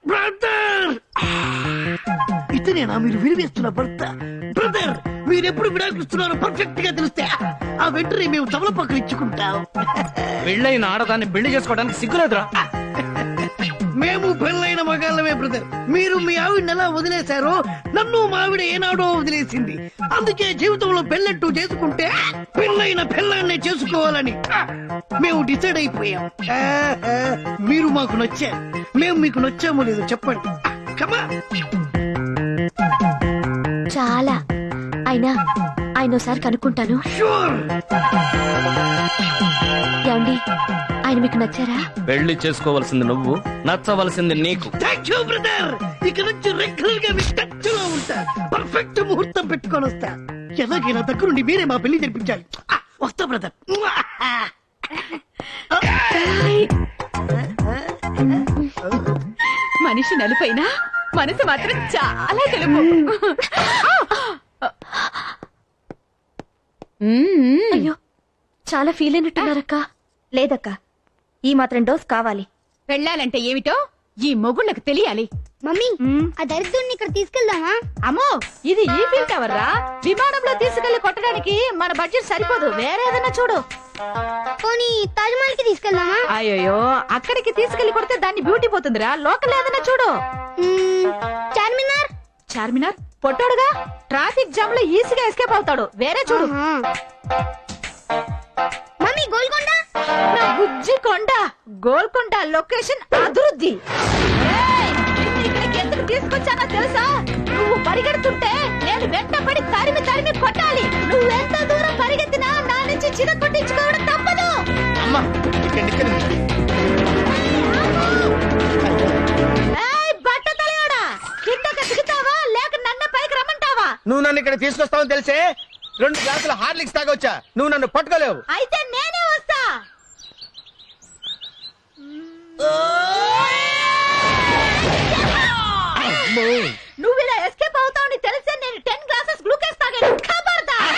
బ్రదర్, ఇతనేనా మీరు విరివేస్తున్న భర్త? బ్రదర్, మీరెప్పుడు విడాకులుస్తున్నారో పర్ఫెక్ట్ గా తెలిస్తే ఆ వెంటనే మేము తమలపాకులు ఇచ్చుకుంటాం. పెళ్ళైన ఆడదాన్ని పెళ్లి చేసుకోవడానికి సిగ్గులేదురా? మేము పెళ్ళైన మగాళ్ళమే బ్రదర్. మీరు మీ ఆవిడని ఎలా వదిలేశారో నన్ను మా ఆవిడ ఏనాడో వదిలేసింది. అందుకే జీవితంలో పెళ్ళంటూ చేసుకుంటే పెళ్ళైన పెళ్ళాన్నే చేసుకోవాలని మేము డిసైడ్ అయిపోయాం. మీరు మాకు నచ్చారు, మేము మీకు నచ్చామో లేదో చెప్పండి. కమా. చాలా. ఆయన ఒకసారి కనుక్కుంటాను. ఏమండి, ఆయన మీకు నచ్చారా? పెళ్లి చేసుకోవలసింది నువ్వు, నచ్చవలసింది నీకు. Thank you brother. ఇక నుంచి రెగ్యులర్ గా మీ టచ్ లో ఉంటా. పర్ఫెక్ట్ ముహూర్తం పెట్టుకొని వస్తా. ఎలాగైనా దగ్గరుండి మీరే మా పెళ్లి జరిపించాలి. వస్తా బ్రదర్. మనిషి నలుపైనా మనసు మాత్రం చాలా తెలుపు. అయ్యో, చాలా ఫీల్ అయినట్టున్నారక్క. లేదక్క, ఈ మాత్రం డోస్ కావాలి. వెళ్ళాలంటే ఏమిటో ఈ మొగుళ్ళకు తెలియాలి. మమ్మీ, ఆ దరిద్రుడిని ఇక్కడ తీసుకెళ్దామా? అమ్మో, ఇది ఈ ఫీల్ టవర్ రా. విమానంలో తీసుకెళ్లి కొట్టడానికి మన బడ్జెట్ సరిపోదు. వేరే ఏదైనా చూడు. పోనీ తాజ్ మహల్ కి తీసుకెళ్దామా? అయ్యో, అక్కడికి తీసుకెళ్లి కొడితే దాన్ని బ్యూటీ పోతుందిరా. లోకల్ ఏదైనా చూడు. చార్మినార్. చార్మినార్ పొట్టాడుగా, ట్రాఫిక్ జామ్ లో ఈజీగా ఎస్కేప్ అవుతాడు. వేరే చూడు. మమ్మీ, గోల్కొండ. నా బుజ్జి కొండ. గోల్కొండ లొకేషన్ అభివృద్ధి. ఇక్కడికి ఎందుకు తీసుకొచ్చానో తెలుసా? నువ్వు పరిగెడుతుంటే నేను వెంట పడి తరిమి తరిమి కొట్టాలి. నువ్వెంత దూరం పరిగెత్తినా నా నుంచి చిర కొట్టించుకోవడం తప్పదు. అమ్మా, బట్ట తలయాడా, కిందకి దిగుతావా లేక నన్ను పైకి రమ్మంటావా? నువ్వు నన్ను ఇక్కడ తీసుకొస్తావని తెలిసే 2 గ్లాసుల హార్లిక్స్ తాగొచ్చా. నువ్వు నన్ను పట్టుకోలేవు. అయితే నేనే వస్తా. నువ్వు ఇలా ఎస్కేప్ అవుతావని తెలిసే నేను 10 గ్లాసెస్ గ్లూకోజ్ తాగాను. ఖబర్దార్.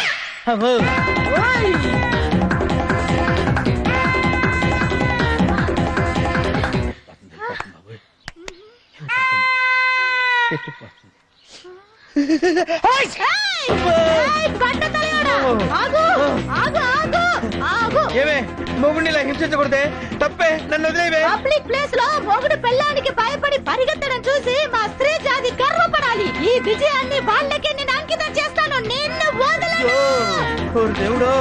ఏమే మొగుడిని ఇలా హింసించకూడదే. తప్పే, నన్ను వదిలేవే. పబ్లిక్ ప్లేస్ లో మొగుడు పెళ్ళానికి భయపడి పరిగెత్తడం చూసి మా స్త్రీ జాతి గర్వపడాలి. ఈ విజయాన్ని వాళ్ళకి నేను అంకితం చేస్తాను. నిన్ను వదలను. దేవుడు,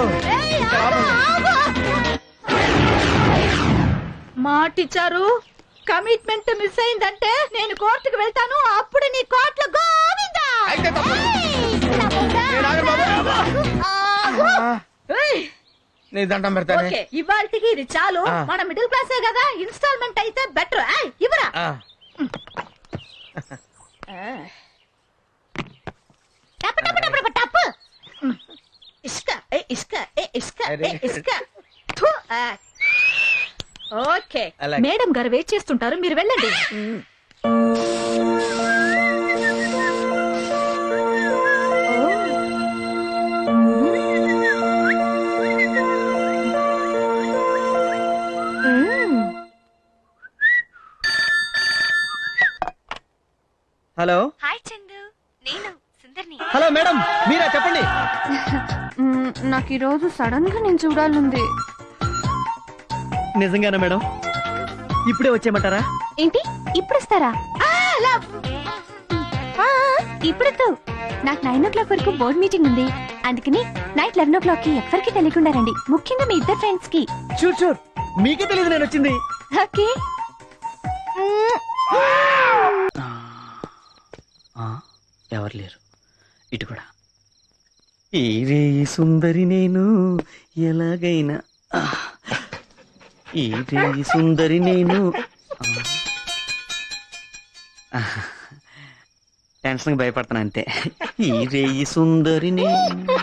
మాటిచ్చారు. కమిట్మెంట్ మిస్ అయిందంటే నేను కోర్టుకు వెళ్తాను. అప్పుడు నీ కోర్టులో గోవిందా. నీ దండం పెడతానే. ఓకే, ఇవాళకి ఇది చాలు. మన మిడిల్ క్లాసే కదా, ఇన్స్టాల్మెంట్ అయితే బెటర్. ఇవ్వరా. టప్ టప్ టప్ టప్. ఇసుక ఇసుక ఇసుక ఇసుక. ఓకే అలాగే. మేడం గారు వెయిట్ చేస్తుంటారు, మీరు వెళ్ళండి. హలో హాయ్ చందు, నేను సుందర్ని. హలో మేడం, మీరా చెప్పండి. నాకు ఈ రోజు సడన్ గా నేను చూడాలంది. నిజంగానా మేడం? ఇప్పుడే వచ్చేయమంటారా? ఏంటి ఇప్పుడు వస్తారా? ఇప్పుడు నాకు 9 o'clock వరకు బోర్డ్ మీటింగ్ ఉంది, అందుకని నైట్ 11 o'clock కి ఎవరికి తెలియకుండా రండి, ముఖ్యంగా మీ ఇద్దరు ఫ్రెండ్స్ కి. షూర్ షూర్, మీకే తెలియదు నేను వచ్చింది. ఓకే. ఎవరు లేరు ఇటు కూడా. ఈ రే సుందరి నేను ఎలాగైనా, ఈ రే సుందరి నేను. టెన్షన్ భయపడతాను అంతే. ఈ రే సుందరి నేను.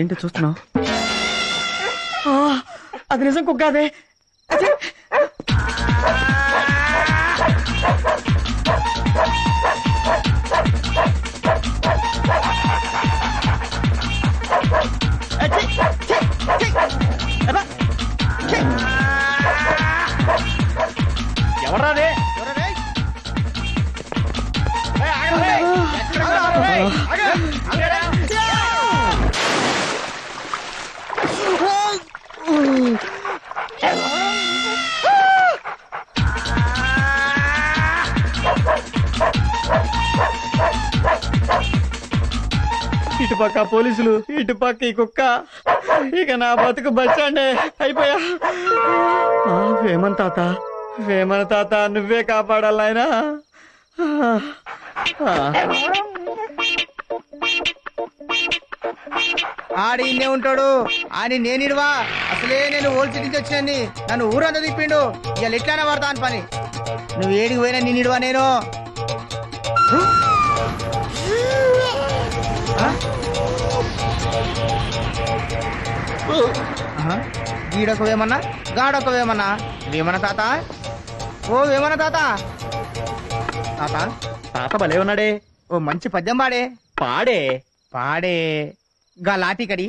ఏంటో చూస్తున్నావు? అది నిజం కుక్కాదే. ఎవరాదే? ఇటుపక్క పోలీసులు, ఇటుపక్క ఈ కుక్క. ఇక నా బతుకు బస్టాండే అయిపోయా. వేమన్ తాత, వేమన తాత, నువ్వే కాపాడాలి ఆయన. ఆడి ఇన్నే ఉంటాడు. ఆడి నేనిడువా, అసలే నేను ఓల్డ్ సిటీ నుంచి వచ్చింది. నన్ను ఊరంతా తిప్పిండు. ఇవాళ ఎట్లానే పడతా అని పని. నువ్వు ఏడికి పోయినా నేనిడువా నేను. గీడొక వేమన్నా, గాడొక వేమన్నా. వేమన తాత, ఓ వేమన తాత. తాత తాత భలే ఉన్నాడే. ఓ మంచి పద్యం పాడే. పాడే పాడే. గా లాటికడి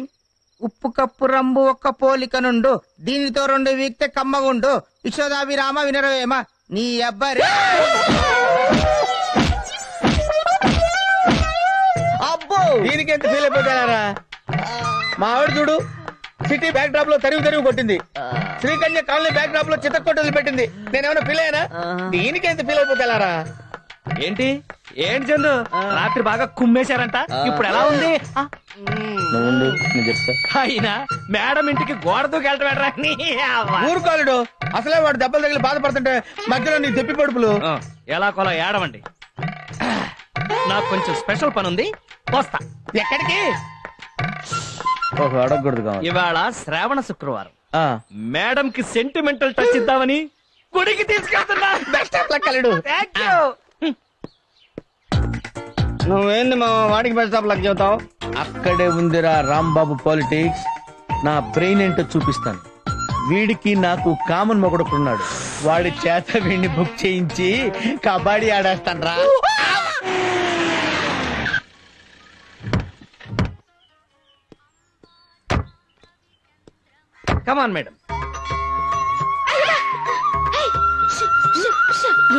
ఉప్పు కప్పు రంబు ఒక్క పోలిక నుండు, దీనితో 2 వీక్తే కమ్మగుండు, యశోదాభిరామ వినరవేమ నీ అబ్బరే. అబ్బో, దీనికి ఎంత ఫీల్ అయిపోతారా? మా ఆవిడ చూడు, సిటీ బ్యాక్ డ్రాప్ లో తరివి కొట్టింది. శ్రీకన్య కాలనీ బ్యాక్ డ్రాప్ లో చిత్తకొట్టలు పెట్టింది. నేనేమైనా ఫీల్ అయ్యానా? దీనికి ఎంత ఫీల్ అయిపోతారా? ఏంటి ఏంటి చందు, రాత్రి బాగా కుమ్మేశారంట, ఇప్పుడు ఎలా ఉంది? అయినా మేడం ఇంటికి గోడ దూకెళ్ళటం. ఊరుకోలేడు, అసలే వాడు దెబ్బలు తగిలి బాధపడుతుంటే మధ్యలో నీ తెప్పి పడుపులు. ఎలా కొలా ఏడవండి. నాకు కొంచెం స్పెషల్ పని ఉంది, వస్తా. ఎక్కడికి? అడగకూడదు. ఇవాళ శ్రావణ శుక్రవారం, మేడం కి సెంటిమెంటల్ టచ్ ఇద్దామని గుడికి తీసుకెళ్తున్నా. బెస్ట్ ఆఫ్ లక్ కలడు. నువ్వేంది మా వాడికి బెస్ట్ ఆఫ్ లక్ చెబుతావు? అక్కడే ఉందిరా రాంబాబు పాలిటిక్స్. నా బ్రెయిన్ ఏంటో చూపిస్తాను. వీడికి నాకు కామన్ మొగడుకున్నాడు. వాడి చేత వీడిని బుక్ చేయించి కబడ్డీ ఆడేస్తాను రా. Come on madam.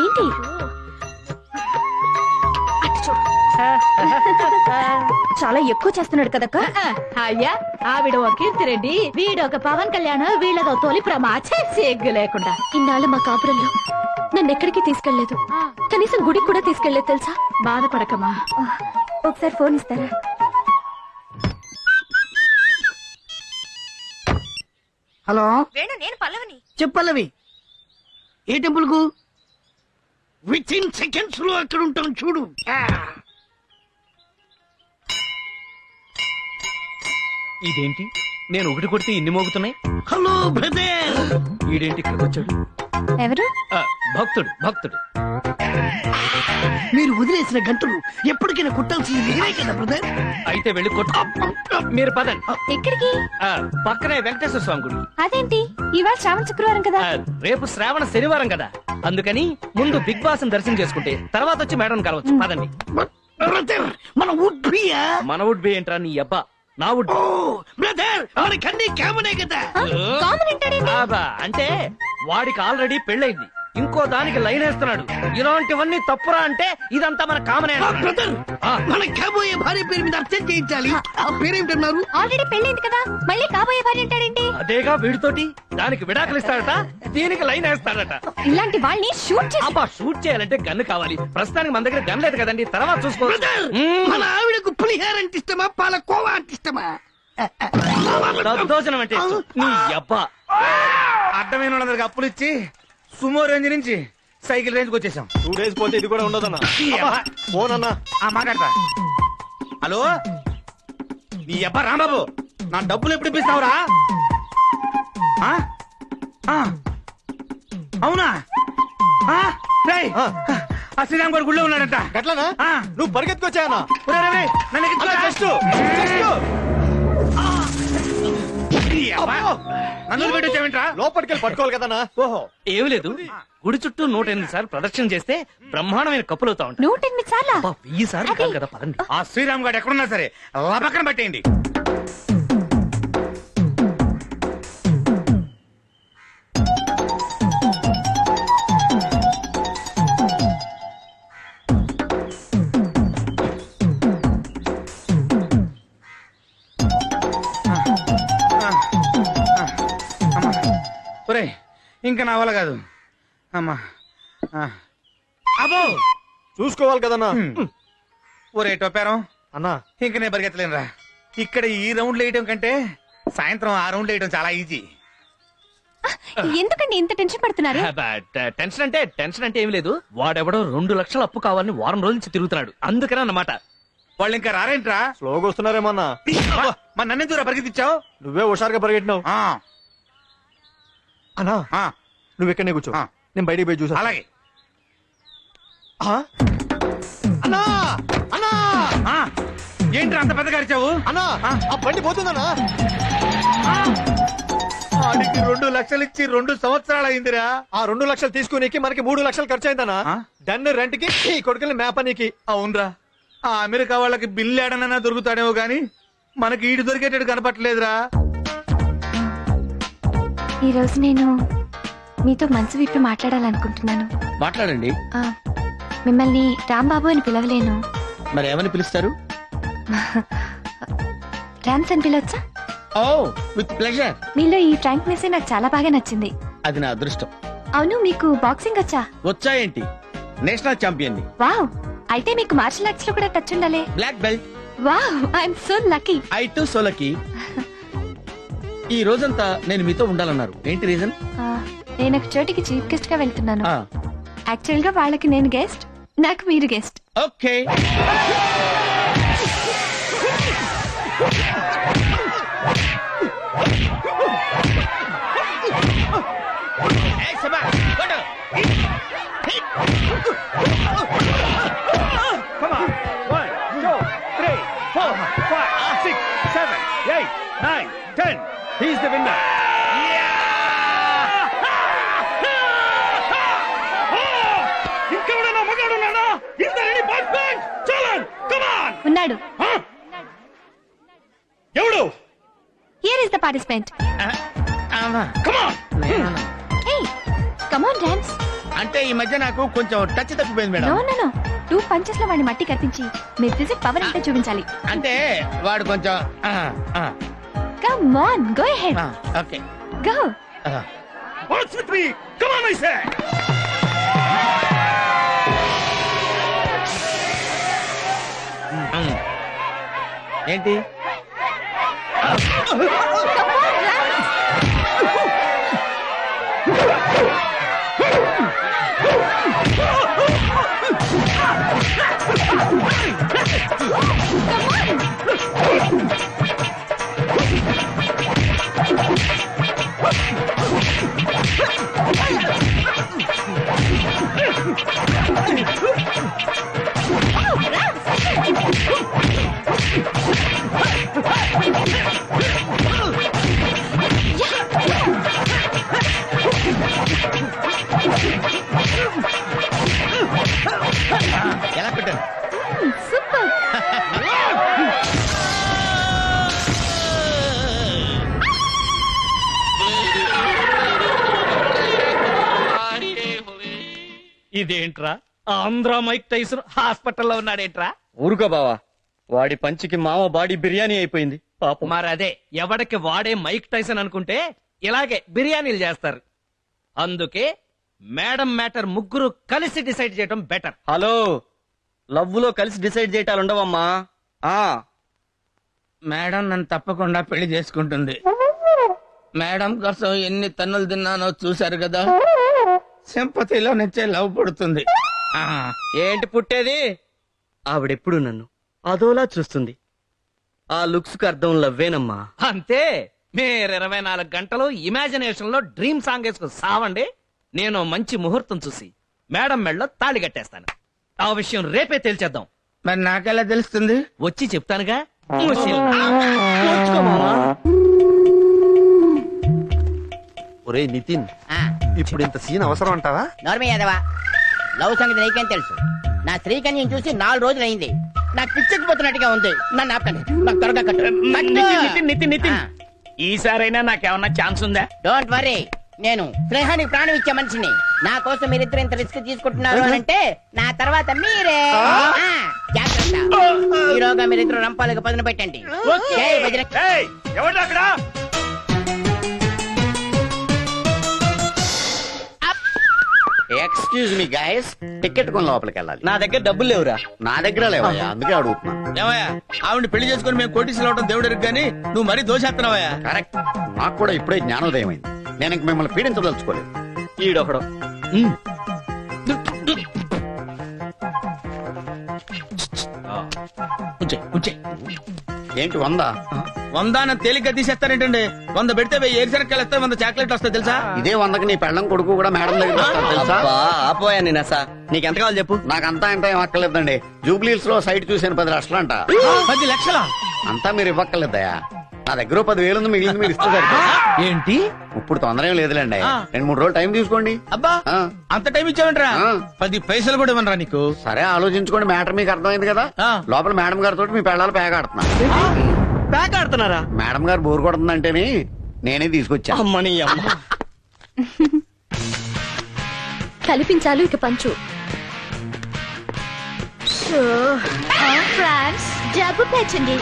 ఏంటి చాలా ఎక్కువ చేస్తున్నాడు కదక్క. అయ్యా, ఆవిడ ఒక కీర్తిరెడ్డి, వీడొక పవన్ కళ్యాణ్, వీళ్ళదో తొలి ప్రమాచే సిగ్గు లేకుండా. ఇన్నాళ్ళు మా కాపురంలో నన్ను ఎక్కడికి తీసుకెళ్లేదు, కనీసం గుడికి కూడా తీసుకెళ్లేదు తెలుసా. బాధపడకమా. ఒకసారి ఫోన్ ఇస్తారా? హలో వేణు, నేను పల్లవిని. చెప్పల్లవి, ఏ టెంపుల్ కు? విత్ ఇన్ సెకండ్స్ లో అక్కడ ఉంటాం చూడు. ఇదేంటి, నేను ఒకటి కొడితే ఇన్ని మోగుతున్నాయి? Hello brother. ఈడేంటి ఇక్కడికి వచ్చాడు? ఎవరు? భక్తుడు. మీరు వదిలేసిన గంటలు ఎప్పటికైనా కుట్టాల్సింది నేనే కదా బ్రదర్. అయితే వెళ్ళి కొట్టు. మీరు పదండి. ఎక్కడికి? పక్కనే వెంకటేశ్వర స్వామి గుడి. అదేంటి ఇవాళ శ్రావణ శుక్రవారం కదా? రేపు శ్రావణ శనివారం కదా, అందుకని ముందు బిగ్ బాస్ దర్శనం చేసుకుంటే తర్వాత వచ్చి మేడం కలవచ్చు. పదండి. బ్రదర్ మన వుడ్ బియా? మన వుడ్ బి ఏంట్రా నీ అబ్బా, నా వుడ్. బ్రదర్ మనకన్నీ కామనే కదా. అంటే వాడికి ఆల్రెడీ పెళ్ళైంది, ఇంకో దానికి లైన్ వేస్తున్నాడు. ఇలాంటివన్నీ తప్పురా అంటే ఇదంతా మన కామనే. బ్రదర్ మన కాబోయే భార్య పేరు మీద అర్చన చేయించాలి. ఆ పేరేమిటన్నారు? ఆల్రెడీ పెళ్ళైంది కదా, మళ్ళీ కాబోయే భార్య అంటాడేంటి? అదేగా వీడితోటి. దానికి విడాకులు ఇస్తాడట, దీనికి లైన్ వేస్తాడట. ఇలాంటి వాళ్ళని షూట్ షూట్ చేయాలంటే గన్ను కావాలి. ప్రస్తుతానికి మన దగ్గర గన్ లేదు కదండి, తర్వాత చూసుకోవచ్చు. మన ఆవిడకు పులిహార అంటే ఇష్టమా, పాలకోవా అంటే ఇష్టమా? దద్దోజనం అంటే ఇష్టం. నీ అబ్బా అడ్డమైన వాళ్ళందరికి అప్పులు ఇచ్చి సుమో రేంజ్ నుంచి సైకిల్ రేంజ్ వచ్చేసాం. 2 days పోతే ఇది కూడా ఉండదన్నా. ఫోన్ అన్నా. మాట్లాడతా. హలో నీ అబ్బా రాంబాబు, నా డబ్బులు ఎప్పుడు ఇప్పిస్తావురా? అవునా? ఆ శ్రీరామ్ గారు గుళ్ళో ఉన్నాడంట. గట్లనా? నువ్వు పరిగెత్తుకొచ్చాయన్నా. నన్ను పెట్టొచ్చావేంట్రా? లోపలికి వెళ్ళి పట్టుకోవాలి కదన్నా. ఓహో ఏమి లేదు, గుడి చుట్టూ 108 సార్లు ప్రదక్షిణ చేస్తే బ్రహ్మాండమైన కప్పులు అవుతా ఉంటాయి. 108 సార్లా? 1000 సార్లు కాదు కదా. పదండి. ఆ శ్రీరామ్ గారు ఎక్కడున్నా సరే పక్కన పెట్టేయండి. ఇంకా నా వల్ల కాదు అమ్మా. అబ్బో చూసుకోవాలి కదన్నా. ఒరే టొప్పారం అన్నా, ఇంక నేను పరిగెత్తలేనురా. ఇక్కడ ఈ రౌండ్లు వేయటం కంటే సాయంత్రం ఆ రౌండ్లు వేయటం చాలా ఈజీ. ఎందుకండి ఇంత టెన్షన్ పడుతున్నారు? టెన్షన్ అంటే ఏమి లేదు, వాడెవడో 2 లక్షల అప్పు కావాలని వారం రోజుల నుంచి తిరుగుతున్నాడు, అందుకనే అన్నమాట. వాళ్ళు ఇంకా రారేంట్రా? స్లోగా వస్తున్నారేమన్నా. మన నన్నెందుకురా పరిగెత్తిచ్చావు? నువ్వే హుషారుగా పరిగెట్టినావు. అన్నా నువ్వు ఇక్కడనే కూర్చో, నేను బయటికి పోయి చూసా. అలాగే. అన్నా అన్నా ఏంట్రా అంత పెద్దగా అరిచావు? అన్నా ఆ బండి పోతుందన్నా. ఆడికి 2 లక్షలు ఇచ్చి 2 సంవత్సరాలు అయిందిరా. ఆ 2 లక్షలు తీసుకునేకి మనకి 3 లక్షలు ఖర్చు అయిందన్నా. దాన్ని రెంట్ కి ఈ కొడుకుని మేపనీకి. అవునరా, ఆ అమెరికా వాళ్ళకి బిల్లు ఏడనన్నా దొరుకుతాడేమో గాని మనకి ఈడు దొరికేటట్టు కనపట్లేదురా. ఈ రోజు నేను మీతో మనసు విప్పి మాట్లాడాలనుకుంటున్నాను. మాట్లాడండి. మిమ్మల్ని రాంబాబు అని పిలవలేను. మరి ఏమని పిలుస్తారు? రామ్స్ అని పిలవచ్చా? ఓ విత్ ప్లెజర్. మీలో ఈ ఫ్రాంక్నెస్ నాకు చాలా బాగా నచ్చింది. అది నా అదృష్టం. అవును, మీకు బాక్సింగ్ వచ్చా? వచ్చాయేంటి, నేషనల్ ఛాంపియన్ ని. వావ్, అయితే మీకు మార్షల్ ఆర్ట్స్ లో కూడా టచ్ ఉండాలి. Black belt. Wow, I'm so lucky. I too so lucky. ఈ రోజంతా నేను మీతో ఉండాలన్నారు, ఏంటి రీజన్? నేను ఒక చోటికి చీఫ్ గెస్ట్ గా వెళ్తున్నాను. యాక్చువల్ గా వాళ్ళకి నేను గెస్ట్, నాకు మీరు guest. Okay. Come on. 1, 2, 3, 4, 5, 6, 7, 8, 9, 10. He's the winner. ఇంకెవడైనా మగాడున్నాడా? Is there any boyfriend? Challenge! Come on! ఉన్నాడు. ఎవడు? Here is the participant. Come on! Hey, come on, dance. అంటే ఈ మధ్య నాకు కొంచెం టచ్ తప్పిపోయింది madam. No, no, no. 2 punches లో వాడిని మట్టి కత్తించి మీ ఫిజిక్ పవర్ అంటే చూపించాలి. అంటే వాడు కొంచెం Come on, go ahead. Okay. Go. What's with me? Come on, I say! ఏంటి? ఇదేంట్రా ఆంధ్ర మైక్ టైసన్ హాస్పిటల్లో ఉన్నాడేంట్రా? ఊరుకో బావా, వాడి పంచికి మామ బాడీ బిర్యానీ అయిపోయింది పాపం. మరదే ఎవడికి వాడే మైక్ టైసన్ అనుకుంటే ఇలాగే బిర్యానీలు చేస్తారు. అందుకే మేడం మ్యాటర్ ముగ్గురు కలిసి డిసైడ్ చేయడం బెటర్. హలో, లవ్ లో కలిసి డిసైడ్ చేయటాలు ఉండవమ్మా. మేడం నన్ను తప్పకుండా పెళ్లి చేసుకుంటుంది. మేడం కోసం ఎన్ని తన్నులు తిన్నానో చూశారు కదా. సింపతిలో నుంచే లవ్ పుడుతుంది. ఏంటి పుట్టేది? ఆవిడెప్పుడు నన్ను అదోలా చూస్తుంది. ఆ లుక్స్ కు అర్థం లవ్వేనమ్మా. అంతే. మీరు 24 గంటలు ఇమాజినేషన్ లో డ్రీమ్ సాంగ్ వేసుకుని సావండి. నేను మంచి ముహూర్తం చూసి మేడం మెడలో తాళి కట్టేస్తాను. ఆ విషయం రేపే తేల్చేద్దాం. మరి నాకెలా తెలుస్తుంది? వచ్చి చెప్తానుగా. ఒరే నితిన్, ఇప్పుడు ఇంత సీన్ అవసరం అంటావా? నోర్మి యాదవా, లవ్ సంగతి నీకేం తెలుసు? నా శ్రీకన్యం చూసి 4 రోజులు అయింది. నాకు పిచ్చెక్కిపోతున్నట్టుగా ఉంది. నన్ను ఆపండి, నాకు త్వరగా కట్టు. నితిన్, ఈసారైనా నాకేమన్నా ఛాన్స్ ఉందా? డోంట్ వరీ, నేను స్నేహానికి ప్రాణం ఇచ్చే మనిషిని. నా కోసం మీరిద్దరు ఇంత రిస్క్ తీసుకుంటున్నారు అని అంటే నా తర్వాత మీరే. జాగ్రత్త, ఈరోగా మీరిద్దరు రంపాలకు పదును పెట్టండి. జై Bajrang. Excuse me guys, ticket కొని లోపలికి వెళ్ళాలి. నా దగ్గర డబ్బులు లేవురా. నా దగ్గర లేవయ్యా, అందుకే అడుగుతున్నా. ఏమయ్యా, ఆవిడ పెళ్లి చేసుకుని మేము కోటీసులు అవడం దేవుడు గానీ నువ్వు మరీ దోషేస్తున్నావయ్యా. కరెక్ట్, నాకు కూడా ఇప్పుడే జ్ఞానోదయం అయింది. నేను ఇంక మిమ్మల్ని పీడించదలుచుకోలేదు. ఈడొకడు ఏంటి 100? 100 తేలిగ్గా తీసేస్తారేంటండి? 100 పెడితే 1000 ఏరిసరికాయలు వస్తాయి, 100 చాక్లెట్లు వస్తాయి తెలుసా? ఇదే 100కి నీ పెళ్ళం కొడుకు కూడా మేడం దగ్గర వస్తారు తెలుసా? ఆపోయా నేను అసా. నీకెంత కావాలి చెప్పు. నాకంతా ఇంత ఏం అక్కర్లేదండి. జూబ్లీస్ లో సైట్ చూసాను 10 లక్షలు అంట. 10 లక్షలా? అంతా మీరు ఇవ్వక్కర్లేదయా. నా దగ్గర 10,000 ఉంది, మిగిలింది మీరు ఇస్తే సరిపోతుంది. ఏంటి ఇప్పుడు తొందర ఏం లేదులేండి, 2-3 రోజులు టైం తీసుకోండి. అబ్బా, అంత టైం ఇచ్చావంటరా? 10 పైసలు కూడా ఇవ్వనరా నీకు? సరే ఆలోచించుకోండి, మ్యాటర్ మీకు అర్థమైంది కదా. లోపల మేడం గారితో మీ పెళ్ళాలు పేక ఆడుతున్నా. ప్యాక్ ఆడుతున్నారా? మేడం గారు బోర్ కొడుతుందంటేనే నేనే తీసుకొచ్చా. అమ్మని అమ్మ. కల్పించాలు ఇక పంచు. ఫ్రాన్స్ జబ్బు పేర్చండి.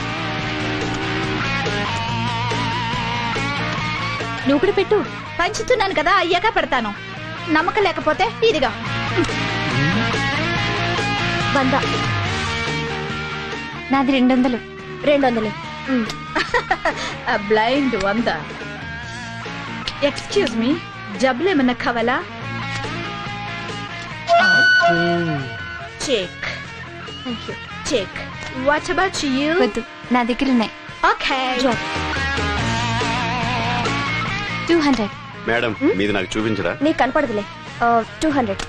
నువ్వు కూడా పెట్టు. పంచుతున్నాను కదా, అయ్యాక పెడతాను. నమ్మకం లేకపోతే ఇదిగా 100. నాది 200. 200. బ్లైండ్ 100. ఎక్స్క్యూజ్ మీ, జబ్బులు ఏమన్నా కావాలా? Check. Thank you. Check. What about you? వద్దు, నా దగ్గర ఉన్నాయి. ఓకే. 200. మేడం, మీది నాకు చూపించరా? నీకు కనపడదులే. 200.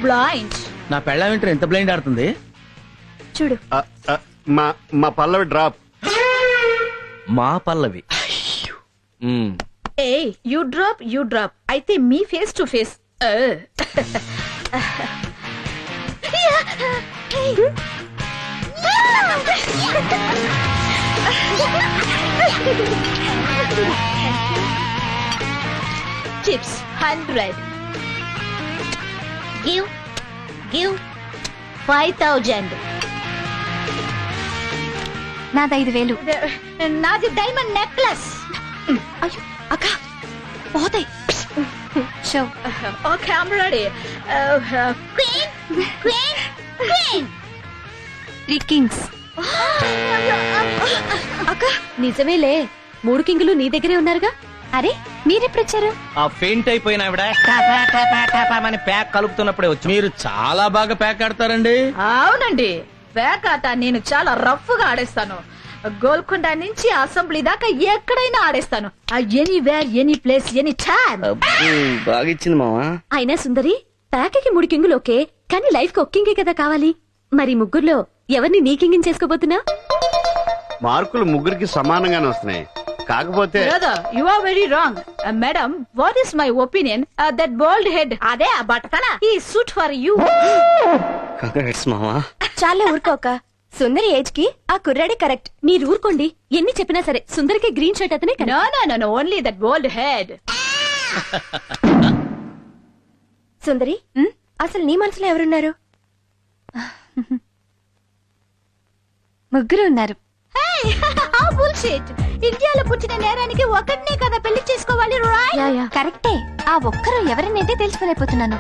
బ్లైండ్. నా పెళ్ళ వింటర్ ఎంత బ్లైండ్ ఆడుతుంది చూడు. మా పల్లవి డ్రాప్. మా పల్లవి. ఏ యూ డ్రాప్ అయితే మీ face to face. Chips 100. Give 5000. నాది 5000. నాది డైమండ్ నెక్లెస్. అయ్యో అక్క పోతాయి. Show. Okay, I'm ready. Queen. 3 kings. అక్క నిజమేలే, 3 కింగులు నీ దగ్గరే ఉన్నారుగా. అరే మీరెప్పుడు వచ్చారు? ఆ ఫెయింట్ అయిపోయిన ఆవిడ అని ప్యాక్ కలుపుతున్నప్పుడే వచ్చి. మీరు చాలా బాగా ప్యాక్ ఆడతారండి. అవునండి, ప్యాక్ ఆట నేను చాలా రఫ్ గా ఆడేస్తాను. గోల్కొండ నుంచి అసెంబ్లీ దాకా ఎక్కడైనా ఆడేస్తాను. Anywhere, any place, any time. బాగా ఇచ్చింది మావా. అయినా సుందరి, ప్యాకకి 3 కింగులు ఓకే, కానీ లైఫ్ కి ఒక్కింగే కదా కావాలి. మరి ముగ్గురులో ఎవరిని నీ కింగిని చేసుకోబోతున్నా? మార్కులు ముగ్గురికి సమానంగానే వస్తున్నాయి. కాకపోతే you are very wrong madam. What is my opinion? That bold head, అదే ఆ బట్టతల, ఈ సూట్ ఫర్ యూ. కంగ్రాట్స్ మావా. చాలా ఊరుకోక. సుందరి ఏజ్ కి ఆ కుర్రాడే కరెక్ట్. మీరు ఊరుకోండి. ఎన్ని చెప్పినా సరే సుందరికి గ్రీన్ షర్ట్ అతనే no no no no, only that bold head. సుందరి అసలు నీ మనసులో ఎవరున్నారు? ముగ్గురు ఉన్నారు. ఇండియాలో పుట్టిన నేరానికి ఒకటినే కదా పెళ్లి చేసుకోవాలి. కరెక్టే. ఆ ఒక్కరు ఎవరినైతే తెలుసుకోలేకపోతున్నాను.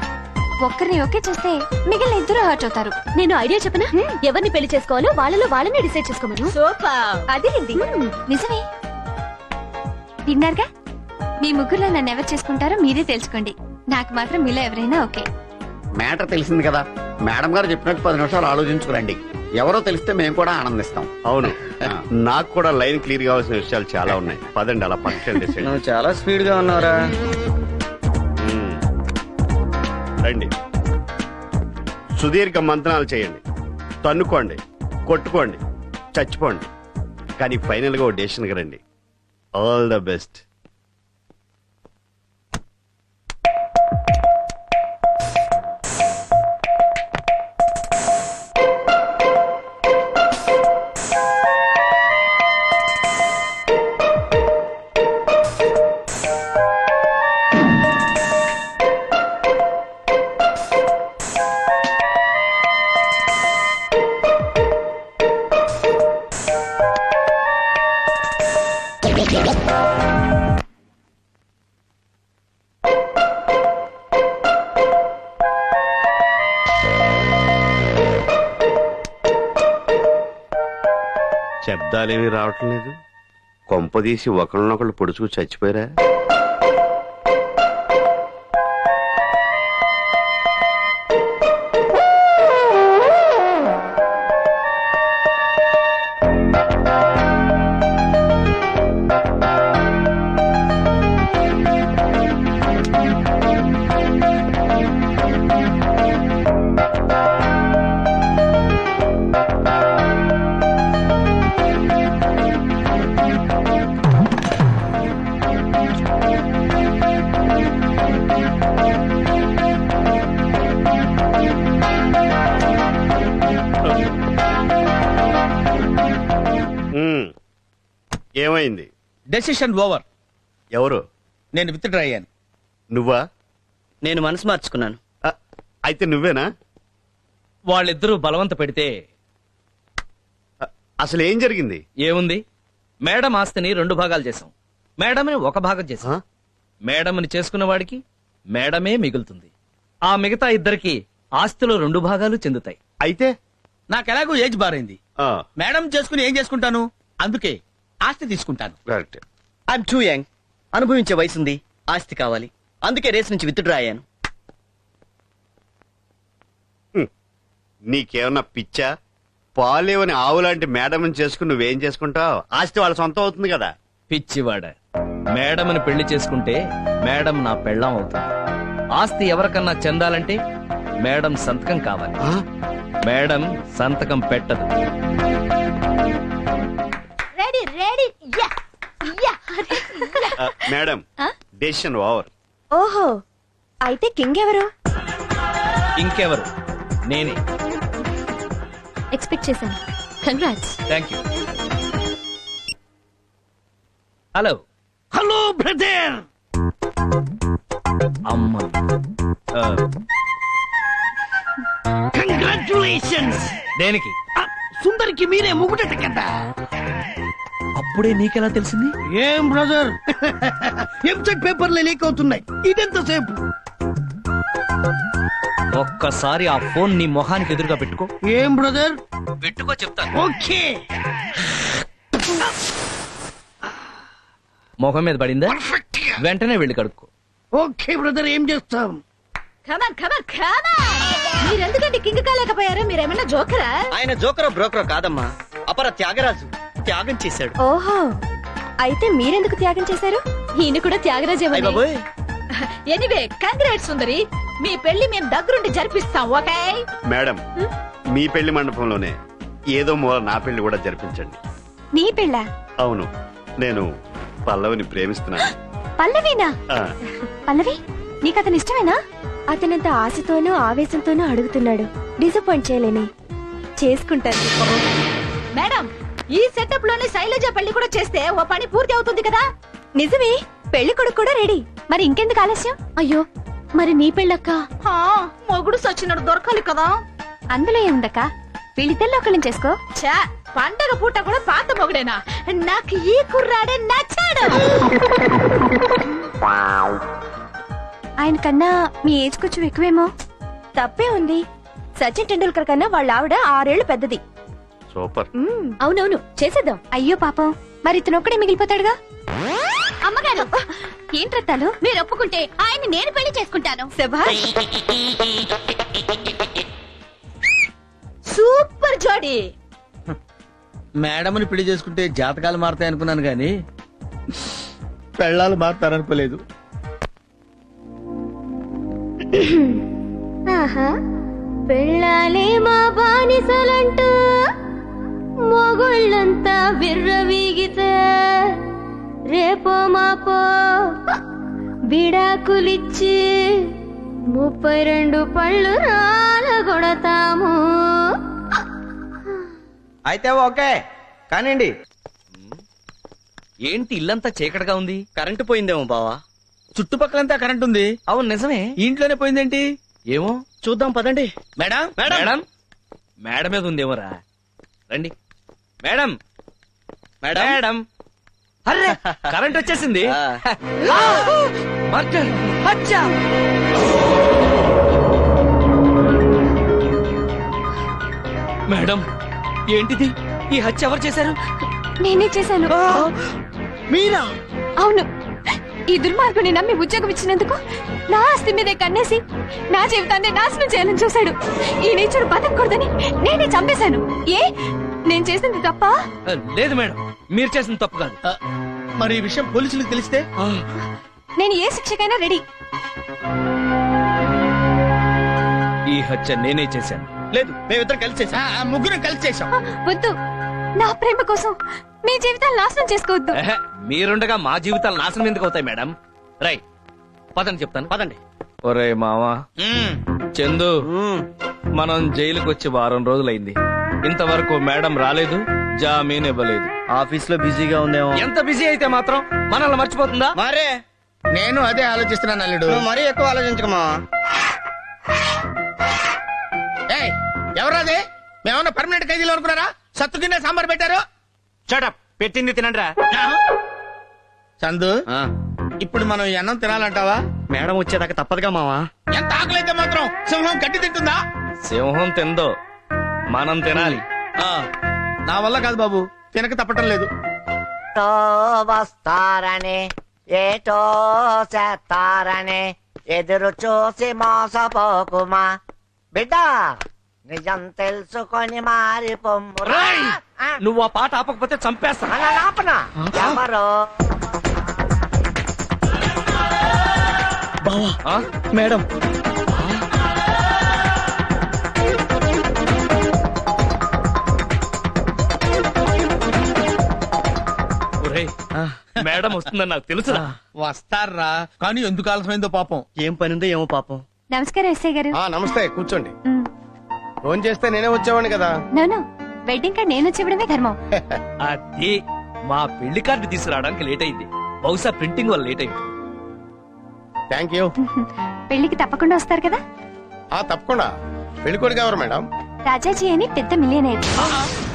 ఒక్కరిని ఓకే చేస్తే మిగిలిన ఇద్దరు హర్ట్ అవుతారు. నేను ఐడియా చెప్పనా? ఎవరిని పెళ్లి చేసుకోవాలో వాళ్ళలో వాళ్ళని డిసైడ్ చేసుకోమను. సూపర్. అది నిజమే. విన్నారుగా, మీ ముగ్గురులో నన్ను ఎవరు చేసుకుంటారో మీరే తెలుసుకోండి. నాకు మాత్రం మీలో ఎవరైనా ఓకే. మ్యాటర్ తెలిసింది కదా, మేడం గారు చెప్పినట్టు 10 నిమిషాలు ఆలోచించుకురండి. ఎవరో తెలిస్తే మేము కూడా ఆనందిస్తాం. అవును, నాకు కూడా లైన్ క్లియర్ కావాల్సిన విషయాలు చాలా ఉన్నాయి. పదండి అలా పక్కన డిసైడ్. నువ్వు చాలా స్పీడ్ గా ఉన్నావురా. రండి, సుదీర్ఘ మంత్రాలు చేయండి, తన్నుకోండి, కొట్టుకోండి, చచ్చిపోండి, కానీ ఫైనల్ గా ఓ డెసిషన్కి రండి. All the best. శబ్దాలేమీ రావటం లేదు. కొంపదీసి ఒకళ్ళనొకళ్ళు పొడుచుకు చచ్చిపోయారా? ఏమైంది? Decision over. ఎవరు? నేను విత్డ్రా అయ్యాను. నువ్వా? నేను మనసు మార్చుకున్నాను. అయితే నువ్వేనా? వాళ్ళిద్దరూ బలవంత పెడితే అసలు ఏం జరిగింది? ఏముంది, మేడం ఆస్తిని 2 భాగాలు చేశాం. మేడంని 1 భాగం చేశాం. మేడంని చేసుకున్న వాడికి మేడమే మిగులుతుంది. ఆ మిగతా ఇద్దరికి ఆస్తిలో 2 భాగాలు చెందుతాయి. అయితే నాకు ఎలాగో ఏజ్ బారైంది. మేడం చేసుకుని ఏం చేసుకుంటాను, అందుకే ఆస్తి తీసుకుంటాను. I'm two young. అనుభవించే వయసుంది, ఆస్తి కావాలి. అందుకే రేస్ నుంచి విత్డ్రా అయ్యాను. నీకేమన్నా పిచ్చా? పాలేవని ఆవులాంటి మేడం చేసుకుని నువ్వేం చేసుకుంటావు? ఆస్తి వాళ్ళ సొంతం అవుతుంది కదా. పిచ్చివాడ, మేడంని పెళ్లి చేసుకుంటే మేడం నా పెళ్ళాం అవుతుంది. ఆస్తి ఎవరికన్నా చెందాలంటే మేడం సంతకం కావాలి. మేడం సంతకం పెట్టదు. Ready ready. Madam, decision over. ఓహో, అయితే కింగ్ ఎవరు? ఇంకెవరు, నేనే. ఎక్స్పెక్ట్ చేశాను. Congrats. Thank you. Hello. Hello brother. అమ్మ, కంగ్రాచులేషన్స్. దేనికి? సుందరికి మీరే ముగుడట కదా. అప్పుడే నీకెలా తెలిసింది? ఏం బ్రదర్, ఎంసెట్ పేపర్లు లీక్ అవుతున్నాయి. ఇదెంతసేపు? ఒక్కసారి ఆ ఫోన్ నీ మొహానికి ఎదురుగా పెట్టుకో. ఏం బ్రదర్? పెట్టుకో చెప్తాను. ఓకే. మొహం మీద పడిందా? వెంటనే వెళ్ళి కడుక్కో. ఓకే బ్రదర్, ఏం చేస్తాం? Come on come on come on. మీరెందుకంటే కింగ్ కాలేకపోయారు? మీరేమన్నా జోకరా? ఆయన జోకరో బ్రోకరో కాదమ్మా, అపర త్యాగరాజు. త్యాగం చేశాడు. ఓహో, అయితే మీరెందుకు త్యాగం చేశారు? ఈయన కూడా త్యాగరాజే. ఎనీవే, కంగ్రాట్స్ సుందరి. మీ పెళ్లి మేము దగ్గరుండి జరిపిస్తాం. ఓకే మేడం, మీ పెళ్లి మండపంలోనే ఏదో మూల నా పెళ్లి కూడా జరిపించండి. నీ పెళ్ళా? అవును, నేను పల్లవిని ప్రేమిస్తున్నాను. పల్లవినా? పల్లవి, నీకు అతను ఇష్టమేనా? అతనంత ఆశతోనూ ఆవేశంతోనూ అడుగుతున్నాడు. డిసప్పాయింట్ చేయలేని చేసుకుంటాను. మేడం, ఈ సెటప్ లోనే శైలజ పెళ్లి కూడా చేస్తే ఓ పని పూర్తి అవుతుంది కదా. నిజమే, పెళ్లి కొడుకు కూడా రెడీ. మరి ఇంకెందుకు ఆలస్యం? అయ్యో, మరి నీ పెళ్ళక్క మొగుడు సచ్చినట్టు దొరకాలి కదా. అందులో ఏముందక్క వీళ్ళిద్దరిలో ఒకళ్ళని చేసుకో. ఛా, పండగ పూట కూడా పాత మొగుడేనా? నాకు ఈ కుర్రాడే నచ్చాడు. ఆయన కన్నా మీ ఏజ్ కొంచెం ఎక్కువేమో. తప్పే ఉంది. సచిన్ టెండూల్కర్ కన్నా వాళ్ళ ఆవిడ 6 ఏళ్లు పెద్దది. సూపర్. అవునవును చేసేద్దాం. అయ్యో పాపం, మరి ఇతనొక్కడే మిగిలిపోతాడుగా. అమ్మగారు ఏం రత్తాలు, మీరు ఒప్పుకుంటే ఆయన్ని నేను పెళ్లి చేసుకుంటాను. శభాష్, సూపర్ జోడి. మేడంని పెళ్లి చేసుకుంటే జాతకాలు మారుతాయి అనుకున్నాను గాని పెళ్ళాలు మారుతారనుకోలేదు. పెళ్ళాలే మా బానిసలంటూ మొగుళ్ళంతా విర్రవీగితే రేపో మాపో విడాకులిచ్చి 32 పళ్ళు రాలగొడతాము. అయితే ఓకే కానివ్వండి. ఏంటి ఇల్లంతా చీకటిగా ఉంది? కరెంటు పోయిందేమో బావా. చుట్టుపక్కలంతా కరెంట్ ఉంది. అవును నిజమే. ఇంట్లోనే పోయిందేంటి? ఏమో చూద్దాం పదండి. మేడం మేడం మేడ మీద ఉందేమోరా. రండి మేడం. మేడం అరే కరెంట్ వచ్చేసింది. మర్డర్. అచ్చా. మేడం ఏంటిది? ఈ హత్య ఎవరు చేశారు? నేనే చేశాను. మీరా? అవును. ఈ దుర్మార్గుని నమ్మి ఉద్యోగం ఇచ్చినందుకు నా ఆస్తి మీదే కన్నేసి నా జీవితాన్ని నాశనం చేయాలని చూశాడు. ఈ నేచర్ బతకూడదని నేనే చంపేశాను. ఏ నేను చేసింది తప్ప? లేదు మేడం, మీరు చేసిన తప్పు కాదు. మరి ఈ విషయం పోలీసులకు తెలిస్తే? నేను ఏ శిక్షకైనా రెడీ. ఈ హత్య నేనే చేశాను. లేదు, మేమిద్దరం కలిసి చేశాం. ముగ్గురం కలిసి చేశాం. వద్దు, నా ప్రేమ కోసం మీ జీవితాలు నాశనం చేసుకోవద్దు. మీరుండగా మా జీవితాలు నాశనం ఎందుకు అవుతాయి మేడం? రై పదండి చెప్తాను. పదండి. ఒరే మావా చందు, మనం జైలుకి వచ్చి 1 వారం రోజులైంది. ఇంతవరకు మేడం రాలేదు, జామీన్ ఇవ్వలేదు. ఆఫీస్ లో బిజీగా ఉందేమో. ఎంత బిజీ అయితే మాత్రం మనల్ని మర్చిపోతుందా? మరే నేను అదే ఆలోచిస్తున్నాను అల్లుడు. నువ్వు మరీ ఎక్కువ ఆలోచించకమా. ఏయ్, ఎవరాది? మేమన్నా పర్మనెంట్ ఖైదీలు అనుకున్నారా? సత్తు తినే సాంబార్ పెట్టారు. షటప్, పెట్టింది తినండిరా. చందు, ఇప్పుడు మనం ఈ అన్నం తినాలంటావా? మేడం వచ్చేదాకా తప్పదుగా మావా. ఎంత ఆకలైతే మాత్రం సింహం గడ్డి తింటుందా? సింహం తిందో, మనం తినాలి. నా వల్ల కాదు బాబు, తినక తప్పటం లేదు. వస్తారని ఏటో చేస్తారని ఎదురు చూసి మోసపోకుమా బిడ్డ, నిజం తెలుసుకొని మారి పొమ్మురా. నువ్వు ఆ పాట ఆపకపోతే చంపేస్తా. ఎవరో బావా మేడం. మేడం వస్తుందని నాకు తెలుసు. వస్తారా, కానీ ఎందుకు ఆలస్యమైందో పాపం. ఏం పనిందో ఏమో పాపం. నమస్కారం ఎస్ఐ గారు. నమస్తే, కూర్చోండి. ఫోన్ చేస్తే నేనే వచ్చేవాడిని కదా. నోను, వెడ్డింగ్ కార్డ్ నేను వచ్చేవడమే ధర్మం. అది మా పెళ్లి కార్డు తీసుకురావడానికి లేట్ అయింది. బహుశా ప్రింటింగ్ వల్ల లేట్ అయింది. Thank you. పెళ్లికి తప్పకుండా వస్తారు కదా? తప్పకుండా. పెళ్లికొడుకు ఎవరు మేడం? రాజాజీ అని పెద్ద మిలియనర్.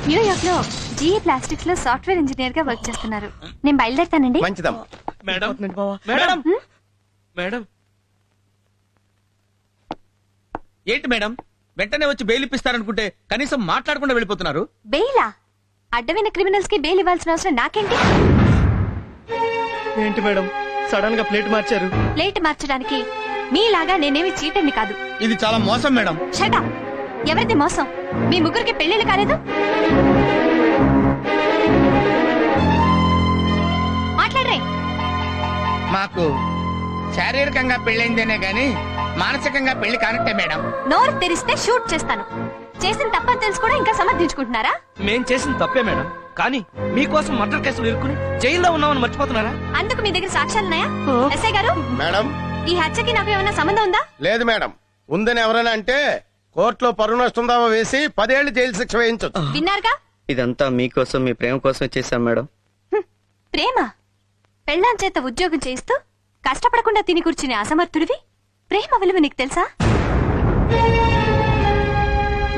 న్యూయార్క్ లో జిఏ ప్లాస్టిక్స్ లో సాఫ్ట్వేర్ ఇంజనీర్ గా వర్క్ చేస్తున్నారు. నేను బయలుదేరుతానండి. మంచిదమ్మా. మేడం మేడం మేడం ఏంటి మేడం, వెంటనే వచ్చి బెయిల్ ఇప్పిస్తారనుకుంటే కనీసం మాట్లాడకుండా వెళ్ళిపోతున్నారు. బెయిలా? అడ్డమైన క్రిమినల్స్ కి బెయిల్ ఇవ్వాల్సిన అవసరం నాకేంటి? ఏంటి మేడం సడన్ గా ప్లేట్ మార్చారు? ప్లేట్ మార్చడానికి మీలాగా నేనేమి చీటర్ని కాదు. ఇది చాలా మోసం మేడం. Shut up. ఎవరిది మోసం? మీ ముగ్గురికి పెళ్లిళ్ళు కాలేదు? మాట్లాడరే. మాకు శారీరకంగా పెళ్ళైందేనే గాని మానసికంగా పెళ్లి కానట్టే మేడం. నోరు తెరిస్తే షూట్ చేస్తాను. చేసిన తప్పని తెలుసు కూడా ఇంకా సమర్థించుకుంటున్నారా? మేం చేసిన తప్పే మేడం, కానీ మీకోసం మర్డర్ కేసులు ఇరుక్కుని జైల్లో ఉన్నామని మర్చిపోతున్నారా? అందుకు మీ దగ్గర సాక్ష్యాలున్నాయా? ఎస్ఐ గారు, మేడం ఈ హత్యకి నాకు ఏమైనా సంబంధం ఉందా? లేదు మేడం. ఉందని ఎవరైనా అంటే కోర్టులో పరువు నష్టం దావా వేసి 10 ఏళ్లు జైలు శిక్ష వేయించొచ్చు. విన్నారుగా? ఇదంతా మీకోసం, మీ ప్రేమ కోసం చేశాం మేడం. ప్రేమ? పెళ్ళాం చేత ఉద్యోగం చేయిస్తూ కష్టపడకుండా తిని కూర్చునే అసమర్థుడివి ప్రేమ విలువ నీకు తెలుసా?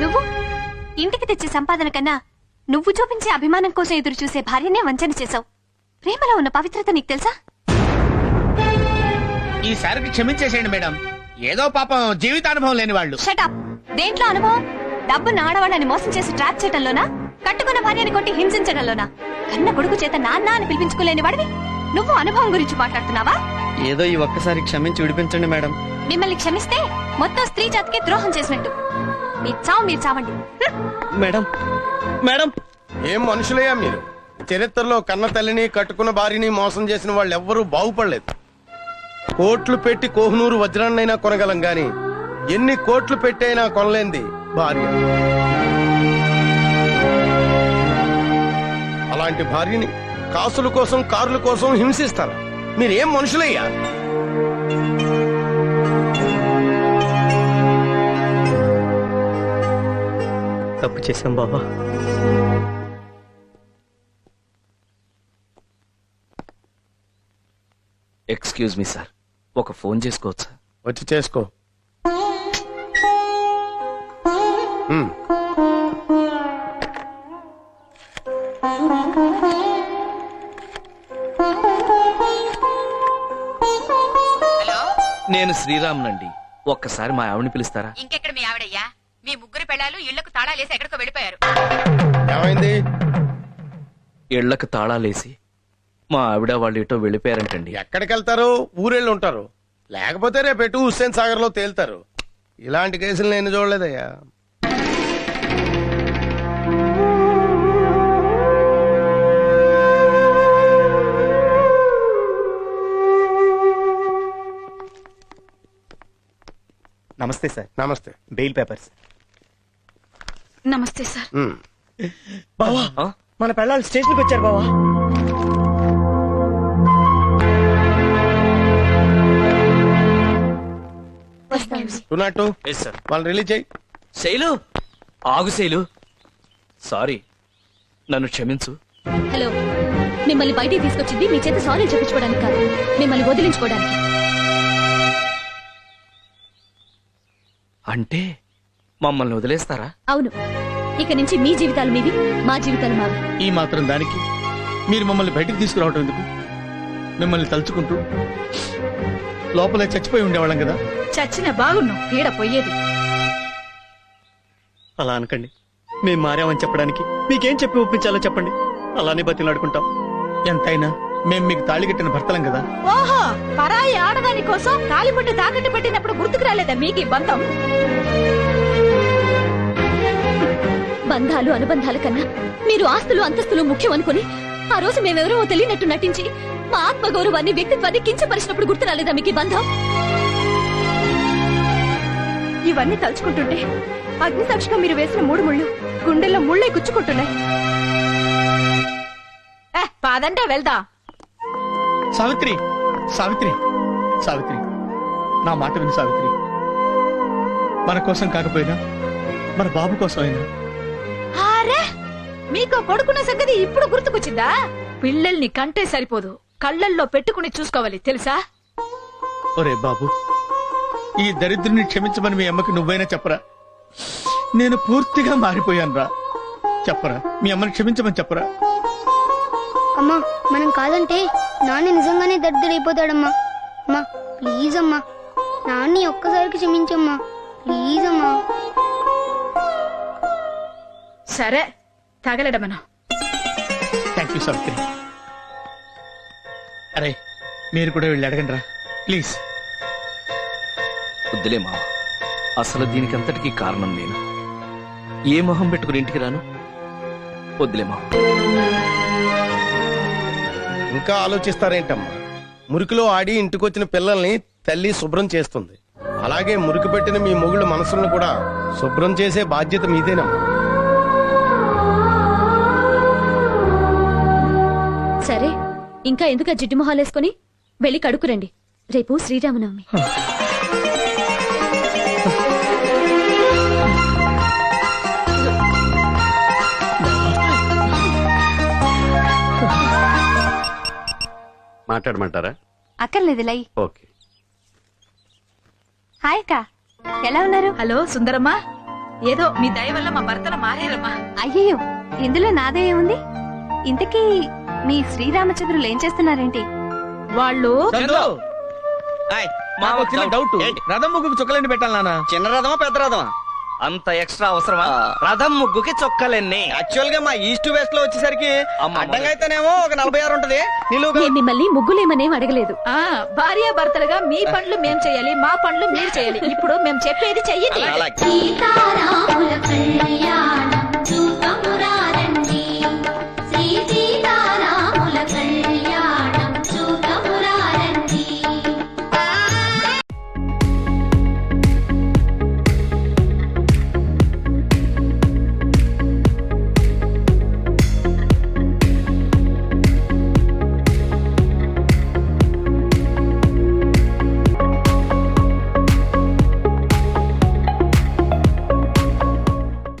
నువ్వు ఇంటికి తెచ్చే సంపాదన కన్నా నువ్వు చూపించే అభిమానం కోసం ఎదురు చూసే భార్యనే వంచన చేశావు. ప్రేమలో ఉన్న పవిత్రత నీకు తెలుసా? ఈసారికి క్షమించేసేయండి మేడం. ఏదో పాపం జీవితానుభవం లేని వాళ్ళు. షటప్. దేంట్లో అనుభవం? డబ్బున్న ఆడవాళ్ళని మోసం చేసి ట్రాప్ చేయడంలోనా? కట్టుకున్న భార్యని కొట్టి హింసించడంలోనా? కన్న కొడుకు చేత నాన్న అని పిలిపించుకోలేని వాడివి నువ్వు అనుభవం గురించి మాట్లాడుతున్నావా? ఏదో ఈ ఒక్కసారి క్షమించి విడిపించండి మేడం. మిమ్మల్ని క్షమిస్తే మొత్తం స్త్రీ జాతికి ద్రోహం చేసినట్టు. మీ చావు మీరు చావండి. మేడం మేడం ఏం మనుషులయ్యా మీరు? చరిత్రలో కన్న తల్లిని కట్టుకున్న భార్యని మోసం చేసిన వాళ్ళు ఎవ్వరూ బాగుపడలేదు. కోట్లు పెట్టి కోహినూరు వజ్రాన్నైనా కొనగలం గాని ఎన్ని కోట్లు పెట్టైనా కొనలేంది భార్య. అలాంటి భార్యని కాసుల కోసం కార్ల కోసం హింసిస్తారా? మీరేం మనుషులయ్యా? తప్పు చేశాం బాబా. ఎక్స్క్యూజ్ మీ సార్, ఒక ఫోన్ చేసుకోవచ్చా? వచ్చి చేసుకో. నేను శ్రీరామ్నండి. ఒక్కసారి మా ఆవిడని పిలుస్తారా? ఇంకెక్కడ మీ ఆవిడయ్యా? మీ ముగ్గురు పెళ్ళాలు ఇళ్లకు తాళాలేసి ఎక్కడికో వెళ్ళిపోయారు. ఏమైంది? ఇళ్లకు తాళాలేసి మా ఆవిడ వాళ్ళు ఇటో వెళ్ళిపోయారంటండి. ఎక్కడికి వెళ్తారు? ఊరెళ్ళి ఉంటారు. లేకపోతే రేపెటు హుస్సేన్ సాగర్ లో తేల్తారు. ఇలాంటి కేసులు నేను చూడలేదయ్యా. నమస్తే సార్. నమస్తే. Bail papers. నమస్తే సార్. బావా మన పిల్లలు స్టేషన్కి వచ్చారు బావా. వాళ్ళని రిలీజ్ చేయి. శైలు ఆగు. శైలు సారీ, నన్ను క్షమించు. హలో, మిమ్మల్ని బయటికి తీసుకొచ్చింది మీ చేత సారీ చెప్పించుకోవడానికి కాదు, మిమ్మల్ని వదిలించుకోవడానికి. అంటే మమ్మల్ని వదిలేస్తారా? అవును, ఇక నుంచి మీ జీవితాలు మీవి, మా జీవితాలు మావి. ఈ మాత్రం దానికి మీరు మమ్మల్ని బయటికి తీసుకురావటం ఎందుకు? మిమ్మల్ని తలుచుకుంటూ లోపలే చచ్చిపోయి ఉండేవాళ్ళం కదా. చచ్చిన బాగున్నాం, పీడ పోయేది. అలా అనకండి. మేము మారామని చెప్పడానికి మీకేం చెప్పి ఒప్పించాలో చెప్పండి. అలానే బతిలాడుకుంటాం. ఎంతైనా మేము మీకు తాళి కట్టిన భర్తలం కదా. ఓహో, పరాయి ఆడదాని కోసం తాలిబొట్టు తాకట్టు పెట్టినప్పుడు గుర్తుకు రాలేదా మీకు ఈ బంధం? బంధాలు అనుబంధాల కన్నా మీరు ఆస్తులు అంతస్తులు ముఖ్యం అనుకుని ఆ రోజు మేమెవరో తెలియనట్టు నటించి మా ఆత్మగౌరవాన్ని వ్యక్తిత్వాన్ని కించపరిచినప్పుడు గుర్తు రాలేదా మీకు ఈ బంధం? ఇవన్నీ తలుచుకుంటుంటే అగ్నిసాక్షిగా మీరు వేసిన 3 ముళ్ళు గుండెల్లో ముళ్ళై గుచ్చుకుంటున్నాయి. పాదంటే వెళ్దా. సావిత్రి, సావిత్రి, సావిత్రి, నా మాట విని సావిత్రి. మన కోసం కాకపోయినా మన బాబు కోసం అయినా. అరే, మీకు కొడుకున్న సంగతి ఇప్పుడు గుర్తుకొచ్చిందా? పిల్లల్ని కంటే సరిపోదు, కళ్ళల్లో పెట్టుకుని చూసుకోవాలి తెలుసా? ఒరే బాబు, ఈ దరిద్రుని క్షమించమని మీ అమ్మకి నువ్వైనా చెప్పరా? నేను పూర్తిగా మారిపోయాను రా. చెప్పరా, మీ అమ్మని క్షమించమని చెప్పరా? అమ్మా, మనం కాదంటే నాన్న నిజంగానే దరిద్రుడైపోతాడమ్మా. అమ్మా ప్లీజ్ అమ్మా, నాన్ని ఒక్కసారికి క్షమించమ్మా ప్లీజ్ అమ్మా. సరే, తగలడమను. Thank you Savitri. అరే, మీరు కూడా వెళ్ళి అడగండి రా ప్లీజ్. వద్దులే మావ, అసలు దీనికి అంతటికీ కారణం నేను. ఏ మొహం పెట్టుకుని ఇంటికి రాను? వద్దులే మావ. ఇంకా ఆలోచిస్తారేంటమ్మా? మురికిలో ఆడి ఇంటికొచ్చిన పిల్లల్ని తల్లి శుభ్రం చేస్తుంది. అలాగే మురికి పెట్టిన మీ మొగుళ్ళ మనసులను కూడా శుభ్రం చేసే బాధ్యత మీదేనమ్మా. సరే, ఇంకా ఎందుకు ఆ జిడ్డు మొహాలేసుకుని వెళ్ళి కడుకురండి. రేపు శ్రీరామనవమి. మాట్లాడమంటారా? అక్కర్లేదు లై. ఓకే. హాయ్ అక్క, ఎలా ఉన్నారు? హలో సుందరమ్మా, ఏదో మీ దయ వల్ల మా భర్తలు మారారమ్మా. అయ్యయ్యో, ఇందులో నాదే ఏముంది? ఇంతకీ మీ శ్రీరామచంద్రులు ఏం చేస్తున్నారేంటి? వాళ్ళు మాకు చిన్న డౌట్, రథం ముగ్గుకు చుక్కలండి పెట్టాలి నాన్న? చిన్న రథమా పెద్ద రథమా? అంత ఎక్స్ట్రా అవసరమా? రథం ముగ్గుకి చొక్కలెన్ని? యాక్చువల్ గా మా ఈస్ట్ వెస్ట్ లో వచ్చేసరికి అడ్డంగా అయితేనేమో ఒక 46 ఉంటది. నేను మిమ్మల్ని ముగ్గులేమనేం అడగలేదు. భార్య భర్తలుగా మీ పనులు మేం చేయాలి, మా పనులు మీరు చేయాలి. ఇప్పుడు మేము చెప్పేది చెయ్యండి. సీతారాముల కళ్యాణం